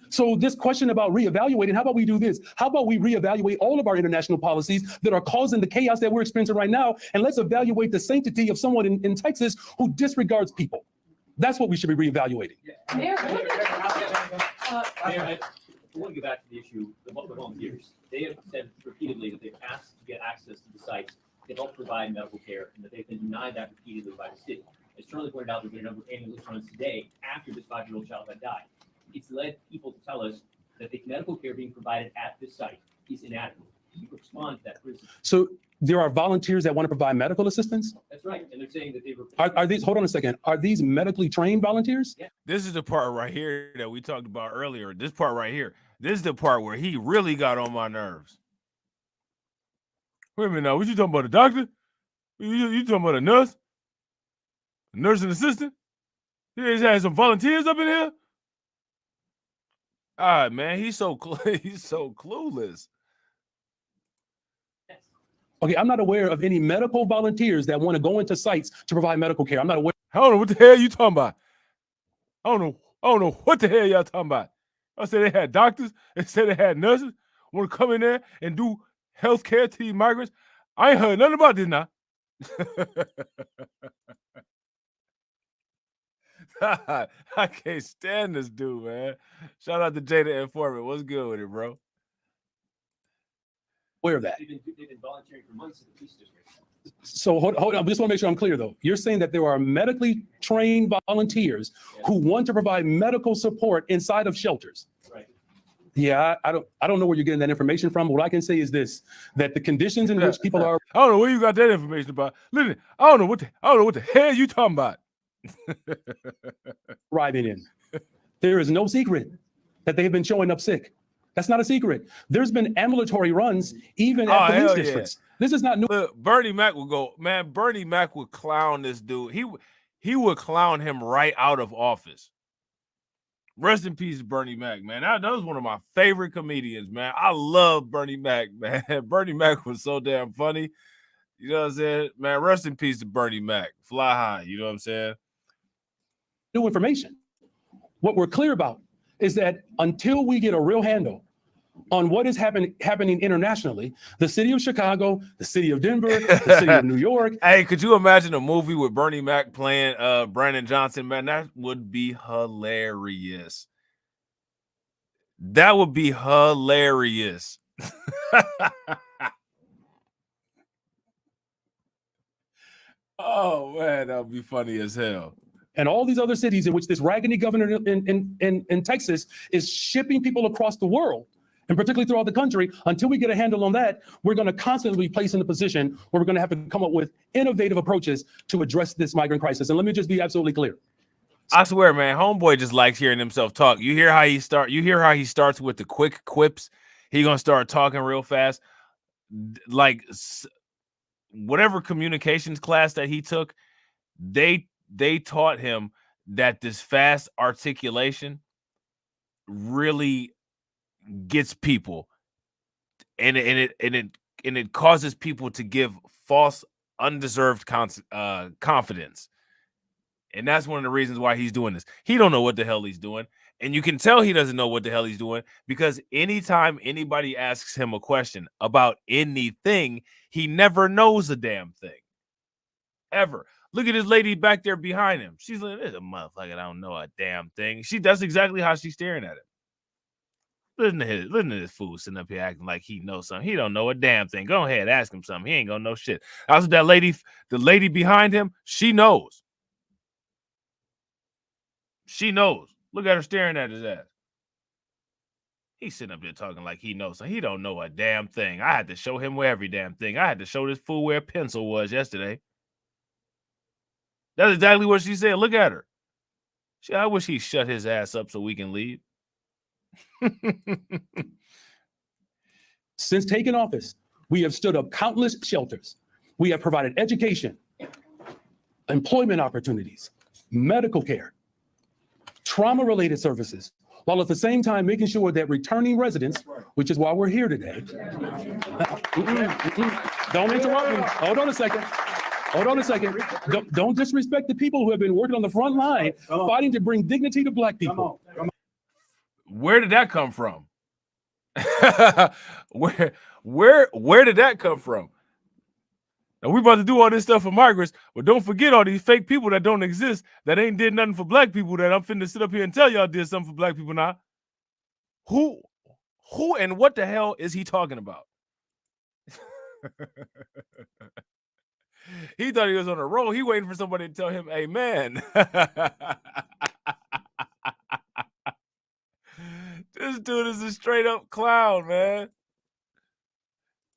So this question about reevaluating, how about we do this? How about we reevaluate all of our international policies that are causing the chaos that we're experiencing right now, and let's evaluate the sanctity of someone in Texas who disregards people. That's what we should be reevaluating. Mayor, I want to go back to the issue of the volunteers. They have said repeatedly that they've asked to get access to the sites to help provide medical care, and that they've been denied that repeatedly by the city. As Charlie pointed out, there's been a number of ambulance runs today after this 5-year-old child had died. It's led people to tell us that the medical care being provided at this site is inadequate. You respond to that criticism. So there are volunteers that want to provide medical assistance? That's right, and they're saying that they were. Are these, hold on a second, are these medically trained volunteers? Yeah. This is the part right here that we talked about earlier. This part right here. This is the part where he really got on my nerves. Wait a minute now. What you talking about? A doctor? You talking about a nurse? A nursing assistant? You just had some volunteers up in here? All right, man. He's so clueless. Okay, I'm not aware of any medical volunteers that want to go into sites to provide medical care. I'm not aware. I don't know what the hell you talking about. I don't know what the hell y'all talking about. I said they had doctors. They said they had nurses want to come in there and do health care to these migrants. I ain't heard nothing about this now. I can't stand this dude, man. Shout out to Jada Informant. What's good with it, bro? Aware of that. They've been volunteering for months in the police district. So hold on. I just want to make sure I'm clear, though. You're saying that there are medically trained volunteers who want to provide medical support inside of shelters. Right. Yeah, I don't know where you're getting that information from. What I can say is this: that the conditions in which people are. I don't know where you got that information about. Listen, I don't know what the hell you talking about. Arriving in. There is no secret that they have been showing up sick. That's not a secret. There's been ambulatory runs even at police districts. This is not new. Look, Bernie Mac would go, man. Bernie Mac would clown this dude. He would clown him right out of office. Rest in peace, Bernie Mac, man. That was one of my favorite comedians, man. I love Bernie Mac, man. Bernie Mac was so damn funny. You know what I'm saying? Man, rest in peace to Bernie Mac. Fly high. You know what I'm saying? New information. What we're clear about is that until we get a real handle on what is happening internationally, the city of Chicago, the city of Denver, the city of New York. Hey, could you imagine a movie with Bernie Mac playing Brandon Johnson? Man, that would be hilarious. That would be hilarious. Oh, man, that would be funny as hell. And all these other cities in which this raggedy governor in Texas is shipping people across the world, and particularly throughout the country. Until we get a handle on that, we're going to constantly be placed in a position where we're going to have to come up with innovative approaches to address this migrant crisis. And let me just be absolutely clear. I swear, man, homeboy just likes hearing himself talk. You hear how he starts with the quick quips. He gonna start talking real fast. Like whatever communications class that he took, they taught him that this fast articulation really gets people, and it causes people to give false, undeserved confidence. And that's one of the reasons why he's doing this. He don't know what the hell he's doing. And you can tell he doesn't know what the hell he's doing, because anytime anybody asks him a question about anything, he never knows a damn thing. Ever. Look at this lady back there behind him. She's like, there's a motherfucker, I don't know a damn thing. That's exactly how she's staring at him. Listen to this fool sitting up here acting like he knows something. He don't know a damn thing. Go ahead, ask him something. He ain't gonna know shit. Also, the lady behind him, she knows. She knows. Look at her staring at his ass. He's sitting up there talking like he knows. So he don't know a damn thing. I had to show him where every damn thing. I had to show this fool where a pencil was yesterday. That's exactly what she said. Look at her. I wish he shut his ass up so we can leave. Since taking office, we have stood up countless shelters. We have provided education, employment opportunities, medical care, trauma-related services, while at the same time making sure that returning residents, which is why we're here today. Don't interrupt me. Hold on a second. Hold on a second. Don't disrespect the people who have been working on the front line, fighting to bring dignity to Black people. Where did that come from? where did that come from? Now we about to do all this stuff for migrants, but don't forget all these fake people that don't exist, that ain't did nothing for Black people, that I'm finna sit up here and tell y'all did something for Black people now. Who and what the hell is he talking about? He thought he was on a roll. He waiting for somebody to tell him amen. This dude is a straight up clown, man.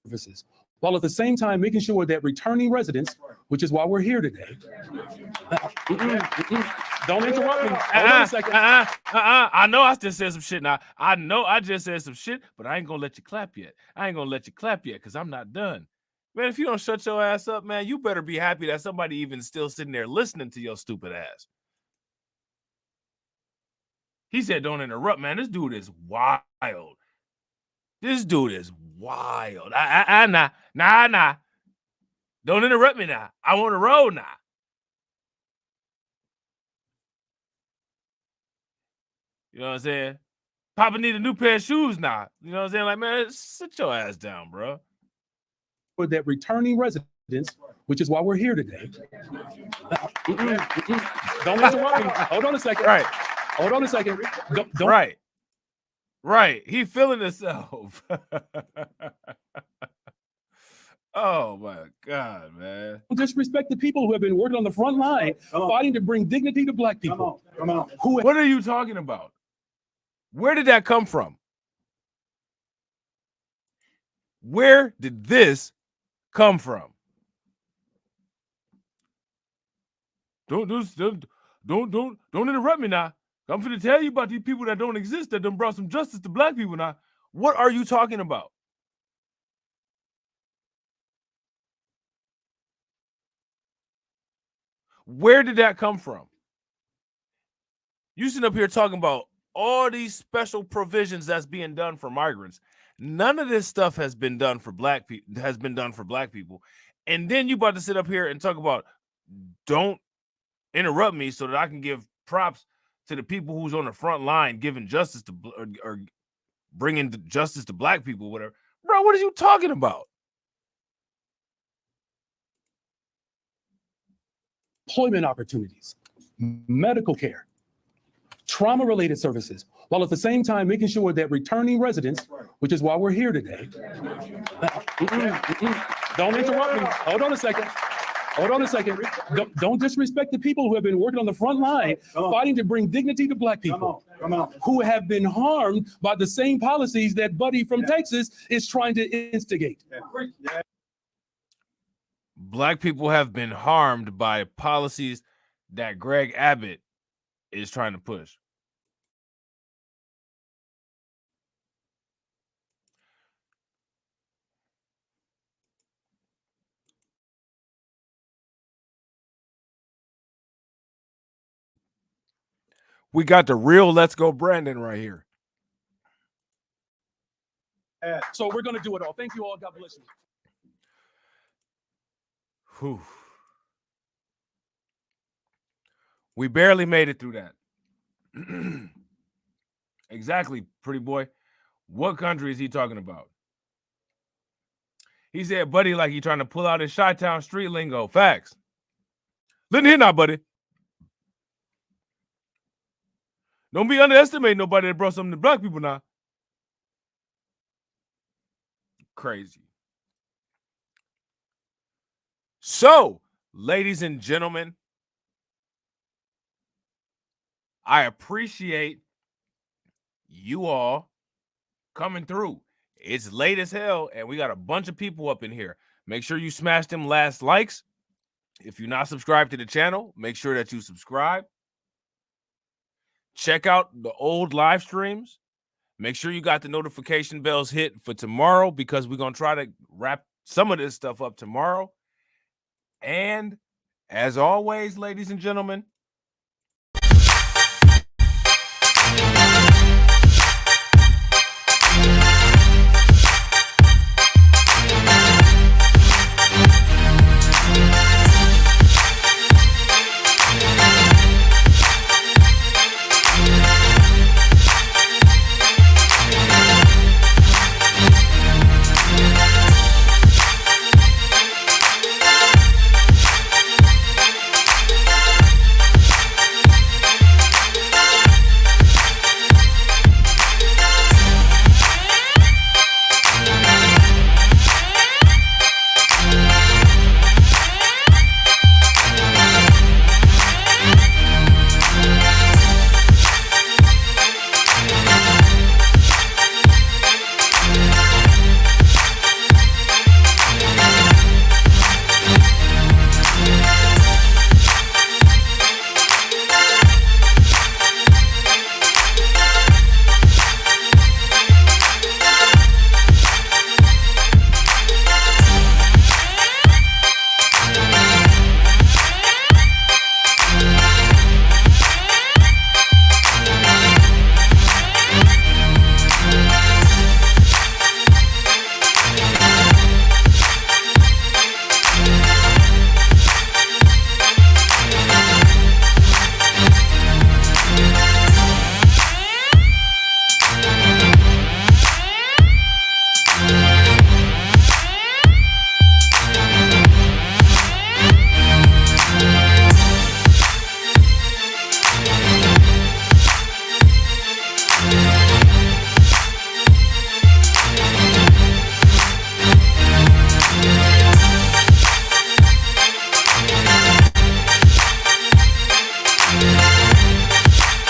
Services, while at the same time making sure that returning residents, which is why we're here today. Don't interrupt me. Hold on a second. I know I just said some shit now. I know I just said some shit, but I ain't gonna let you clap yet. I ain't gonna let you clap yet because I'm not done. Man, if you don't shut your ass up, man, you better be happy that somebody even still sitting there listening to your stupid ass. He said, don't interrupt, man. This dude is wild. This dude is wild. Nah. Don't interrupt me now. I want to roll now. You know what I'm saying? Papa need a new pair of shoes now. You know what I'm saying? Like, man, sit your ass down, bro. For that returning residents, which is why we're here today. Don't interrupt me. Hold on a second. Right. Hold on a second. Don't. Right. He feeling himself. Oh my God, man. Don't disrespect the people who have been working on the front line, fighting to bring dignity to Black people. Come on. What are you talking about? Where did that come from? Where did this come from? Don't interrupt me now. I'm going to tell you about these people that don't exist that done brought some justice to Black people now. What are you talking about? Where did that come from? You sitting up here talking about all these special provisions that's being done for migrants. None of this stuff has been done for Black people. And then you about to sit up here and talk about don't interrupt me so that I can give props to the people who's on the front line giving justice to or bringing justice to Black people, whatever. Bro, what are you talking about? Employment opportunities, medical care, trauma-related services, while at the same time making sure that returning residents, which is why we're here today. Don't interrupt me. Hold on a second. Hold on a second. Don't disrespect the people who have been working on the front line, fighting to bring dignity to Black people, who have been harmed by the same policies that Buddy from Texas is trying to instigate. Black people have been harmed by policies that Greg Abbott is trying to push. We got the real Let's Go Brandon right here. So we're going to do it all. Thank you all. God bless you. Whew. We barely made it through that. Exactly, pretty boy. What country is he talking about? He said, buddy, like he trying to pull out his Chi-Town street lingo. Facts. Listen here now, buddy. Don't be underestimating nobody that brought something to Black people now. Crazy. So, ladies and gentlemen, I appreciate you all coming through. It's late as hell, and we got a bunch of people up in here. Make sure you smash them last likes. If you're not subscribed to the channel, make sure that you subscribe. Check out the old live streams. Make sure you got the notification bells hit for tomorrow, because we're going to try to wrap some of this stuff up tomorrow. And as always, ladies and gentlemen,